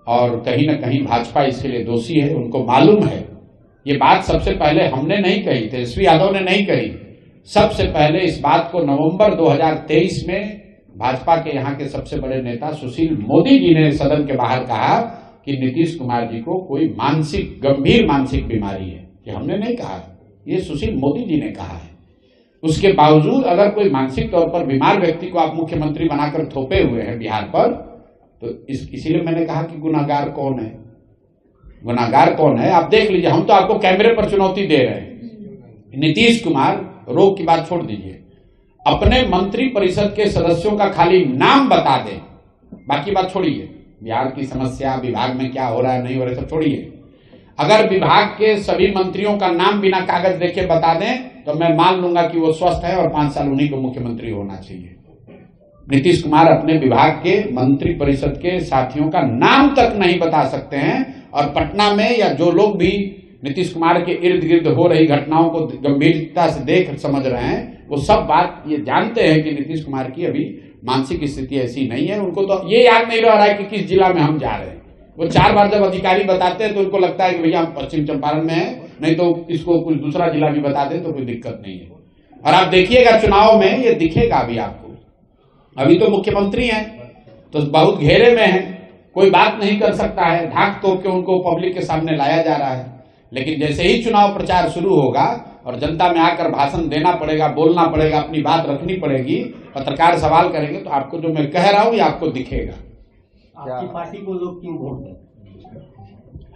और कहीं न कहीं भाजपा इसके लिए दोषी है। उनको मालूम है, ये बात सबसे पहले हमने नहीं कही, तेजस्वी यादव ने नहीं कही, सबसे पहले इस बात को नवंबर 2023 में भाजपा के यहाँ के सबसे बड़े नेता सुशील मोदी जी ने सदन के बाहर कहा कि नीतीश कुमार जी को कोई गंभीर मानसिक बीमारी है। ये हमने नहीं कहा, ये सुशील मोदी जी ने कहा है। उसके बावजूद अगर कोई मानसिक तौर पर बीमार व्यक्ति को आप मुख्यमंत्री बनाकर थोपे हुए हैं बिहार पर, तो इसीलिए मैंने कहा कि गुनाहगार कौन है? गुनाहगार कौन है आप देख लीजिए। हम तो आपको कैमरे पर चुनौती दे रहे हैं। नीतीश कुमार, रोग की बात छोड़ दीजिए, अपने मंत्री परिषद के सदस्यों का खाली नाम बता दें, बाकी बात छोड़िए, बिहार की समस्या, विभाग में क्या हो रहा है नहीं हो रहा है सब छोड़िए। अगर विभाग के सभी मंत्रियों का नाम बिना कागज देखे बता दें तो मैं मान लूंगा कि वो स्वस्थ है और 5 साल उन्हीं को मुख्यमंत्री होना चाहिए। नीतीश कुमार अपने विभाग के मंत्री परिषद के साथियों का नाम तक नहीं बता सकते हैं, और पटना में या जो लोग भी नीतीश कुमार के इर्द गिर्द हो रही घटनाओं को गंभीरता से देख समझ रहे हैं, वो सब बात ये जानते हैं कि नीतीश कुमार की अभी मानसिक स्थिति ऐसी नहीं है। उनको तो ये याद नहीं रह रहा है कि किस जिला में हम जा रहे हैं। वो 4 बार जब अधिकारी बताते हैं तो उनको लगता है कि भैया हम पश्चिम चंपारण में है, नहीं तो इसको कुछ दूसरा जिला भी बता दें तो कोई दिक्कत नहीं है। और आप देखिएगा चुनाव में ये दिखेगा अभी आपको। अभी तो मुख्यमंत्री हैं तो बहुत घेरे में है, कोई बात नहीं कर सकता है, ढाक तोड़ के उनको पब्लिक के सामने लाया जा रहा है। लेकिन जैसे ही चुनाव प्रचार शुरू होगा और जनता में आकर भाषण देना पड़ेगा, बोलना पड़ेगा, अपनी बात रखनी पड़ेगी, पत्रकार सवाल करेंगे, तो आपको जो मैं कह रहा हूं ये आपको दिखेगा। आपकी पार्टी को लोग क्यों वोट दें?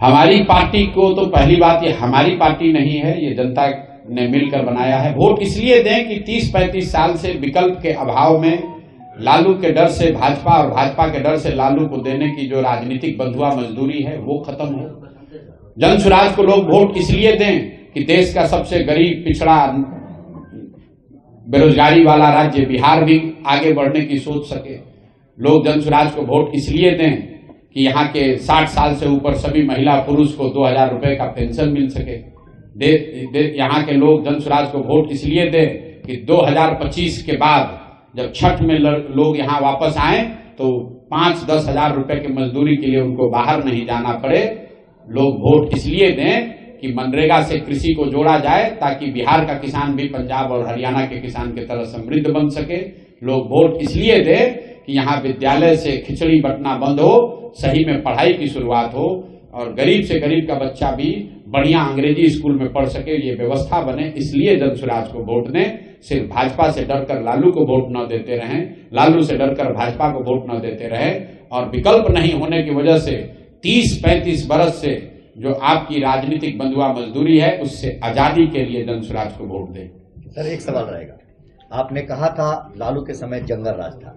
हमारी पार्टी को तो पहली बात, ये हमारी पार्टी नहीं है, ये जनता ने मिलकर बनाया है। वोट इसलिए दें कि 30-35 साल से विकल्प के अभाव में लालू के डर से भाजपा और भाजपा के डर से लालू को देने की जो राजनीतिक बंधुआ मजदूरी है वो खत्म हो। जन सुराज को लोग वोट इसलिए दें कि देश का सबसे गरीब, पिछड़ा, बेरोजगारी वाला राज्य बिहार भी आगे बढ़ने की सोच सके। लोग जन सुराज को वोट इसलिए दें कि यहाँ के 60 साल से ऊपर सभी महिला पुरुष को 2000 रुपए का पेंशन मिल सके। यहाँ के लोग जन सुराज को वोट इसलिए दें कि 2025 के बाद जब छठ में लोग यहाँ वापस आए तो 5-10 हजार रुपए की मजदूरी के लिए उनको बाहर नहीं जाना पड़े। लोग वोट इसलिए दें कि मनरेगा से कृषि को जोड़ा जाए ताकि बिहार का किसान भी पंजाब और हरियाणा के किसान की तरह समृद्ध बन सके। लोग वोट इसलिए दें कि यहाँ विद्यालय से खिचड़ी बंटना बंद हो, सही में पढ़ाई की शुरुआत हो, और गरीब से गरीब का बच्चा भी बढ़िया अंग्रेजी स्कूल में पढ़ सके, ये व्यवस्था बने, इसलिए जनसुराज को वोट दें। सिर्फ भाजपा से डरकर लालू को वोट न देते रहें, लालू से डरकर भाजपा को वोट न देते रहें, और विकल्प नहीं होने की वजह से 30-35 बरस से जो आपकी राजनीतिक बंधुआ मजदूरी है, उससे आजादी के लिए जनसुराज को वोट दें। सर, एक सवाल रहेगा। आपने कहा था लालू के समय जंगल राज था,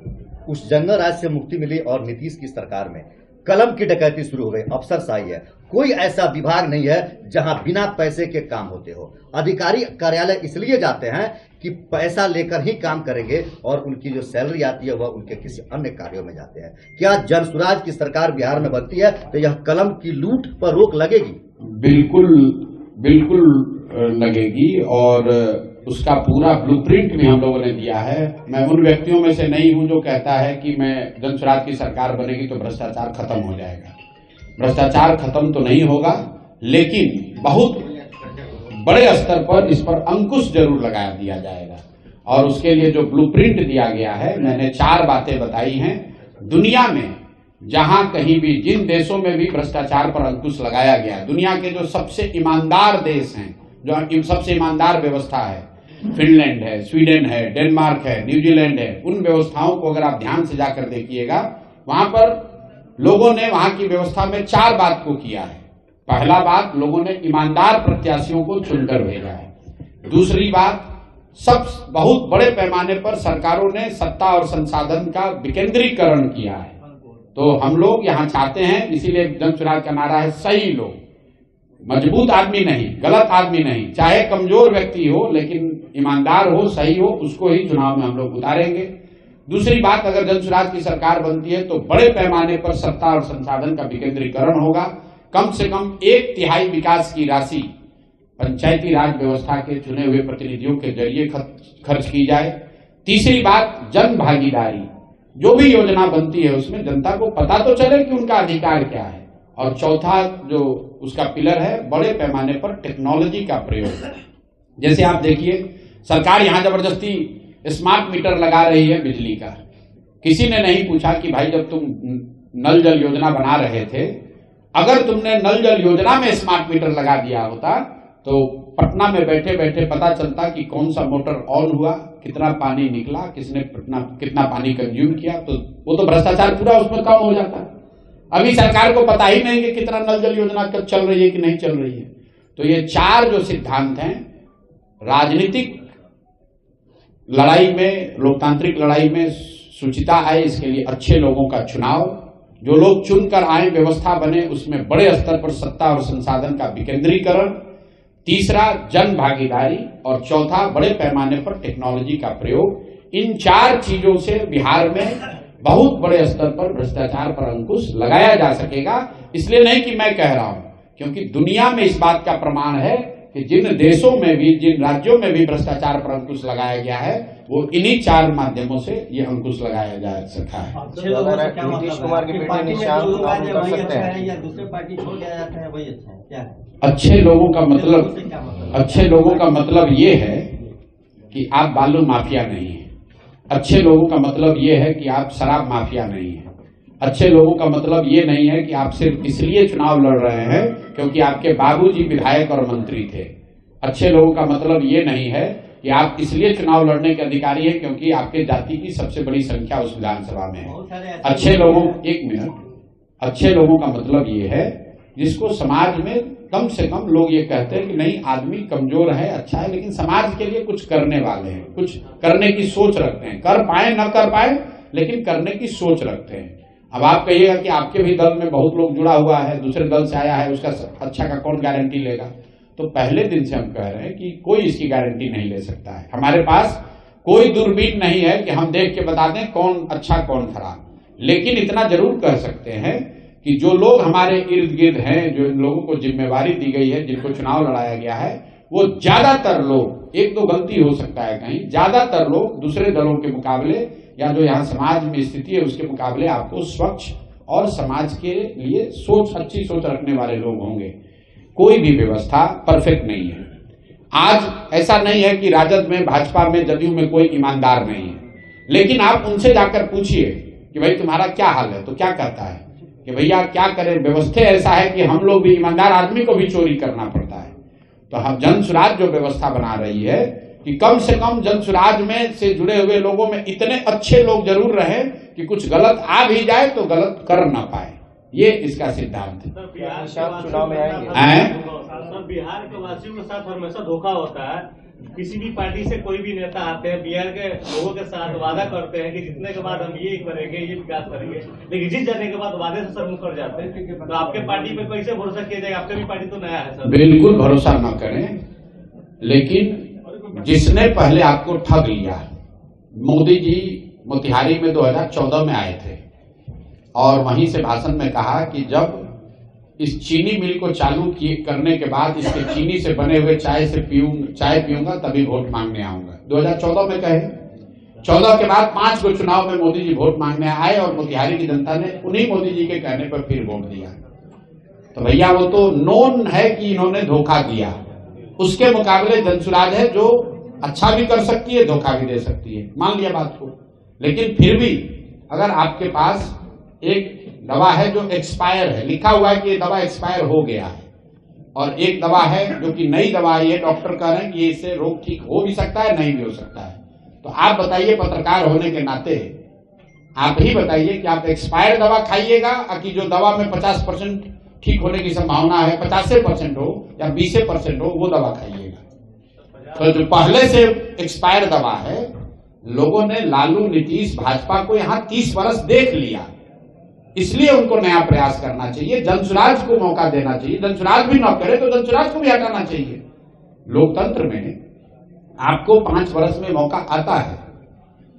उस जंगल राज से मुक्ति मिली और नीतीश की सरकार में कलम की डकैती शुरू हो गई, अफसरशाही है। कोई ऐसा विभाग नहीं है जहां बिना पैसे के काम होते हो। अधिकारी कार्यालय इसलिए जाते हैं कि पैसा लेकर ही काम करेंगे, और उनकी जो सैलरी आती है वह उनके किसी अन्य कार्यों में जाते हैं। क्या जनसुराज की सरकार बिहार में बनती है तो यह कलम की लूट पर रोक लगेगी? बिल्कुल बिल्कुल लगेगी, और उसका पूरा ब्लूप्रिंट भी हम लोगों ने दिया है। मैं उन व्यक्तियों में से नहीं हूं जो कहता है कि मैं जनसुराज की सरकार बनेगी तो भ्रष्टाचार खत्म हो जाएगा। भ्रष्टाचार खत्म तो नहीं होगा, लेकिन बहुत बड़े स्तर पर इस पर अंकुश जरूर लगा दिया जाएगा। और उसके लिए जो ब्लूप्रिंट दिया गया है, मैंने 4 बातें बताई हैं। दुनिया में जहां कहीं भी, जिन देशों में भी भ्रष्टाचार पर अंकुश लगाया गया, दुनिया के जो सबसे ईमानदार देश हैं, जो सबसे ईमानदार व्यवस्था है, फिनलैंड है, स्वीडन है, डेनमार्क है, न्यूजीलैंड है, उन व्यवस्थाओं को अगर आप ध्यान से जाकर देखिएगा, वहां पर लोगों ने वहां की व्यवस्था में 4 बात को किया है। पहला बात, लोगों ने ईमानदार प्रत्याशियों को चुनकर भेजा है। दूसरी बात, सब बहुत बड़े पैमाने पर सरकारों ने सत्ता और संसाधन का विकेंद्रीकरण किया है। तो हम लोग यहाँ चाहते हैं, इसीलिए जनसुराज का नारा है सही लोग, मजबूत आदमी नहीं, गलत आदमी नहीं, चाहे कमजोर व्यक्ति हो लेकिन ईमानदार हो, सही हो, उसको ही चुनाव में हम लोग उतारेंगे। दूसरी बात, अगर जनसुराज की सरकार बनती है तो बड़े पैमाने पर सत्ता और संसाधन का विकेंद्रीकरण होगा। कम से कम 1/3 विकास की राशि पंचायती राज व्यवस्था के चुने हुए प्रतिनिधियों के जरिए खर्च की जाए। तीसरी बात, जन भागीदारी, जो भी योजना बनती है उसमें जनता को पता तो चले कि उनका अधिकार क्या है। और चौथा जो उसका पिलर है, बड़े पैमाने पर टेक्नोलॉजी का प्रयोग। जैसे आप देखिए, सरकार यहां जबरदस्ती स्मार्ट मीटर लगा रही है बिजली का। किसी ने नहीं पूछा कि भाई जब तुम नल जल योजना बना रहे थे, अगर तुमने नल जल योजना में स्मार्ट मीटर लगा दिया होता तो पटना में बैठे बैठे पता चलता कि कौन सा मोटर ऑन हुआ, कितना पानी निकला, किसने कितना पानी कंज्यूम किया, तो वो तो भ्रष्टाचार पूरा उसमें कम हो जाता। अभी सरकार को पता ही नहीं कि कितना नल जल योजना कब चल रही है कि नहीं चल रही है। तो ये 4 जो सिद्धांत हैं, राजनीतिक लड़ाई में, लोकतांत्रिक लड़ाई में शुचिता आए, इसके लिए अच्छे लोगों का चुनाव, जो लोग चुनकर आए, व्यवस्था बने, उसमें बड़े स्तर पर सत्ता और संसाधन का विकेंद्रीकरण। तीसरा, जन भागीदारी, और चौथा, बड़े पैमाने पर टेक्नोलॉजी का प्रयोग। इन 4 चीजों से बिहार में बहुत बड़े स्तर पर भ्रष्टाचार पर अंकुश लगाया जा सकेगा। इसलिए नहीं कि मैं कह रहा हूं, क्योंकि दुनिया में इस बात का प्रमाण है कि जिन देशों में भी, जिन राज्यों में भी भ्रष्टाचार पर अंकुश लगाया गया है, वो इन्हीं 4 माध्यमों से ये अंकुश लगाया जा सका है। नीतीश कुमार के बेटे निशांत कर सकते हैं या दूसरे पार्टी छोड़ दिया जाता है, वही अच्छा है क्या है? अच्छे लोगों का मतलब ये है कि आप बालू माफिया नहीं है। अच्छे लोगों का मतलब ये है कि आप शराब माफिया नहीं है। अच्छे लोगों का मतलब ये नहीं है कि आप सिर्फ इसलिए चुनाव लड़ रहे हैं क्योंकि आपके बाबूजी विधायक और मंत्री थे। अच्छे लोगों का मतलब ये नहीं है कि आप इसलिए चुनाव लड़ने के अधिकारी हैं क्योंकि आपके जाति की सबसे बड़ी संख्या उस विधानसभा में है। अच्छे लोगों का मतलब ये है जिसको समाज में कम से कम लोग ये कहते हैं कि नहीं, आदमी कमजोर है, अच्छा है, लेकिन समाज के लिए कुछ करने वाले हैं, कुछ करने की सोच रखते हैं, कर पाए न कर पाए लेकिन करने की सोच रखते हैं। अब आप कहिएगा कि आपके भी दल में बहुत लोग जुड़ा हुआ है, दूसरे दल से आया है, उसका अच्छा का कौन गारंटी लेगा? तो पहले दिन से हम कह रहे हैं कि कोई इसकी गारंटी नहीं ले सकता है। हमारे पास कोई दूरबीन नहीं है कि हम देख के बता दें कौन अच्छा कौन खराब। लेकिन इतना जरूर कह सकते हैं कि जो लोग हमारे इर्द गिर्द हैं, जो इन लोगों को जिम्मेवारी दी गई है, जिनको चुनाव लड़ाया गया है, वो ज्यादातर लोग, 1-2 गलती हो सकता है कहीं, ज्यादातर लोग दूसरे दलों के मुकाबले या जो यहाँ समाज में स्थिति है उसके मुकाबले आपको स्वच्छ और समाज के लिए अच्छी सोच रखने वाले लोग होंगे। कोई भी व्यवस्था परफेक्ट नहीं है। आज ऐसा नहीं है कि राजद में, भाजपा में, जदयू में कोई ईमानदार नहीं है, लेकिन आप उनसे जाकर पूछिए कि भाई तुम्हारा क्या हाल है, तो क्या कहता है? कि भैया क्या करें, व्यवस्था ऐसा है कि हम लोग भी, ईमानदार आदमी को भी चोरी करना पड़ता है। तो हम जन सुराज जो व्यवस्था बना रही है कि कम से कम जन सुराज में से जुड़े हुए लोगों में इतने अच्छे लोग जरूर रहें कि कुछ गलत आ भी जाए तो गलत कर ना पाए, ये इसका सिद्धांत है। चुनाव में आएंगे सर, बिहार के वासियों के साथ हमेशा धोखा होता है। किसी भी पार्टी से कोई भी नेता आते हैं, बिहार के लोगों के साथ वादा करते हैं कि जीतने के बाद हम ये करेंगे, ये विकास करेंगे, लेकिन जीत जाने के बाद वादे से सर मुकर जाते हैं। तो आपके पार्टी पे कैसे भरोसा किया जाएगा? आपकी भी पार्टी तो नया है सर। बिल्कुल भरोसा न करें, लेकिन जिसने पहले आपको ठग लिया, मोदी जी मोतिहारी में 2014 में आए थे और वहीं से भाषण में कहा कि जब इस चीनी मिल को चालू करने के बाद इसके चीनी से बने हुए चाय पीऊंगा तभी वोट मांगने आऊंगा। 2014 में कहे, 14 के बाद 5 को चुनाव में मोदी जी वोट मांगने आए और मोतिहारी की जनता ने उन्हीं मोदी जी के कहने पर फिर वोट दिया। तो भैया वो तो नोन है कि इन्होंने धोखा दिया। उसके मुकाबले जनसुराज है जो अच्छा भी कर सकती है, धोखा भी दे सकती है, मान लिया बात को। लेकिन फिर भी अगर आपके पास एक दवा है जो एक्सपायर है, लिखा हुआ है कि ये दवा एक्सपायर हो गया है, और एक दवा है जो कि नई दवा है, ये डॉक्टर कह रहे हैं कि ये इससे रोग ठीक हो भी सकता है, नहीं भी हो सकता है। तो आप बताइए, पत्रकार होने के नाते आप ही बताइए कि आप एक्सपायर दवा खाइएगा कि जो दवा में 50% ठीक होने की संभावना है, 50% हो या 20% हो, वो दवा खाइएगा। तो जो पहले से एक्सपायर दवा है, लोगों ने लालू, नीतीश, भाजपा को यहाँ 30 वर्ष देख लिया, इसलिए उनको नया प्रयास करना चाहिए, जनसुराज को मौका देना चाहिए। जनसुराज भी न करे तो जनसुराज को भी हटाना चाहिए। लोकतंत्र में आपको 5 वर्ष में मौका आता है।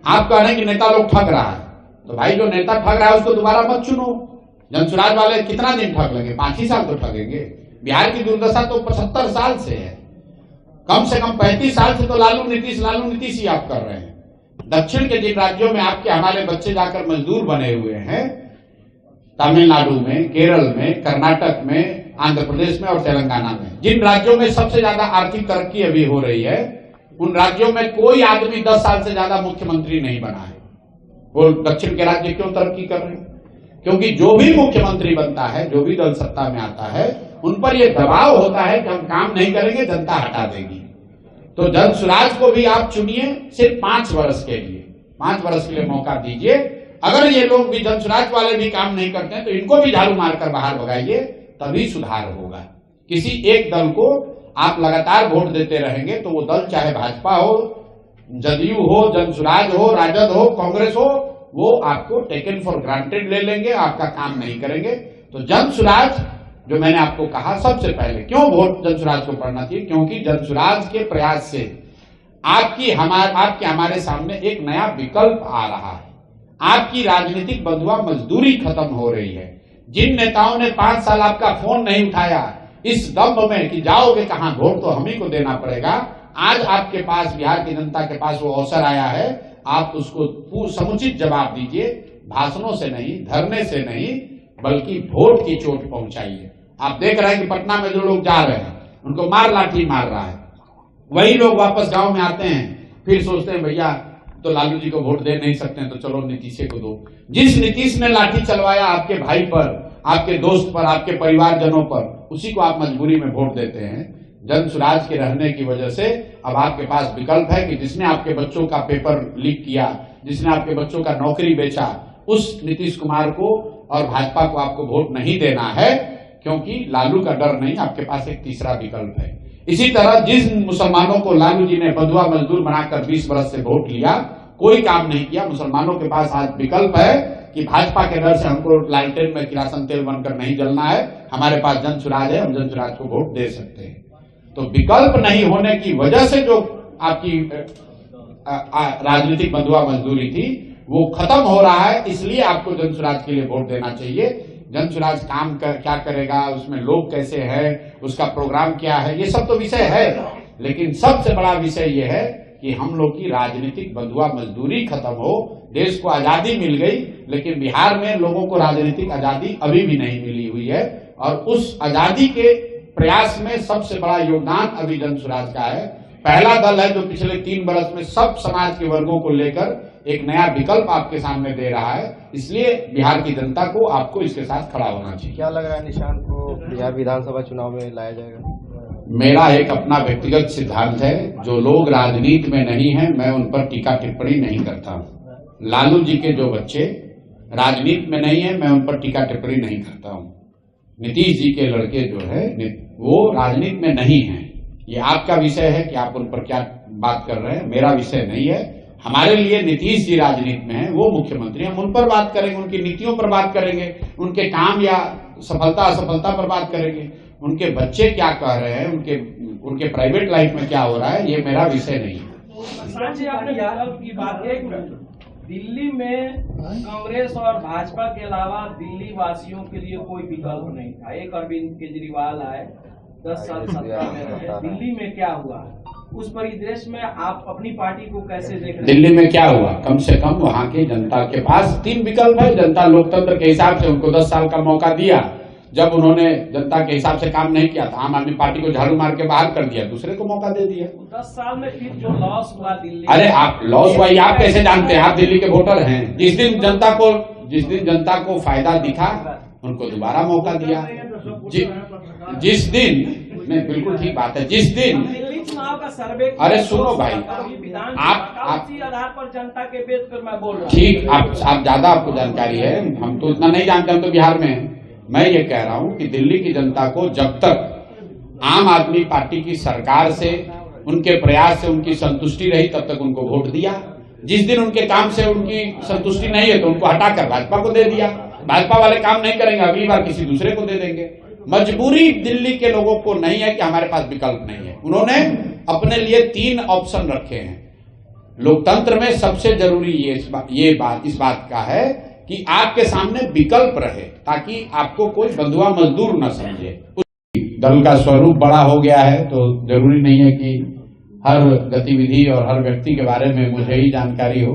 आप कह रहे हैं कि नेता लोग ठग रहा है, तो भाई जो नेता ठग रहा है उसको दोबारा मत चुनो। जनसुराज वाले कितना दिन ठग लेंगे? 5 ही साल तो ठगेंगे। बिहार की दुर्दशा तो 75 साल से है, कम से कम 35 साल से तो लालू नीतीश ही आप कर रहे हैं। दक्षिण के जिन राज्यों में आपके हमारे बच्चे जाकर मजदूर बने हुए हैं, तमिलनाडु में, केरल में, कर्नाटक में, आंध्र प्रदेश में और तेलंगाना में, जिन राज्यों में सबसे ज्यादा आर्थिक तरक्की अभी हो रही है, उन राज्यों में कोई आदमी 10 साल से ज्यादा मुख्यमंत्री नहीं बना है। वो दक्षिण के राज्य क्यों तरक्की कर रहे हैं? क्योंकि जो भी मुख्यमंत्री बनता है, जो भी दल सत्ता में आता है, उन पर यह दबाव होता है कि हम काम नहीं करेंगे, जनता हटा देगी। तो जनसुराज को भी आप चुनिए सिर्फ 5 वर्ष के लिए, 5 वर्ष के लिए मौका दीजिए। अगर ये लोग भी, जनसुराज वाले भी काम नहीं करते हैं, तो इनको भी झाड़ू मारकर बाहर भगाइए, तभी सुधार होगा। किसी एक दल को आप लगातार वोट देते रहेंगे तो वो दल चाहे भाजपा हो, जदयू हो, जनसुराज हो, राजद हो, कांग्रेस हो, वो आपको टेकन फॉर ग्रांटेड ले लेंगे, आपका काम नहीं करेंगे। तो जनसुराज, जो मैंने आपको कहा, सबसे पहले क्यों वोट जनसुराज को पड़ना चाहिए? क्योंकि जनसुराज के प्रयास से आपके हमारे सामने एक नया विकल्प आ रहा है। आपकी राजनीतिक बंधुआ मजदूरी खत्म हो रही है। जिन नेताओं ने 5 साल आपका फोन नहीं उठाया, इस दम्भ में कि जाओगे कहां, वोट तो हम ही को देना पड़ेगा, आज आपके पास, बिहार की जनता के पास वो अवसर आया है। आप उसको समुचित जवाब दीजिए, भाषणों से नहीं, धरने से नहीं, बल्कि वोट की चोट पहुंचाइए। आप देख रहे हैं कि पटना में जो लोग जा रहे हैं, उनको मार लाठी मार रहा है, वही लोग वापस गांव में आते हैं, फिर सोचते हैं भैया तो लालू जी को वोट दे नहीं सकते हैं, तो चलो नीतीश को दो। जिस नीतीश ने लाठी चलवाया आपके भाई पर, आपके दोस्त पर, आपके परिवारजनों पर, उसी को आप मजबूरी में वोट देते हैं। जनसुराज के रहने की वजह से अब आपके पास विकल्प है कि जिसने आपके बच्चों का पेपर लीक किया, जिसने आपके बच्चों का नौकरी बेचा, उस नीतीश कुमार को और भाजपा को आपको वोट नहीं देना है, क्योंकि लालू का डर नहीं, आपके पास एक तीसरा विकल्प है। इसी तरह जिन मुसलमानों को लालू जी ने बंधुआ मजदूर बनाकर 20 वर्ष से वोट लिया, कोई काम नहीं किया, मुसलमानों के पास आज विकल्प है कि भाजपा के डर से हमको लालटेन में किरासन तेल बनकर नहीं जलना है, हमारे पास जनसुराज है, हम जनसुराज को वोट दे सकते हैं। तो विकल्प नहीं होने की वजह से जो आपकी राजनीतिक बंधुआ मजदूरी थी वो खत्म हो रहा है, इसलिए आपको जनसुराज के लिए वोट देना चाहिए। जनसुराज काम क्या करेगा, उसमें लोग कैसे हैं, उसका प्रोग्राम क्या है, ये सब तो विषय है, लेकिन सबसे बड़ा विषय ये है कि हम लोग की राजनीतिक बंधुआ मजदूरी खत्म हो। देश को आजादी मिल गई, लेकिन बिहार में लोगों को राजनीतिक आजादी अभी भी नहीं मिली हुई है, और उस आजादी के प्रयास में सबसे बड़ा योगदान अभी जनसुराज का है। पहला दल है जो पिछले 3 वर्ष में सब समाज के वर्गों को लेकर एक नया विकल्प आपके सामने दे रहा है। इसलिए बिहार की जनता को आपको इसके साथ खड़ा होना चाहिए। क्या लग रहा है निशांत को बिहार विधानसभा चुनाव में लाया जाएगा? मेरा एक अपना व्यक्तिगत सिद्धांत है, जो लोग राजनीति में नहीं है मैं उन पर टीका टिप्पणी नहीं करता हूं। लालू जी के जो बच्चे राजनीति में नहीं है मैं उन पर टीका टिप्पणी नहीं करता हूं। नीतीश जी के लड़के जो है वो राजनीति में नहीं है। ये आपका विषय है कि आप उन पर क्या बात कर रहे हैं, मेरा विषय नहीं है। हमारे लिए नीतीश जी राजनीति में है, वो मुख्यमंत्री, हम उन पर बात करेंगे, उनकी नीतियों पर बात करेंगे, उनके काम या सफलता असफलता पर बात करेंगे। उनके बच्चे क्या कह रहे हैं, उनके प्राइवेट लाइफ में क्या हो रहा है, ये मेरा विषय नहीं है। आपने विकल्प की बात, एक मिनट, दिल्ली में कांग्रेस और भाजपा के अलावा दिल्ली वासियों के लिए कोई विकल्प नहीं था। एक अरविंद केजरीवाल आए, 10 साल सत्ता में रहे। दिल्ली में क्या हुआ, उस परिदृश्य में आप अपनी पार्टी को कैसे देख रहे हैं? दिल्ली में क्या हुआ, कम से कम वहां की जनता के पास 3 विकल्प है। जनता लोकतंत्र के हिसाब से उनको 10 साल का मौका दिया। जब उन्होंने जनता के हिसाब से काम नहीं किया तो आम आदमी पार्टी को झाड़ू मार के बाहर कर दिया, दूसरे को मौका दे दिया। 10 साल में फिर जो लॉस हुआ दिल्ली, अरे आप लॉस हुआ आप कैसे जानते हैं? आप दिल्ली के वोटर हैं। जिस दिन जनता को फायदा दिखा उनको दोबारा मौका दिया। जिस दिन नहीं, बिल्कुल ठीक बात है। जिस दिन दिल्ली चुनाव का सर्वे, अरे सुनो भाई, आप उसी आधार पर जनता के बेच कर मैं बोल रहा हूँ। ठीक, आप ज्यादा आपको जानकारी है, हम तो इतना नहीं जानते, हम तो बिहार में हैं। मैं ये कह रहा हूं कि दिल्ली की जनता को जब तक आम आदमी पार्टी की सरकार से, उनके प्रयास से उनकी संतुष्टि रही तब तक उनको वोट दिया। जिस दिन उनके काम से उनकी संतुष्टि नहीं है तो उनको हटाकर भाजपा को दे दिया। भाजपा वाले काम नहीं करेंगे, अगली बार किसी दूसरे को दे देंगे। मजबूरी दिल्ली के लोगों को नहीं है कि हमारे पास विकल्प नहीं है। उन्होंने अपने लिए 3 ऑप्शन रखे हैं। लोकतंत्र में सबसे जरूरी इस बात का है कि आपके सामने विकल्प रहे, ताकि आपको कोई बंधुआ मजदूर न समझे। दल का स्वरूप बड़ा हो गया है तो जरूरी नहीं है कि हर गतिविधि और हर व्यक्ति के बारे में मुझे ही जानकारी हो।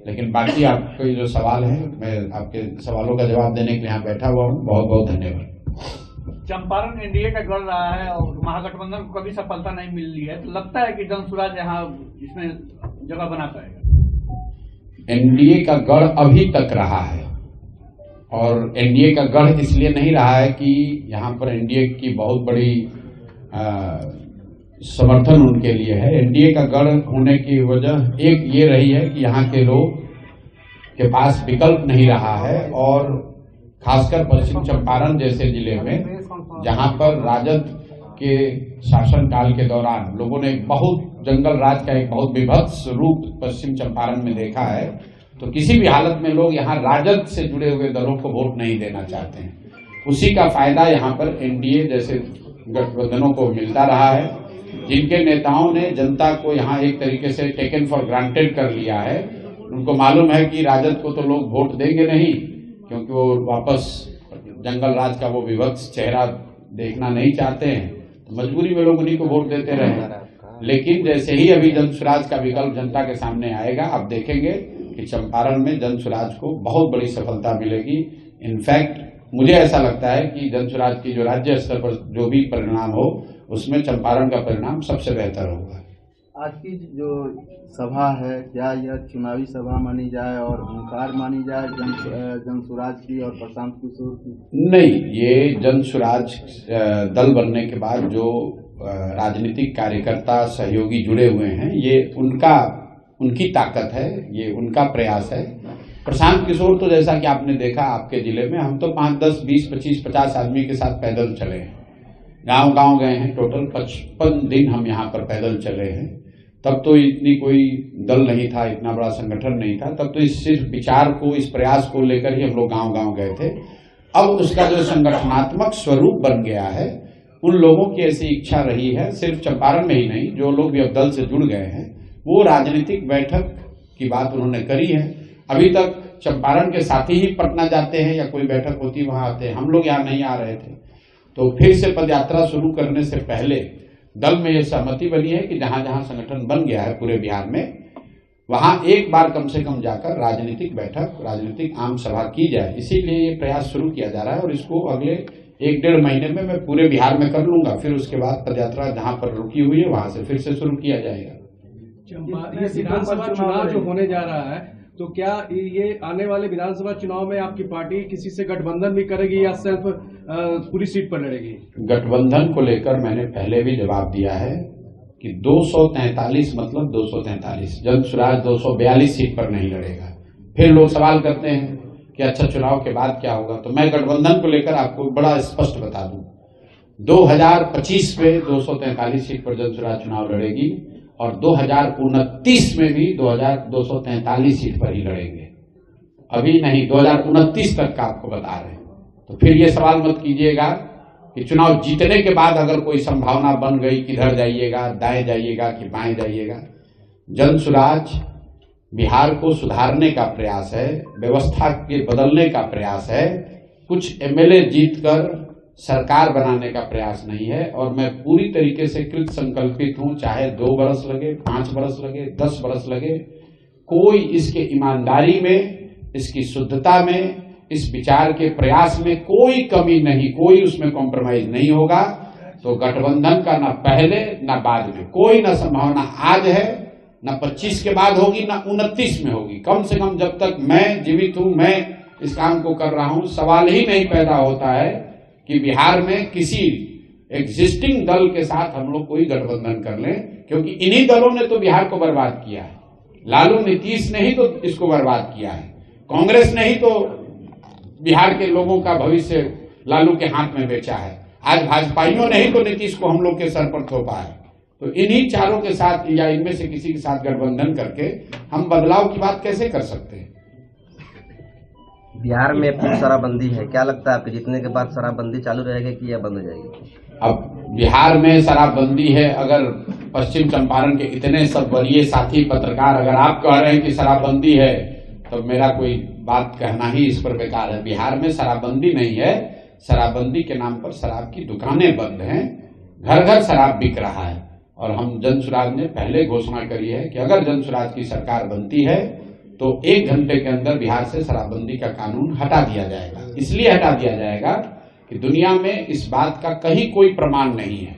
लेकिन बाकी आपके जो सवाल है, मैं आपके सवालों का जवाब देने के लिए यहाँ बैठा हुआ हूँ। बहुत बहुत धन्यवाद। चंपारण एनडीए का गढ़ रहा है और महागठबंधन को कभी सफलता नहीं मिल रही है, तो लगता है कि जनसुराज यहाँ इसमें जगह बना पाएगा? एनडीए का गढ़ अभी तक रहा है, और एनडीए का गढ़ इसलिए नहीं रहा है कि यहाँ पर एनडीए की बहुत बड़ी समर्थन उनके लिए है। एनडीए का गढ़ होने की वजह एक ये रही है कि यहाँ के लोग के पास विकल्प नहीं रहा है, और खासकर पश्चिम चंपारण जैसे जिले में जहाँ पर राजद के शासनकाल के दौरान लोगों ने बहुत जंगल राज का एक बहुत विभत्स रूप पश्चिम चंपारण में देखा है, तो किसी भी हालत में लोग यहाँ राजद से जुड़े हुए दलों को वोट नहीं देना चाहते हैं। उसी का फायदा यहाँ पर एनडीए जैसे गठबंधनों को मिलता रहा है, जिनके नेताओं ने जनता को यहाँ एक तरीके से टेकन फॉर ग्रांटेड कर लिया है। उनको मालूम है कि राजद को तो लोग वोट देंगे नहीं, क्योंकि वो वापस जंगल राज का वो विभत्स चेहरा देखना नहीं चाहते हैं, तो मजबूरी में लोग उन्हीं को वोट देते रहे। लेकिन जैसे ही अभी जनसुराज का विकल्प जनता के सामने आएगा, आप देखेंगे कि चंपारण में जनसुराज को बहुत बड़ी सफलता मिलेगी। इनफैक्ट मुझे ऐसा लगता है कि जनसुराज की जो राज्य स्तर पर जो भी परिणाम हो, उसमें चंपारण का परिणाम सबसे बेहतर होगा। आज की जो सभा है, क्या यह चुनावी सभा मानी जाए और हुंकार मानी जाए जनसुराज की और प्रशांत किशोर की? नहीं, ये जनसुराज दल बनने के बाद जो राजनीतिक कार्यकर्ता सहयोगी जुड़े हुए हैं, ये उनकी ताकत है, ये उनका प्रयास है। प्रशांत किशोर तो जैसा कि आपने देखा आपके जिले में, हम तो 5, 10, 20, 25, 50 आदमी के साथ पैदल चले हैं, गांव गए हैं। टोटल 55 दिन हम यहाँ पर पैदल चले हैं। तब तो इतनी कोई दल नहीं था, इतना बड़ा संगठन नहीं था। तब तो इस सिर्फ विचार को, इस प्रयास को लेकर ही हम लोग गांव गए थे। अब उसका जो संगठनात्मक स्वरूप बन गया है, उन लोगों की ऐसी इच्छा रही है, सिर्फ चंपारण में ही नहीं, जो लोग भी अब दल से जुड़ गए हैं, वो राजनीतिक बैठक की बात उन्होंने करी है। अभी तक चंपारण के साथी ही पटना जाते हैं या कोई बैठक होती वहां आते हैं, हम लोग यहाँ नहीं आ रहे थे। तो फिर से पदयात्रा शुरू करने से पहले दल में यह सहमति बनी है कि जहां जहां संगठन बन गया है पूरे बिहार में, वहां एक बार कम से कम जाकर राजनीतिक बैठक, राजनीतिक आम सभा की जाए। इसीलिए ये प्रयास शुरू किया जा रहा है और इसको अगले 1-1.5 महीने में मैं पूरे बिहार में कर लूंगा। फिर उसके बाद पदयात्रा जहां पर रुकी हुई है वहां से फिर से शुरू किया जाएगा। ये विधानसभा चुनाव जो होने जा रहा है तो क्या ये आने वाले विधानसभा चुनाव में आपकी पार्टी किसी से गठबंधन भी करेगी या सिर्फ पूरी सीट पर लड़ेगी? गठबंधन को लेकर मैंने पहले भी जवाब दिया है कि 243 मतलब 243, जन स्वराज 242 सीट पर नहीं लड़ेगा। फिर लोग सवाल करते हैं कि अच्छा चुनाव के बाद क्या होगा, तो मैं गठबंधन को लेकर आपको बड़ा स्पष्ट बता दूं, 2025 में 243 सीट पर जन स्वराज चुनाव लड़ेगी और 2029 में भी 243 सीट पर ही लड़ेंगे। अभी नहीं, 2029 तक का आपको बता रहे हैं। तो फिर ये सवाल मत कीजिएगा कि चुनाव जीतने के बाद अगर कोई संभावना बन गई, किधर जाइएगा, दाएं जाइएगा कि बाएं जाइएगा। जन स्वराज बिहार को सुधारने का प्रयास है, व्यवस्था के बदलने का प्रयास है, कुछ एमएलए जीतकर सरकार बनाने का प्रयास नहीं है। और मैं पूरी तरीके से कृत संकल्पित हूं, चाहे 2 बरस लगे, 5 बरस लगे, 10 बरस लगे, कोई इसके ईमानदारी में, इसकी शुद्धता में, इस विचार के प्रयास में कोई कमी नहीं, कोई उसमें कॉम्प्रोमाइज नहीं होगा। तो गठबंधन का न पहले न बाद में कोई न संभावना आज है, न 25 के बाद होगी, न 29 में होगी। कम से कम जब तक मैं जीवित हूं, मैं इस काम को कर रहा हूं, सवाल ही नहीं पैदा होता है कि बिहार में किसी एग्जिस्टिंग दल के साथ हम लोग कोई गठबंधन कर लें, क्योंकि इन्हीं दलों ने तो बिहार को बर्बाद किया है। लालू नीतीश ने ही तो इसको बर्बाद किया है, कांग्रेस ने ही तो बिहार के लोगों का भविष्य लालू के हाथ में बेचा है। आज भाजपाइयों ने ही तो नीतीश को हम लोग के सर पर थोपा है। तो इन्हीं चारों के साथ या इनमें से किसी के साथ गठबंधन करके हम बदलाव की बात कैसे कर सकते हैं? बिहार में शराबबंदी है, क्या लगता है आपके जीतने के बाद शराबबंदी चालू रहेगी कि यह बंद हो जाएगी? अब बिहार में शराबबंदी है, अगर पश्चिम चंपारण के इतने सब वरीय साथी पत्रकार अगर आप कह रहे हैं कि शराबबंदी है, तो मेरा कोई बात कहना ही इस पर बेकार है। बिहार में शराबबंदी नहीं है, शराबबंदी के नाम पर शराब की दुकानें बंद हैं, घर घर शराब बिक रहा है। और हम जन स्वराज ने पहले घोषणा करी है कि अगर जन स्वराज की सरकार बनती है तो 1 घंटे के अंदर बिहार से शराबबंदी का कानून हटा दिया जाएगा। इसलिए हटा दिया जाएगा कि दुनिया में इस बात का कहीं कोई प्रमाण नहीं है।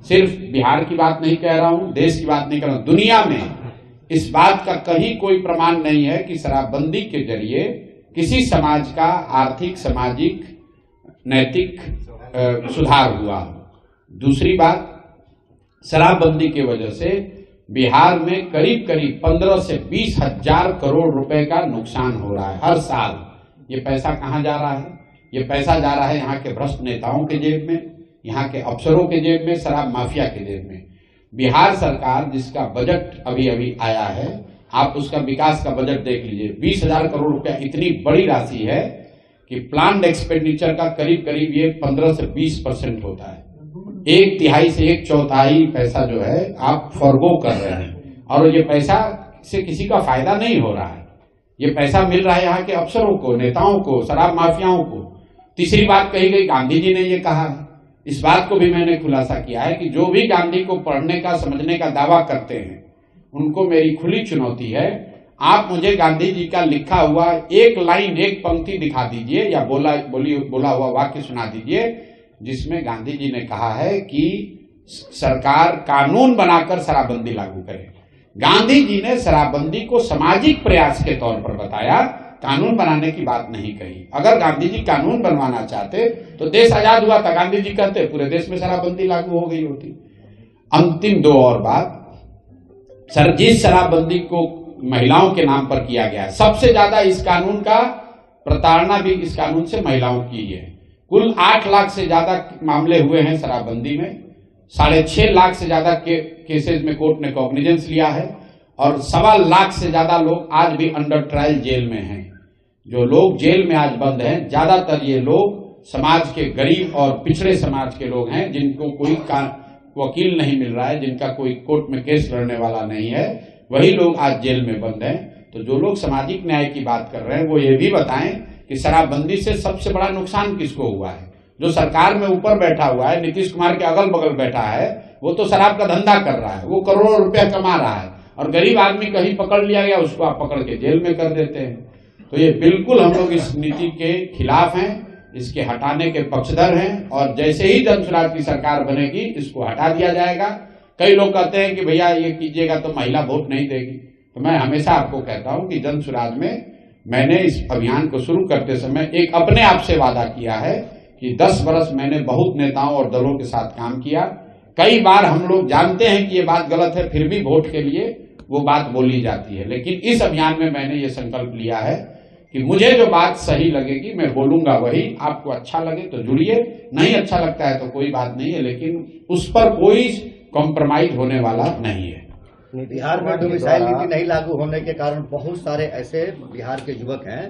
सिर्फ बिहार की बात नहीं कह रहा हूं, देश की बात नहीं कर रहा हूं, दुनिया में इस बात का कहीं कोई प्रमाण नहीं है कि शराबबंदी के जरिए किसी समाज का आर्थिक, सामाजिक, नैतिक सुधार हुआ। दूसरी बात, शराबबंदी की वजह से बिहार में करीब करीब 15 से 20 हजार करोड़ रुपए का नुकसान हो रहा है हर साल। ये पैसा कहां जा रहा है? ये पैसा जा रहा है यहाँ के भ्रष्ट नेताओं के जेब में, यहाँ के अफसरों के जेब में, शराब माफिया के जेब में। बिहार सरकार जिसका बजट अभी अभी आया है, आप उसका विकास का बजट देख लीजिए, 20,000 करोड़ रुपया इतनी बड़ी राशि है कि प्लान्ड एक्सपेंडिचर का करीब करीब ये 15 से 20% होता है। 1/3 से 1/4 पैसा जो है आप फॉरगो कर रहे हैं, और ये पैसा से किसी का फायदा नहीं हो रहा है। ये पैसा मिल रहा है यहाँ के अफसरों को, नेताओं को, शराब माफियाओं को। तीसरी बात कही गई, गांधी जी ने ये कहा है, इस बात को भी मैंने खुलासा किया है कि जो भी गांधी को पढ़ने का, समझने का दावा करते हैं, उनको मेरी खुली चुनौती है, आप मुझे गांधी जी का लिखा हुआ एक लाइन, एक पंक्ति दिखा दीजिए या बोला हुआ वाक्य सुना दीजिए जिसमें गांधी जी ने कहा है कि सरकार कानून बनाकर शराबबंदी लागू करे। गांधी जी ने शराबबंदी को सामाजिक प्रयास के तौर पर बताया, कानून बनाने की बात नहीं कही। अगर गांधी जी कानून बनवाना चाहते तो देश आजाद हुआ था, गांधी जी कहते पूरे देश में शराबबंदी लागू हो गई होती। अंतिम 2 और बात, सर जिस शराबबंदी को महिलाओं के नाम पर किया गया है, सबसे ज्यादा इस कानून का प्रताड़ना भी इस कानून से महिलाओं की है। कुल 8 लाख से ज्यादा मामले हुए हैं शराबबंदी में, 6.5 लाख से ज्यादा केसेस में कोर्ट ने कॉग्निजेंस लिया है, और 1.25 लाख से ज्यादा लोग आज भी अंडर ट्रायल जेल में हैं। जो लोग जेल में आज बंद हैं, ज्यादातर ये लोग समाज के गरीब और पिछड़े समाज के लोग हैं, जिनको कोई वकील नहीं मिल रहा है, जिनका कोई कोर्ट में केस लड़ने वाला नहीं है, वही लोग आज जेल में बंद हैं। तो जो लोग सामाजिक न्याय की बात कर रहे हैं वो ये भी बताएं कि शराबबंदी से सबसे बड़ा नुकसान किसको हुआ है। जो सरकार में ऊपर बैठा हुआ है, नीतीश कुमार के अगल बगल बैठा है, वो तो शराब का धंधा कर रहा है, वो करोड़ों रुपया कमा रहा है, और गरीब आदमी कहीं पकड़ लिया गया उसको आप पकड़ के जेल में कर देते हैं। तो ये बिल्कुल हम लोग इस नीति के खिलाफ हैं, इसके हटाने के पक्षधर हैं, और जैसे ही जन स्वराज की सरकार बनेगी इसको हटा दिया जाएगा। कई लोग कहते हैं कि भैया ये कीजिएगा तो महिला वोट नहीं देगी। तो मैं हमेशा आपको कहता हूं कि जन सुराज में मैंने इस अभियान को शुरू करते समय एक अपने आप से वादा किया है कि 10 वर्ष मैंने बहुत नेताओं और दलों के साथ काम किया। कई बार हम लोग जानते हैं कि ये बात गलत है, फिर भी वोट के लिए वो बात बोली जाती है, लेकिन इस अभियान में मैंने ये संकल्प लिया है कि मुझे जो बात सही लगेगी मैं बोलूंगा वही। आपको अच्छा लगे तो जुड़िए, नहीं अच्छा लगता है तो कोई बात नहीं है, लेकिन उस पर कोई कॉम्प्रोमाइज होने वाला नहीं है। बिहार में डोमिसाइल नीति नहीं लागू होने के कारण बहुत सारे ऐसे बिहार के युवक हैं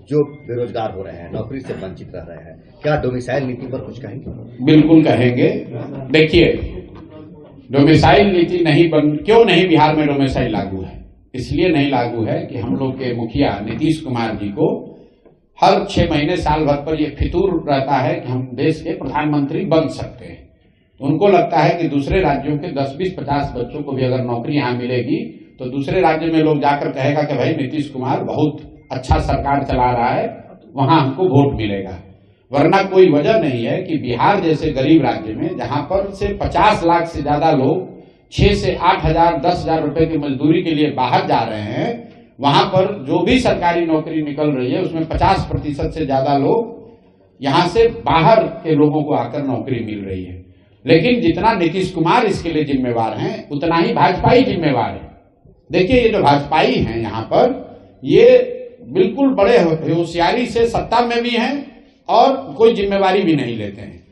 जो बेरोजगार हो रहे हैं, नौकरी से वंचित रह रहे हैं। क्या डोमिसाइल नीति पर कुछ कहेंगे? बिल्कुल कहेंगे। देखिए, डोमिसाइल नीति क्यों नहीं बिहार में डोमिसाइल लागू है? इसलिए नहीं लागू है कि हम लोग के मुखिया नीतीश कुमार जी को हर 6 महीने साल भर पर यह फितूर रहता है कि हम देश के प्रधानमंत्री बन सकते हैं। तो उनको लगता है कि दूसरे राज्यों के 10, 20, 50 बच्चों को भी अगर नौकरी यहाँ मिलेगी तो दूसरे राज्य में लोग जाकर कहेगा कि भाई नीतीश कुमार बहुत अच्छा सरकार चला रहा है, वहां हमको वोट मिलेगा। वरना कोई वजह नहीं है कि बिहार जैसे गरीब राज्य में जहां पर से 50 लाख से ज्यादा लोग 6 से 8 हजार 10 हजार रुपए की मजदूरी के लिए बाहर जा रहे हैं, वहां पर जो भी सरकारी नौकरी निकल रही है उसमें 50% से ज्यादा लोग यहां से बाहर के लोगों को आकर नौकरी मिल रही है। लेकिन जितना नीतीश कुमार इसके लिए जिम्मेवार हैं उतना ही भाजपा ही जिम्मेवार है। देखिए, ये जो भाजपाई हैं यहाँ पर, ये बिल्कुल बड़े होशियारी से सत्ता में भी हैं और कोई जिम्मेवारी भी नहीं लेते हैं।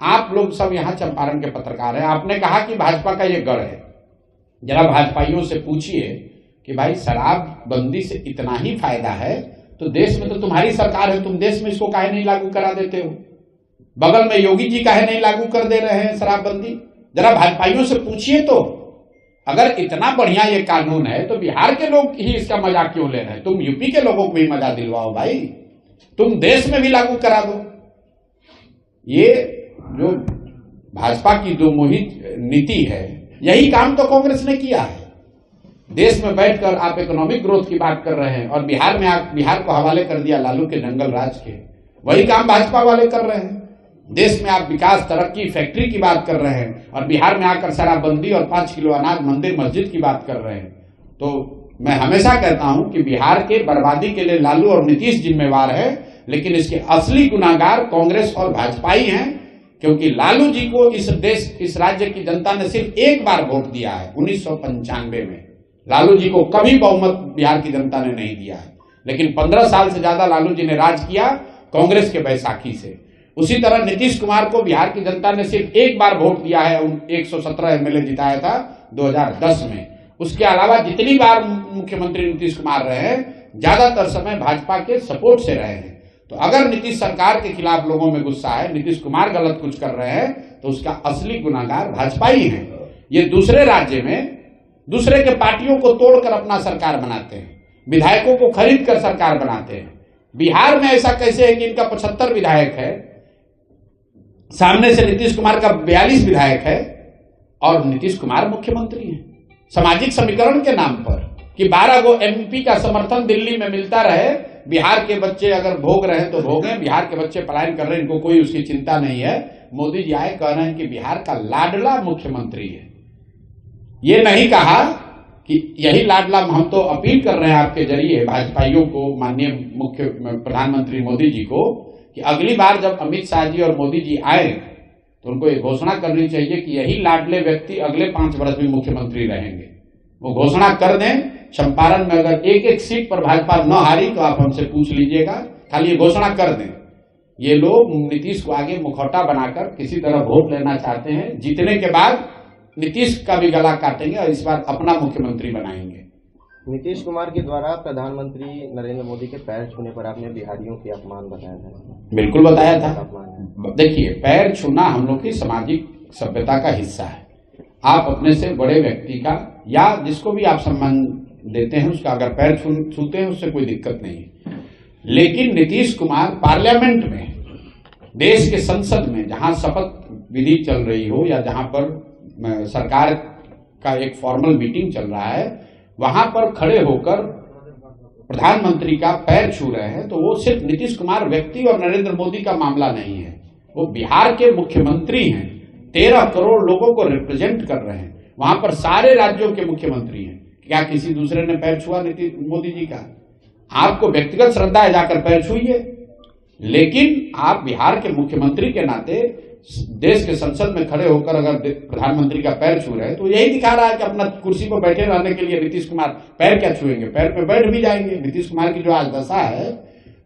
आप लोग सब यहाँ चंपारण के पत्रकार हैं, आपने कहा कि भाजपा का ये गढ़ है। जरा भाजपाइयों से पूछिए कि भाई शराबबंदी से इतना ही फायदा है तो देश में तो तुम्हारी सरकार है, तुम देश में इसको काहे नहीं लागू करा देते हो? बगल में योगी जी काहे नहीं लागू कर दे रहे हैं शराबबंदी? जरा भाजपाइयों से पूछिए तो। अगर इतना बढ़िया ये कानून है तो बिहार के लोग ही इसका मजाक क्यों ले रहे हैं? तुम यूपी के लोगों को भी मजा दिलवाओ भाई, तुम देश में भी लागू करा दो। ये जो भाजपा की दो मोहित नीति है, यही काम तो कांग्रेस ने किया है। देश में बैठकर आप इकोनॉमिक ग्रोथ की बात कर रहे हैं और बिहार को हवाले कर दिया लालू के जंगल राज के। वही काम भाजपा वाले कर रहे हैं। देश में आप विकास, तरक्की, फैक्ट्री की बात कर रहे हैं और बिहार में आकर शराबबंदी और 5 किलो अनाज, मंदिर मस्जिद की बात कर रहे हैं। तो मैं हमेशा कहता हूं कि बिहार के बर्बादी के लिए लालू और नीतीश जिम्मेवार है, लेकिन इसके असली गुनाहगार कांग्रेस और भाजपा ही हैं, क्योंकि लालू जी को इस राज्य की जनता ने सिर्फ एक बार वोट दिया है 1995 में। लालू जी को कभी बहुमत बिहार की जनता ने नहीं दिया है, लेकिन 15 साल से ज्यादा लालू जी ने राज किया कांग्रेस के बैसाखी से। उसी तरह नीतीश कुमार को बिहार की जनता ने सिर्फ एक बार वोट दिया है, 117 एमएलए जिताया था 2010 में। उसके अलावा जितनी बार मुख्यमंत्री नीतीश कुमार रहे हैं, ज्यादातर समय भाजपा के सपोर्ट से रहे हैं। तो अगर नीतीश सरकार के खिलाफ लोगों में गुस्सा है, नीतीश कुमार गलत कुछ कर रहे हैं, तो उसका असली गुनाहगार भाजपा ही है। ये दूसरे राज्य में दूसरे के पार्टियों को तोड़कर अपना सरकार बनाते हैं, विधायकों को खरीद कर सरकार बनाते हैं। बिहार में ऐसा कैसे है कि इनका 75 विधायक है, सामने से नीतीश कुमार का 42 विधायक है और नीतीश कुमार मुख्यमंत्री है। सामाजिक समीकरण के नाम पर कि 12 गो एमपी का समर्थन दिल्ली में मिलता रहे, बिहार के बच्चे अगर भोग रहे हैं तो भोगें, बिहार के बच्चे पलायन कर रहे हैं, इनको कोई उसकी चिंता नहीं है। मोदी जी आए कह रहे हैं कि बिहार का लाडला मुख्यमंत्री है। ये नहीं कहा कि यही लाडला, हम तो अपील कर रहे हैं आपके जरिए भाजपाइयों को, माननीय मुख्य प्रधानमंत्री मोदी जी को, कि अगली बार जब अमित शाह जी और मोदी जी आए तो उनको ये घोषणा करनी चाहिए कि यही लाडले व्यक्ति अगले 5 वर्ष भी मुख्यमंत्री रहेंगे। वो घोषणा कर दें। चंपारण में अगर एक सीट पर भाजपा न हारी तो आप हमसे पूछ लीजिएगा, खाली ये घोषणा कर दें। ये लोग नीतीश को आगे मुखौटा बनाकर किसी तरह वोट लेना चाहते हैं। जीतने के बाद नीतीश का भी गला काटेंगे और इस बार अपना मुख्यमंत्री बनाएंगे। नीतीश कुमार के द्वारा प्रधानमंत्री नरेंद्र मोदी के पैर छूने पर आपने बिहारियों के अपमान बताया था। बिल्कुल बताया था। देखिए, पैर छूना हम लोग की सामाजिक सभ्यता का हिस्सा है। आप अपने से बड़े व्यक्ति का या जिसको भी आप सम्मान देते हैं उसका अगर पैर छूते हैं उससे कोई दिक्कत नहीं है। लेकिन नीतीश कुमार पार्लियामेंट में, देश के संसद में जहां शपथ विधि चल रही हो या जहां पर सरकार का एक फॉर्मल मीटिंग चल रहा है, वहां पर खड़े होकर प्रधानमंत्री का पैर छू रहे हैं, तो वो सिर्फ नीतीश कुमार व्यक्ति और नरेंद्र मोदी का मामला नहीं है। वो बिहार के मुख्यमंत्री हैं, 13 करोड़ लोगों को रिप्रेजेंट कर रहे हैं। वहां पर सारे राज्यों के मुख्यमंत्री हैं। क्या किसी दूसरे ने पैर छुआ नीतीश मोदी जी का? आपको व्यक्तिगत श्रद्धा है, जाकर पैर छुइए, लेकिन आप बिहार के मुख्यमंत्री के नाते देश के संसद में खड़े होकर अगर प्रधानमंत्री का पैर छू रहे हैं तो यही दिखा रहा है कि अपना कुर्सी पर बैठे रहने के लिए नीतीश कुमार पैर क्या छुएंगे, पैर पे बैठ भी जाएंगे। नीतीश कुमार की जो आज दशा है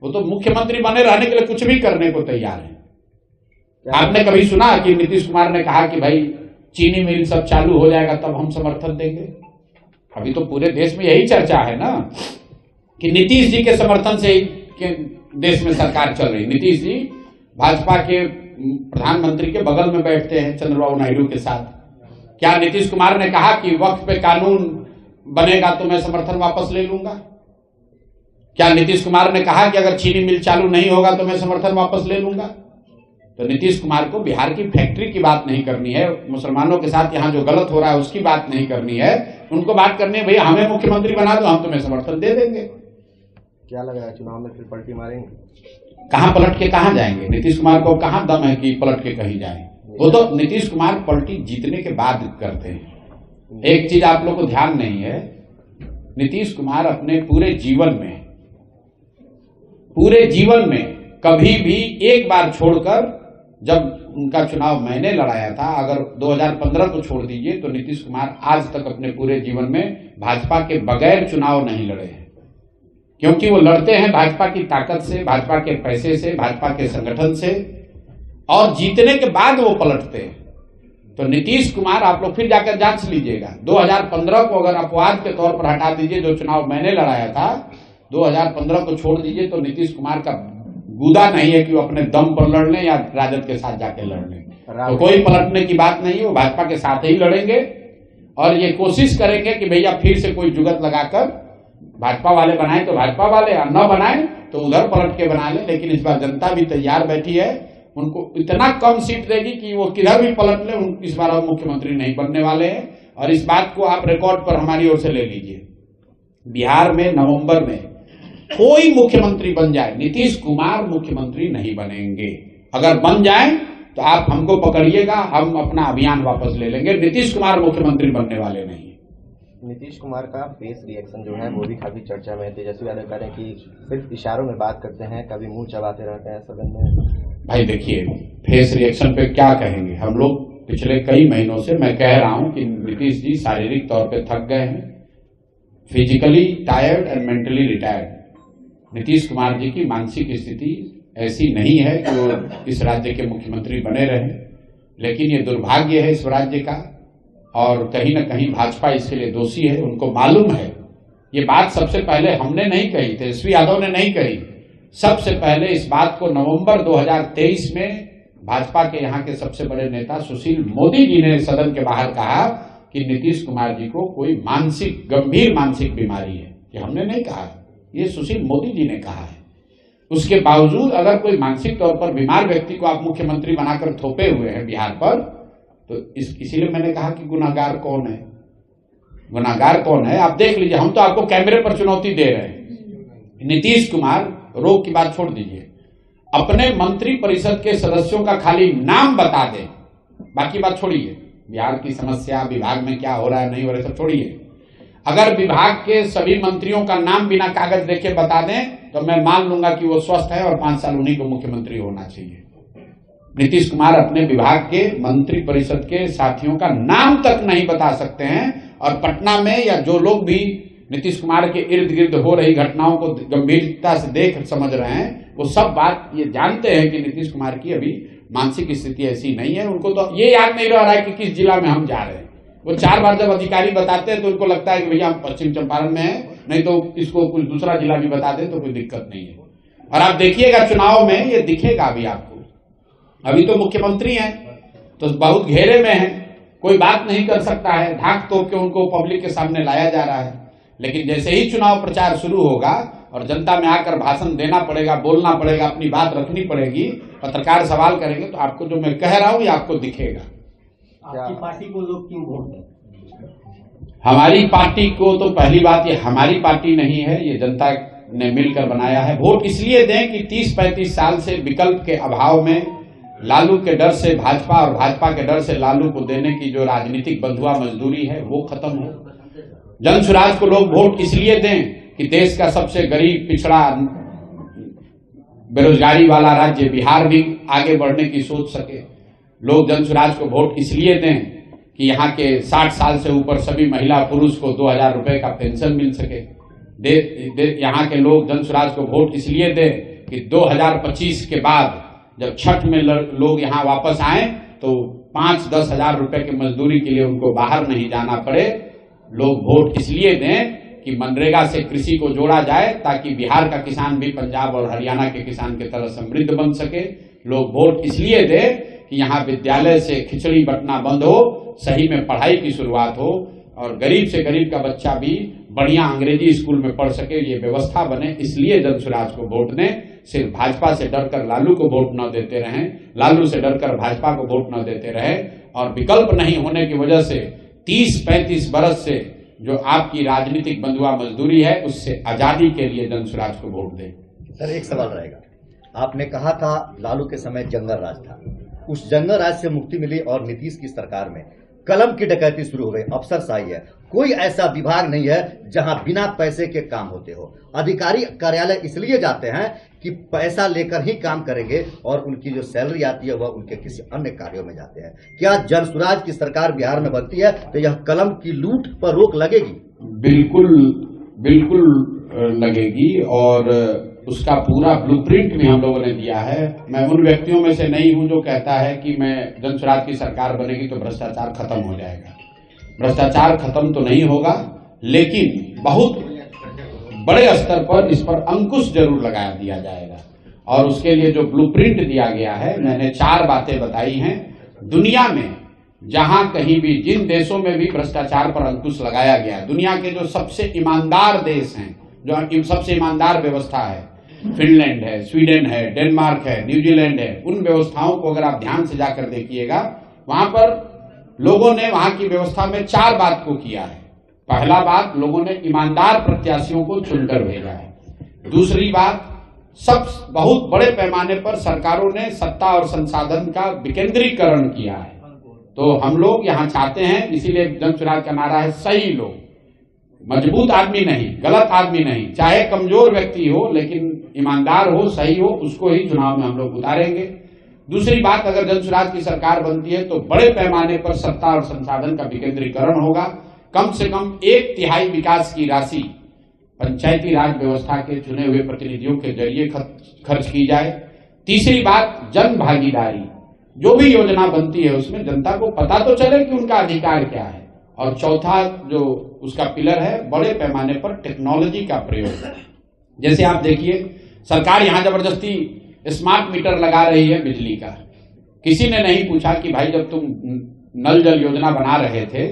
वो तो मुख्यमंत्री बने रहने के लिए कुछ भी करने को तैयार है। आपने कभी सुना कि नीतीश कुमार ने कहा कि भाई चीनी मिल सब चालू हो जाएगा तब हम समर्थन देंगे? अभी तो पूरे देश में यही चर्चा है ना कि नीतीश जी के समर्थन से ही देश में सरकार चल रही। नीतीश जी भाजपा के प्रधानमंत्री के बगल में बैठते हैं चंद्रबाबू नायडू के साथ। क्या नीतीश कुमार ने कहा कि वक्त पे कानून बनेगा तो मैं समर्थन वापस ले लूंगा? क्या नीतीश कुमार ने कहा कि अगर चीनी मिल चालू नहीं होगा तो मैं समर्थन वापस ले लूंगा? तो नीतीश कुमार को बिहार की फैक्ट्री की बात नहीं करनी है, मुसलमानों के साथ यहाँ जो गलत हो रहा है उसकी बात नहीं करनी है। उनको बात करनी है भैया हमें मुख्यमंत्री बना दो, हम तुम्हें समर्थन दे देंगे। क्या लग रहा है चुनाव में फिर पलटी मारेंगे? कहां पलट के कहां जाएंगे? नीतीश कुमार को कहां दम है कि पलट के कहीं जाए? वो तो नीतीश कुमार पलटी जीतने के बाद करते हैं। एक चीज आप लोग को ध्यान नहीं है, नीतीश कुमार अपने पूरे जीवन में कभी भी एक बार छोड़कर, जब उनका चुनाव मैंने लड़ाया था, अगर 2015 को छोड़ दीजिए तो नीतीश कुमार आज तक अपने पूरे जीवन में भाजपा के बगैर चुनाव नहीं लड़े हैं। क्योंकि वो लड़ते हैं भाजपा की ताकत से, भाजपा के पैसे से, भाजपा के संगठन से, और जीतने के बाद वो पलटते हैं। तो नीतीश कुमार आप लोग फिर जाकर जांच लीजिएगा, 2015 को अगर अपवाद के तौर पर हटा दीजिए, जो चुनाव मैंने लड़ाया था 2015 को छोड़ दीजिए, तो नीतीश कुमार का गुदा नहीं है कि वो अपने दम पर लड़ लें या राजद के साथ जाके लड़ लें। तो कोई पलटने की बात नहीं है, वो भाजपा के साथ ही लड़ेंगे और ये कोशिश करेंगे कि भैया फिर से कोई जुगत लगाकर भाजपा वाले बनाए तो भाजपा वाले, और न बनाए तो उधर पलट के बना ले। लेकिन इस बार जनता भी तैयार बैठी है, उनको इतना कम सीट देगी कि वो किधर भी पलट ले, इस बार अब मुख्यमंत्री नहीं बनने वाले हैं। और इस बात को आप रिकॉर्ड पर हमारी ओर से ले लीजिए, बिहार में नवंबर में कोई मुख्यमंत्री बन जाए, नीतीश कुमार मुख्यमंत्री नहीं बनेंगे। अगर बन जाए तो आप हमको पकड़िएगा, हम अपना अभियान वापस ले लेंगे। नीतीश कुमार मुख्यमंत्री बनने वाले नहीं। नीतीश कुमार का फेस रिएक्शन जो है वो भी काफी चर्चा में है। तेजस्वी यादव कह रहे हैं कि सिर्फ इशारों में बात करते हैं, कभी मुंह चबाते रहते हैं सदन में। भाई देखिए, फेस रिएक्शन पे क्या कहेंगे हम लोग? पिछले कई महीनों से मैं कह रहा हूं कि नीतीश जी शारीरिक तौर पे थक गए हैं, physically tired and mentally retired. Nitish Kumar ji की मानसिक स्थिति ऐसी नहीं है कि वो इस राज्य के मुख्यमंत्री बने रहे, लेकिन ये दुर्भाग्य है इस राज्य का, और कहीं न कहीं भाजपा इसके लिए दोषी है। उनको मालूम है, ये बात सबसे पहले हमने नहीं कही, तेजस्वी यादव ने नहीं कही, सबसे पहले इस बात को नवंबर 2023 में भाजपा के यहाँ के सबसे बड़े नेता सुशील मोदी जी ने सदन के बाहर कहा कि नीतीश कुमार जी को कोई गंभीर मानसिक बीमारी है। ये हमने नहीं कहा, ये सुशील मोदी जी ने कहा है। उसके बावजूद अगर कोई मानसिक तौर पर बीमार व्यक्ति को आप मुख्यमंत्री बनाकर थोपे हुए हैं बिहार पर, तो इसीलिए मैंने कहा कि गुनाहगार कौन है, गुनाहगार कौन है आप देख लीजिए। हम तो आपको कैमरे पर चुनौती दे रहे हैं। नीतीश कुमार, रोग की बात छोड़ दीजिए, अपने मंत्री परिषद के सदस्यों का खाली नाम बता दें, बाकी बात छोड़िए, बिहार की समस्या, विभाग में क्या हो रहा है नहीं हो रहा है सब छोड़िए। अगर विभाग के सभी मंत्रियों का नाम बिना कागज देखे बता दें तो मैं मान लूंगा कि वो स्वस्थ है और 5 साल उन्हीं को मुख्यमंत्री होना चाहिए। नीतीश कुमार अपने विभाग के मंत्री परिषद के साथियों का नाम तक नहीं बता सकते हैं, और पटना में या जो लोग भी नीतीश कुमार के इर्द गिर्द हो रही घटनाओं को गंभीरता से देख समझ रहे हैं, वो सब बात ये जानते हैं कि नीतीश कुमार की अभी मानसिक स्थिति ऐसी नहीं है। उनको तो ये याद नहीं रह रहा है कि किस जिला में हम जा रहे हैं। वो 4 बार जब अधिकारी बताते हैं तो उनको लगता है कि भैया हम पश्चिम चंपारण में हैं, नहीं तो इसको कुछ दूसरा जिला भी बता दें तो कोई दिक्कत नहीं है। और आप देखिएगा चुनाव में ये दिखेगा अभी आपको। अभी तो मुख्यमंत्री हैं तो बहुत घेरे में है, कोई बात नहीं कर सकता है, ढाक तोप के उनको पब्लिक के सामने लाया जा रहा है। लेकिन जैसे ही चुनाव प्रचार शुरू होगा और जनता में आकर भाषण देना पड़ेगा, बोलना पड़ेगा, अपनी बात रखनी पड़ेगी, पत्रकार सवाल करेंगे, तो आपको जो मैं कह रहा हूं ये आपको दिखेगा। आपकी पार्टी को लोग क्यों वोट दें? हमारी पार्टी को तो पहली बात, ये हमारी पार्टी नहीं है, ये जनता ने मिलकर बनाया है। वोट इसलिए दें कि 30-35 साल से विकल्प के अभाव में लालू के डर से भाजपा और भाजपा के डर से लालू को देने की जो राजनीतिक बंधुआ मजदूरी है वो खत्म हो। जनसुराज को लोग वोट इसलिए दें कि देश का सबसे गरीब, पिछड़ा, बेरोजगारी वाला राज्य बिहार भी आगे बढ़ने की सोच सके। लोग जनसुराज को वोट इसलिए दें कि यहाँ के 60 साल से ऊपर सभी महिला पुरुष को 2000 रुपए का पेंशन मिल सके। यहाँ के लोग जनसुराज को वोट इसलिए दें कि 2025 के बाद जब छठ में लोग यहाँ वापस आए तो 5-10 हजार रुपए की मजदूरी के लिए उनको बाहर नहीं जाना पड़े। लोग वोट इसलिए दें कि मनरेगा से कृषि को जोड़ा जाए ताकि बिहार का किसान भी पंजाब और हरियाणा के किसान की तरह समृद्ध बन सके। लोग वोट इसलिए दें कि यहाँ विद्यालय से खिचड़ी बंटना बंद हो, सही में पढ़ाई की शुरुआत हो और गरीब से गरीब का बच्चा भी बढ़िया अंग्रेजी स्कूल में पढ़ सके, ये व्यवस्था बने। इसलिए जनसुराज को वोट दें। सिर्फ भाजपा से डरकर लालू को वोट न देते रहें, लालू से डरकर भाजपा को वोट न देते रहें और विकल्प नहीं होने की वजह से 30-35 बरस से जो आपकी राजनीतिक बंधुआ मजदूरी है उससे आजादी के लिए जनसुराज को वोट दें। सर, एक सवाल रहेगा। आपने कहा था लालू के समय जंगल राज था, उस जंगल राज से मुक्ति मिली और नीतीश की सरकार में कलम की डकैती शुरू हो गई, अफसरशाही है। कोई ऐसा विभाग नहीं है जहां बिना पैसे के काम होते हो। अधिकारी कार्यालय इसलिए जाते हैं कि पैसा लेकर ही काम करेंगे और उनकी जो सैलरी आती है वह उनके किसी अन्य कार्यों में जाते हैं। क्या जनसुराज की सरकार बिहार में बनती है तो यह कलम की लूट पर रोक लगेगी? बिल्कुल लगेगी और उसका पूरा ब्लूप्रिंट भी हम लोगों ने दिया है। मैं उन व्यक्तियों में से नहीं हूं जो कहता है कि मैं जनसुराज की सरकार बनेगी तो भ्रष्टाचार खत्म हो जाएगा। भ्रष्टाचार खत्म तो नहीं होगा, लेकिन बहुत बड़े स्तर पर इस पर अंकुश जरूर लगा दिया जाएगा। और उसके लिए जो ब्लूप्रिंट दिया गया है, मैंने 4 बातें बताई हैं। दुनिया में जहां कहीं भी, जिन देशों में भी भ्रष्टाचार पर अंकुश लगाया गया, दुनिया के जो सबसे ईमानदार देश हैं, जो सबसे ईमानदार व्यवस्था है, फिनलैंड है, स्वीडन है, डेनमार्क है, न्यूजीलैंड है, उन व्यवस्थाओं को अगर आप ध्यान से जाकर देखिएगा, वहां पर लोगों ने वहां की व्यवस्था में 4 बात को किया है। पहला बात, लोगों ने ईमानदार प्रत्याशियों को चुनकर भेजा है। दूसरी बात, सब बहुत बड़े पैमाने पर सरकारों ने सत्ता और संसाधन का विकेंद्रीकरण किया है। तो हम लोग यहाँ चाहते हैं, इसीलिए जनसुराज का नारा है सही लोग, मजबूत आदमी नहीं, गलत आदमी नहीं, चाहे कमजोर व्यक्ति हो लेकिन ईमानदार हो, सही हो, उसको ही चुनाव में हम लोग उतारेंगे। दूसरी बात, अगर जनसुराज की सरकार बनती है तो बड़े पैमाने पर सत्ता और संसाधन का विकेंद्रीकरण होगा। कम से कम 1/3 विकास की राशि पंचायती राज व्यवस्था के चुने हुए प्रतिनिधियों के जरिए खर्च की जाए। तीसरी बात, जन भागीदारी, जो भी योजना बनती है उसमें जनता को पता तो चले कि उनका अधिकार क्या है। और चौथा जो उसका पिलर है, बड़े पैमाने पर टेक्नोलॉजी का प्रयोग। जैसे आप देखिए, सरकार यहां जबरदस्ती स्मार्ट मीटर लगा रही है बिजली का। किसी ने नहीं पूछा कि भाई जब तुम नल जल योजना बना रहे थे,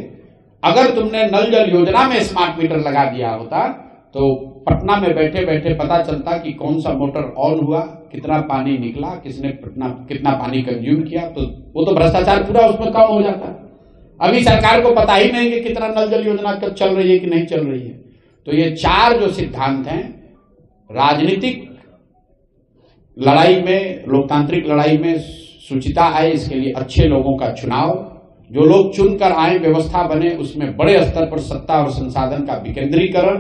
अगर तुमने नल जल योजना में स्मार्ट मीटर लगा दिया होता तो पटना में बैठे बैठे पता चलता कि कौन सा मोटर ऑन हुआ, कितना पानी निकला, किसने कितना पानी कंज्यूम किया, तो वो तो भ्रष्टाचार पूरा उसमें कम हो जाता। अभी सरकार को पता ही नहीं कि कितना नल जल योजना कब चल रही है कि नहीं चल रही है। तो ये 4 जो सिद्धांत हैं, राजनीतिक लड़ाई में, लोकतांत्रिक लड़ाई में शुचिता आए, इसके लिए अच्छे लोगों का चुनाव, जो लोग चुनकर आए, व्यवस्था बने, उसमें बड़े स्तर पर सत्ता और संसाधन का विकेंद्रीकरण।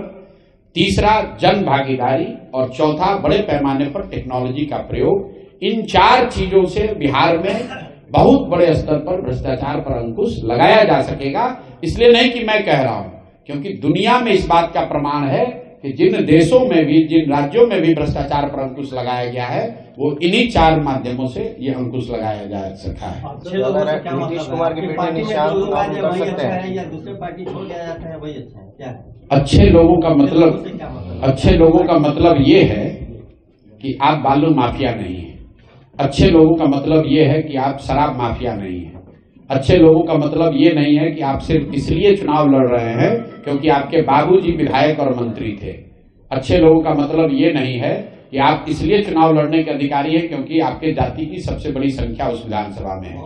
तीसरा, जन भागीदारी। और चौथा, बड़े पैमाने पर टेक्नोलॉजी का प्रयोग। इन 4 चीजों से बिहार में बहुत बड़े स्तर पर भ्रष्टाचार पर अंकुश लगाया जा सकेगा। इसलिए नहीं कि मैं कह रहा हूं, क्योंकि दुनिया में इस बात का प्रमाण है कि जिन देशों में भी, जिन राज्यों में भी भ्रष्टाचार पर अंकुश लगाया गया है, वो इन्हीं 4 माध्यमों से ये अंकुश लगाया जा सका है। नीतीश कुमार के बेटे निशांत कर सकते हैं या दूसरे पार्टी छोड़ दिया जाता है, वही अच्छा है क्या? अच्छे लोगों का मतलब ये है कि आप बालू माफिया नहीं है। अच्छे लोगों का मतलब ये है कि आप शराब माफिया नहीं है। अच्छे लोगों का मतलब ये नहीं है कि आप सिर्फ इसलिए चुनाव लड़ रहे हैं क्योंकि आपके बाबूजी विधायक और मंत्री थे। अच्छे लोगों का मतलब ये नहीं है कि आप इसलिए चुनाव लड़ने के अधिकारी हैं क्योंकि आपके जाति की सबसे बड़ी संख्या उस विधानसभा में है।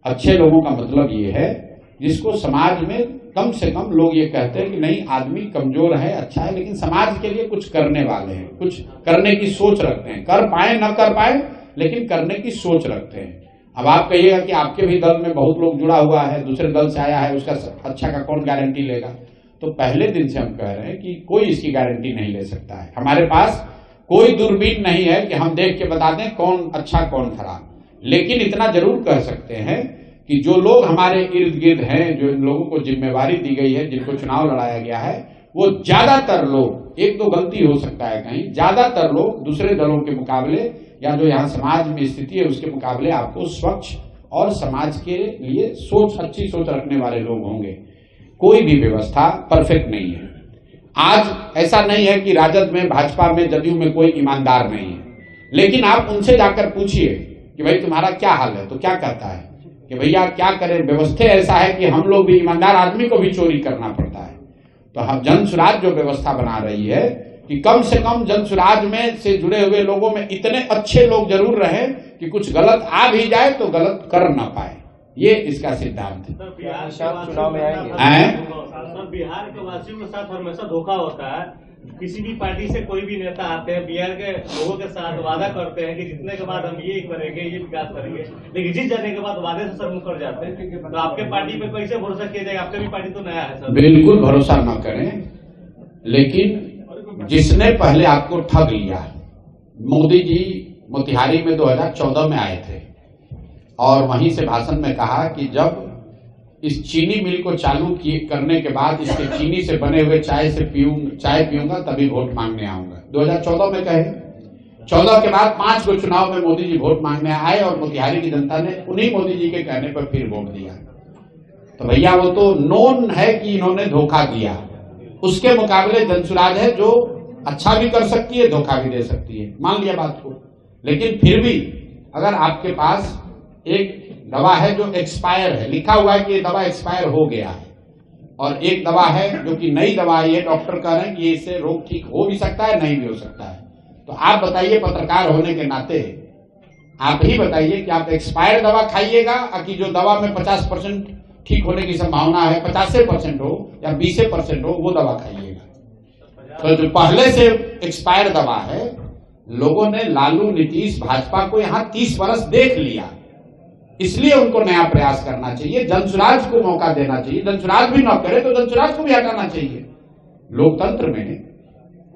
अच्छे लोगों का मतलब ये है जिसको समाज में कम से कम लोग ये कहते हैं कि नहीं, आदमी कमजोर है, अच्छा है, लेकिन समाज के लिए कुछ करने वाले हैं, कुछ करने की सोच रखते हैं। कर पाए न कर पाए, लेकिन करने की सोच रखते हैं। अब आप कहिएगा कि आपके भी दल में बहुत लोग जुड़ा हुआ है, दूसरे दल से आया है, उसका अच्छा का कौन गारंटी लेगा? तो पहले दिन से हम कह रहे हैं कि कोई इसकी गारंटी नहीं ले सकता है। हमारे पास कोई दूरबीन नहीं है कि हम देख के बता दें कौन अच्छा कौन खराब, लेकिन इतना जरूर कह सकते हैं कि जो लोग हमारे इर्द गिर्द हैं, जो इन लोगों को जिम्मेवारी दी गई है, जिनको चुनाव लड़ाया गया है, वो ज्यादातर लोग, एक तो गलती हो सकता है कहीं, ज्यादातर लोग दूसरे दलों के मुकाबले या जो यहाँ समाज में स्थिति है उसके मुकाबले आपको स्वच्छ और समाज के लिए अच्छी सोच रखने वाले लोग होंगे। कोई भी व्यवस्था परफेक्ट नहीं है। आज ऐसा नहीं है कि राजद में, भाजपा में, जदयू में कोई ईमानदार नहीं है, लेकिन आप उनसे जाकर पूछिए कि भाई तुम्हारा क्या हाल है, तो क्या कहता है कि भैया क्या करें, व्यवस्था ऐसा है कि हम लोग भी, ईमानदार आदमी को भी चोरी करना पड़ता है। तो हम जनसुराज जो व्यवस्था बना रही है कि कम से कम जनसुराज में से जुड़े हुए लोगों में इतने अच्छे लोग जरूर रहे कि कुछ गलत आ भी जाए तो गलत कर ना पाए, ये इसका सिद्धांत है। चुनाव में आएंगे सर, बिहार के वासियों के साथ हमेशा धोखा होता है। किसी भी पार्टी से कोई भी नेता आते हैं, बिहार के लोगों के साथ वादा करते हैं कि जीतने के बाद हम ये करेंगे, ये विकास करेंगे, लेकिन जीत जाने के बाद वादे से सर मुकर जाते हैं। तो आपके पार्टी पे कैसे भरोसा किया जाएगा? आपका भी पार्टी तो नया है सर। बिल्कुल भरोसा न करें, लेकिन जिसने पहले आपको ठग लिया, मोदी जी मोतिहारी में 2014 में आए थे और वहीं से भाषण में कहा कि जब इस चीनी मिल को चालू करने के बाद इसके चीनी से बने हुए चाय पीऊंगा तभी वोट मांगने आऊंगा। 2014 में कहे, 14 के बाद 5 को चुनाव में मोदी जी वोट मांगने आए और मोतिहारी की जनता ने उन्हीं मोदी जी के कहने पर फिर वोट दिया। तो भैया वो तो नोन है कि इन्होंने धोखा दिया। उसके मुकाबले जनसुराज है जो अच्छा भी कर सकती है, धोखा भी दे सकती है, मान लिया बात को। लेकिन फिर भी अगर आपके पास एक दवा है जो एक्सपायर है, लिखा हुआ है कि ये दवा एक्सपायर हो गया है, और एक दवा है जो कि नई दवा है, डॉक्टर कह रहे हैं कि इससे रोग ठीक हो भी सकता है, नहीं भी हो सकता है, तो आप बताइए, पत्रकार होने के नाते आप ही बताइए कि आप एक्सपायर दवा खाइएगा कि जो दवा में 50% ठीक होने की संभावना है, 50% हो या 20% हो, वो दवा खाइएगा। तो जो पहले से एक्सपायर दवा है, लोगों ने लालू, नीतीश, भाजपा को यहाँ 30 वर्ष देख लिया, इसलिए उनको नया प्रयास करना चाहिए, जनसुराज को मौका देना चाहिए। जनसुराज भी न करे तो जनसुराज को भी हटाना चाहिए। लोकतंत्र में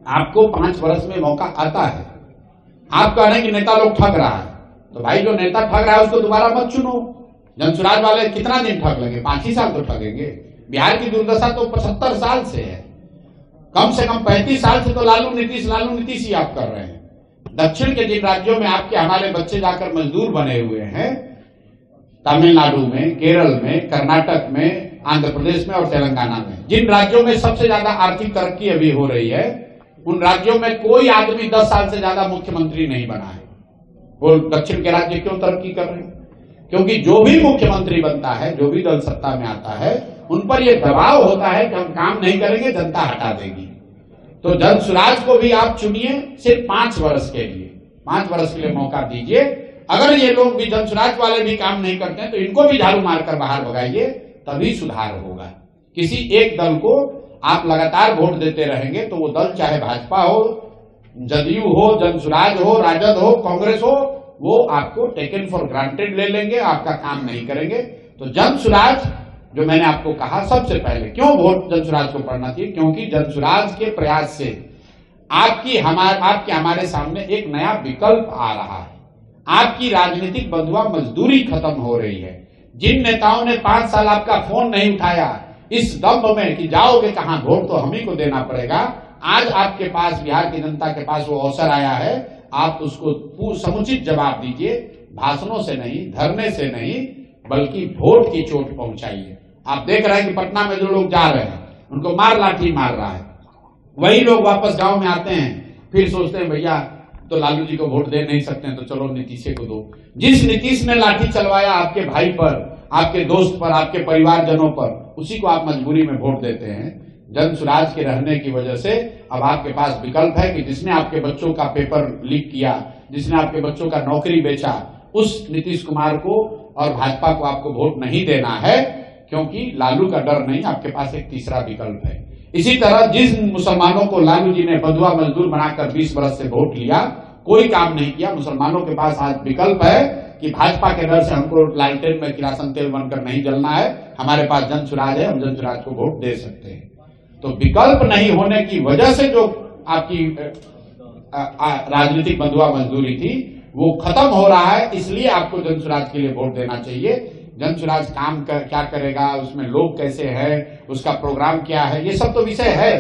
आपको 5 वर्ष में मौका आता है। आप कह रहे हैं कि नेता लोग ठग रहा है, तो भाई जो नेता ठग रहा है उसको दोबारा मत चुनो। जनसुराज वाले कितना दिन ठग लेंगे? 5 ही साल तो ठगेंगे। बिहार की दुर्दशा तो 75 साल से है, कम से कम 35 साल से तो लालू नीतीश ही आप कर रहे हैं। दक्षिण के जिन राज्यों में आपके हमारे बच्चे जाकर मजदूर बने हुए हैं, तमिलनाडु में, केरल में, कर्नाटक में, आंध्र प्रदेश में और तेलंगाना में, जिन राज्यों में सबसे ज्यादा आर्थिक तरक्की अभी हो रही है, उन राज्यों में कोई आदमी 10 साल से ज्यादा मुख्यमंत्री नहीं बना है। वो दक्षिण के राज्य क्यों तरक्की कर रहे हैं? क्योंकि जो भी मुख्यमंत्री बनता है, जो भी दल सत्ता में आता है, उन पर यह दबाव होता है कि हम काम नहीं करेंगे, जनता हटा देगी। तो जनसुराज को भी आप चुनिए सिर्फ 5 वर्ष के लिए, 5 वर्ष के लिए मौका दीजिए। अगर ये लोग भी, जनसुराज वाले भी काम नहीं करते हैं, तो इनको भी झाड़ू मारकर बाहर भगाइए, तभी सुधार होगा। किसी एक दल को आप लगातार वोट देते रहेंगे तो वो दल चाहे भाजपा हो, जदयू हो, जनसुराज हो, राजद हो, कांग्रेस हो, वो आपको टेकन फॉर ग्रांटेड ले लेंगे, आपका काम नहीं करेंगे। तो जनसुराज जो मैंने आपको कहा, सबसे पहले क्यों वोट जनसुराज को पड़ना चाहिए? क्योंकि जनसुराज के प्रयास से आपके हमारे सामने एक नया विकल्प आ रहा है। आपकी राजनीतिक बंधुआ मजदूरी खत्म हो रही है। जिन नेताओं ने 5 साल आपका फोन नहीं उठाया, इस दम्भ में कि जाओगे कहां, वोट तो हम ही को देना पड़ेगा, आज आपके पास, बिहार की जनता के पास वो अवसर आया है। आप उसको समुचित जवाब दीजिए, भाषणों से नहीं, धरने से नहीं, बल्कि वोट की चोट पहुंचाइए। आप देख रहे हैं कि पटना में जो लोग जा रहे हैं, उनको मार लाठी मार रहा है, वही लोग वापस गांव में आते हैं, फिर सोचते हैं भैया तो लालू जी को वोट दे नहीं सकते हैं, तो चलो नीतीश को दो। जिस नीतीश ने लाठी चलवाया आपके भाई पर, आपके दोस्त पर, आपके परिवारजनों पर, उसी को आप मजबूरी में वोट देते हैं। जनसुराज के रहने की वजह से अब आपके पास विकल्प है कि जिसने आपके बच्चों का पेपर लीक किया, जिसने आपके बच्चों का नौकरी बेचा, उस नीतीश कुमार को और भाजपा को आपको वोट नहीं देना है, क्योंकि लालू का डर नहीं, आपके पास एक तीसरा विकल्प है। इसी तरह जिन मुसलमानों को लालू जी ने बंधुआ मजदूर बनाकर 20 वर्ष से वोट लिया, कोई काम नहीं किया, मुसलमानों के पास आज विकल्प है कि भाजपा के डर से हमको लालटेन में किरासन तेल बनकर नहीं जलना है, हमारे पास जन सुराज है, हम जन सुराज को वोट दे सकते हैं। तो विकल्प नहीं होने की वजह से जो आपकी राजनीतिक बंधुआ मजदूरी थी वो खत्म हो रहा है, इसलिए आपको जन सुराज के लिए वोट देना चाहिए। जन सुराज काम क्या करेगा, उसमें लोग कैसे हैं, उसका प्रोग्राम क्या है, ये सब तो विषय है,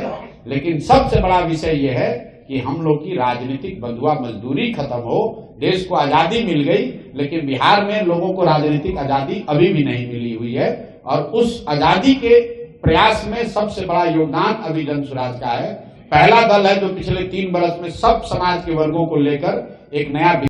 लेकिन सबसे बड़ा विषय ये है कि हम लोग की राजनीतिक बंधुआ मजदूरी खत्म हो। देश को आजादी मिल गई, लेकिन बिहार में लोगों को राजनीतिक आजादी अभी भी नहीं मिली हुई है, और उस आजादी के प्रयास में सबसे बड़ा योगदान अभी जन सुराज का है। पहला दल है जो पिछले 3 वर्ष में सब समाज के वर्गों को लेकर एक नया